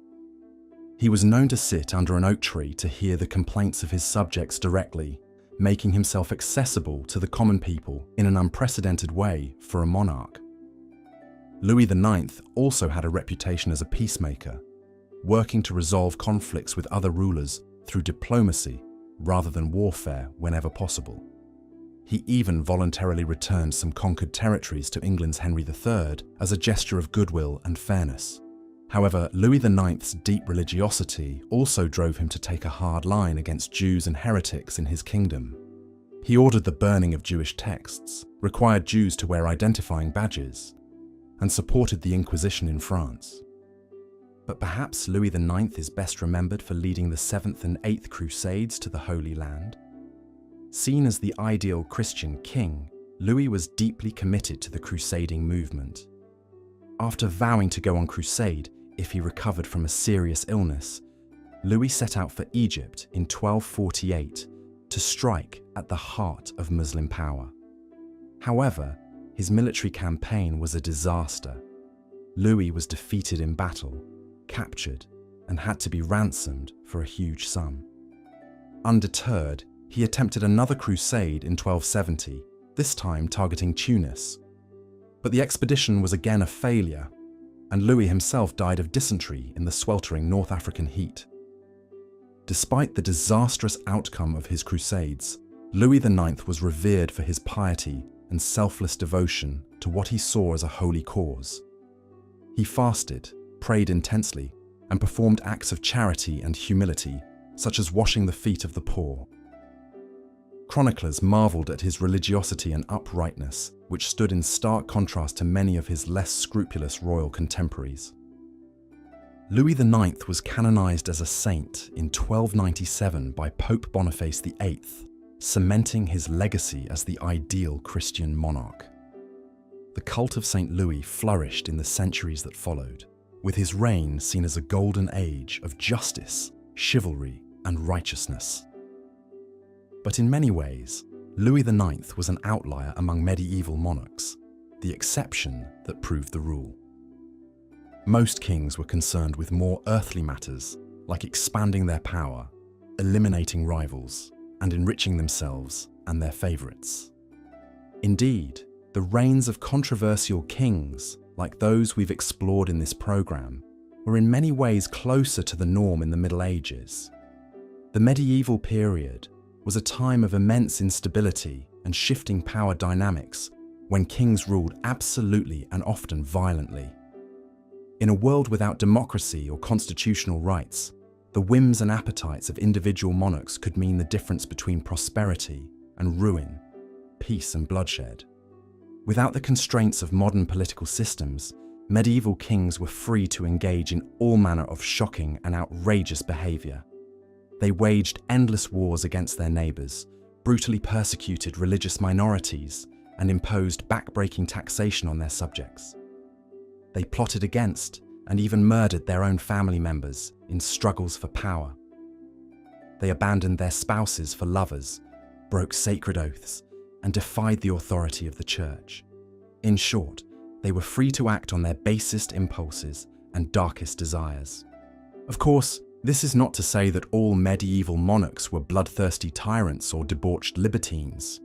He was known to sit under an oak tree to hear the complaints of his subjects directly, making himself accessible to the common people in an unprecedented way for a monarch. Louis IX also had a reputation as a peacemaker, working to resolve conflicts with other rulers through diplomacy rather than warfare whenever possible. He even voluntarily returned some conquered territories to England's Henry III as a gesture of goodwill and fairness. However, Louis IX's deep religiosity also drove him to take a hard line against Jews and heretics in his kingdom. He ordered the burning of Jewish texts, required Jews to wear identifying badges, and supported the Inquisition in France. But perhaps Louis IX is best remembered for leading the 7th and 8th Crusades to the Holy Land. Seen as the ideal Christian king, Louis was deeply committed to the crusading movement. After vowing to go on crusade if he recovered from a serious illness, Louis set out for Egypt in 1248 to strike at the heart of Muslim power. However, his military campaign was a disaster. Louis was defeated in battle, captured, and had to be ransomed for a huge sum. Undeterred, he attempted another crusade in 1270, this time targeting Tunis. But the expedition was again a failure, and Louis himself died of dysentery in the sweltering North African heat. Despite the disastrous outcome of his crusades, Louis IX was revered for his piety and selfless devotion to what he saw as a holy cause. He fasted, prayed intensely, and performed acts of charity and humility, such as washing the feet of the poor. Chroniclers marveled at his religiosity and uprightness, which stood in stark contrast to many of his less scrupulous royal contemporaries. Louis IX was canonized as a saint in 1297 by Pope Boniface VIII, cementing his legacy as the ideal Christian monarch. The cult of St. Louis flourished in the centuries that followed, with his reign seen as a golden age of justice, chivalry, and righteousness. But in many ways, Louis IX was an outlier among medieval monarchs, the exception that proved the rule. Most kings were concerned with more earthly matters, like expanding their power, eliminating rivals, and enriching themselves and their favorites. Indeed, the reigns of controversial kings, like those we've explored in this program, were in many ways closer to the norm in the Middle Ages. The medieval period was a time of immense instability and shifting power dynamics when kings ruled absolutely and often violently. In a world without democracy or constitutional rights, the The whims and appetites of individual monarchs could mean the difference between prosperity and ruin, peace and bloodshed. Without the constraints of modern political systems, medieval kings were free to engage in all manner of shocking and outrageous behavior. They waged endless wars against their neighbors, brutally persecuted religious minorities, and imposed backbreaking taxation on their subjects. They plotted against and even murdered their own family members in struggles for power. They abandoned their spouses for lovers, broke sacred oaths, and defied the authority of the church. In short, they were free to act on their basest impulses and darkest desires. Of course, this is not to say that all medieval monarchs were bloodthirsty tyrants or debauched libertines.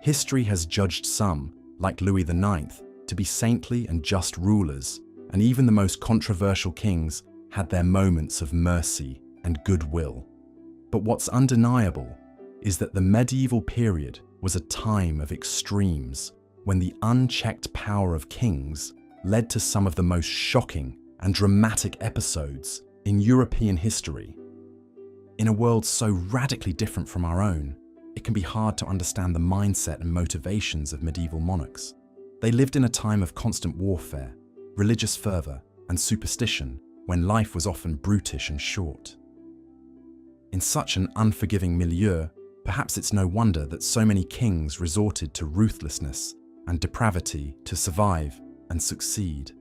History has judged some, like Louis IX, to be saintly and just rulers, and even the most controversial kings had their moments of mercy and goodwill. But what's undeniable is that the medieval period was a time of extremes, when the unchecked power of kings led to some of the most shocking and dramatic episodes in European history. In a world so radically different from our own, it can be hard to understand the mindset and motivations of medieval monarchs. They lived in a time of constant warfare, religious fervor, and superstition, when life was often brutish and short. In such an unforgiving milieu, perhaps it's no wonder that so many kings resorted to ruthlessness and depravity to survive and succeed.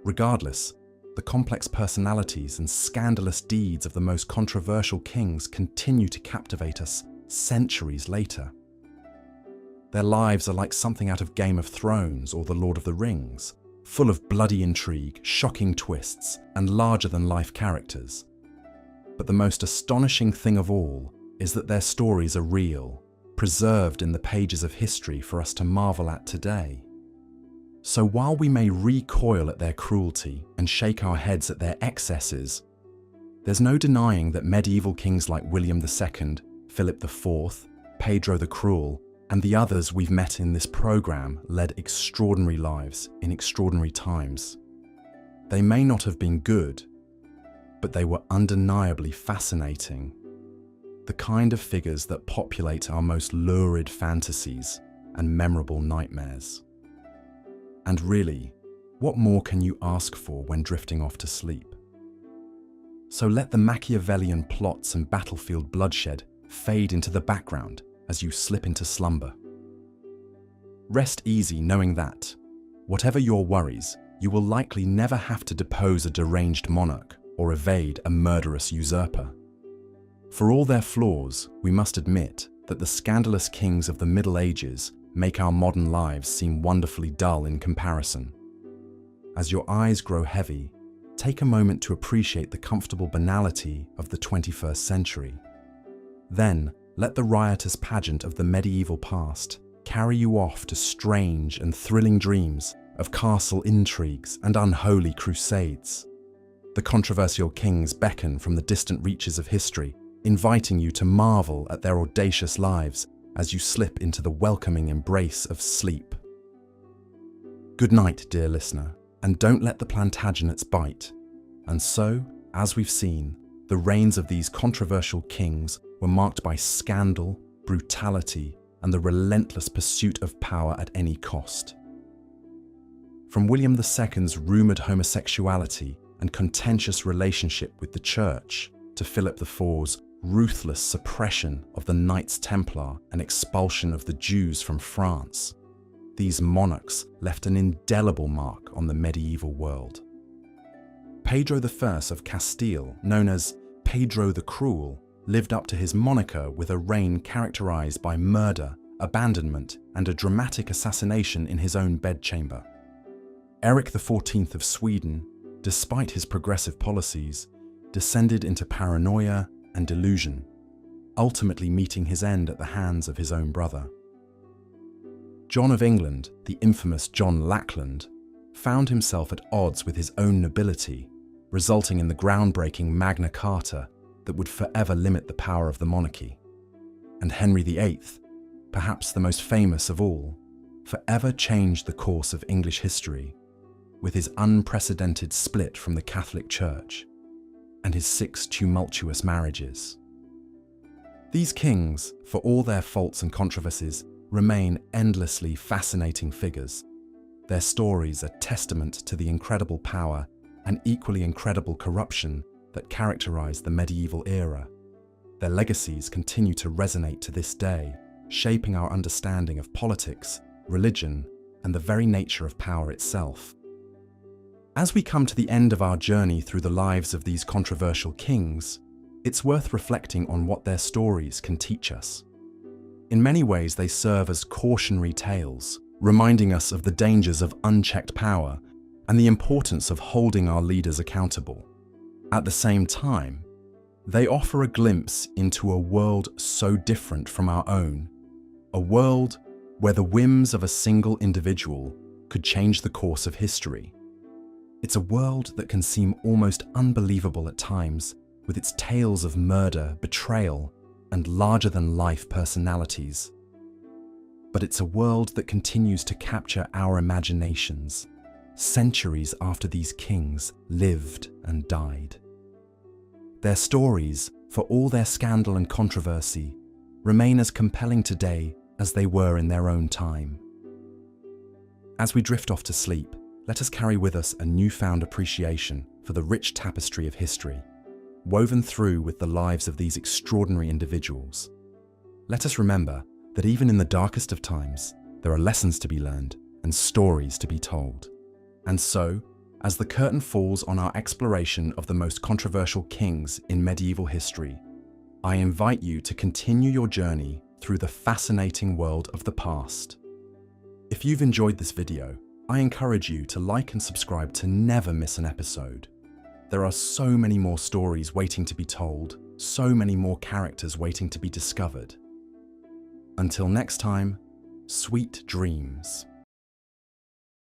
Regardless, the complex personalities and scandalous deeds of the most controversial kings continue to captivate us centuries later. Their lives are like something out of Game of Thrones or The Lord of the Rings, full of bloody intrigue, shocking twists, and larger-than-life characters. But the most astonishing thing of all is that their stories are real, preserved in the pages of history for us to marvel at today. So while we may recoil at their cruelty and shake our heads at their excesses, there's no denying that medieval kings like William II, Philip IV, Pedro the Cruel, and the others we've met in this program led extraordinary lives in extraordinary times. They may not have been good, but they were undeniably fascinating. The kind of figures that populate our most lurid fantasies and memorable nightmares. And really, what more can you ask for when drifting off to sleep? So let the Machiavellian plots and battlefield bloodshed fade into the background as you slip into slumber. Rest easy knowing that, whatever your worries, you will likely never have to depose a deranged monarch or evade a murderous usurper. For all their flaws, we must admit that the scandalous kings of the Middle Ages make our modern lives seem wonderfully dull in comparison. As your eyes grow heavy, take a moment to appreciate the comfortable banality of the 21st century. Then, let the riotous pageant of the medieval past carry you off to strange and thrilling dreams of castle intrigues and unholy crusades. The controversial kings beckon from the distant reaches of history, inviting you to marvel at their audacious lives as you slip into the welcoming embrace of sleep. Good night, dear listener, and don't let the Plantagenets bite. And so, as we've seen, the reigns of these controversial kings were marked by scandal, brutality, and the relentless pursuit of power at any cost. From William II's rumoured homosexuality and contentious relationship with the Church, to Philip IV's ruthless suppression of the Knights Templar and expulsion of the Jews from France, these monarchs left an indelible mark on the medieval world. Pedro I of Castile, known as Pedro the Cruel, lived up to his moniker with a reign characterized by murder, abandonment, and a dramatic assassination in his own bedchamber. Eric XIV of Sweden, despite his progressive policies, descended into paranoia and delusion, ultimately meeting his end at the hands of his own brother. John of England, the infamous John Lackland, found himself at odds with his own nobility, resulting in the groundbreaking Magna Carta that would forever limit the power of the monarchy. And Henry VIII, perhaps the most famous of all, forever changed the course of English history with his unprecedented split from the Catholic Church. and his 6 tumultuous marriages. These kings, for all their faults and controversies, remain endlessly fascinating figures. Their stories are testament to the incredible power and equally incredible corruption that characterized the medieval era. Their legacies continue to resonate to this day, shaping our understanding of politics, religion, and the very nature of power itself. As we come to the end of our journey through the lives of these controversial kings, it's worth reflecting on what their stories can teach us. In many ways, they serve as cautionary tales, reminding us of the dangers of unchecked power and the importance of holding our leaders accountable. At the same time, they offer a glimpse into a world so different from our own, a world where the whims of a single individual could change the course of history. It's a world that can seem almost unbelievable at times, with its tales of murder, betrayal, and larger-than-life personalities. But it's a world that continues to capture our imaginations, centuries after these kings lived and died. Their stories, for all their scandal and controversy, remain as compelling today as they were in their own time. As we drift off to sleep, let us carry with us a newfound appreciation for the rich tapestry of history, woven through with the lives of these extraordinary individuals. Let us remember that even in the darkest of times, there are lessons to be learned and stories to be told. And so, as the curtain falls on our exploration of the most controversial kings in medieval history, I invite you to continue your journey through the fascinating world of the past. If you've enjoyed this video, I encourage you to like and subscribe to never miss an episode. There are so many more stories waiting to be told, so many more characters waiting to be discovered. Until next time, sweet dreams.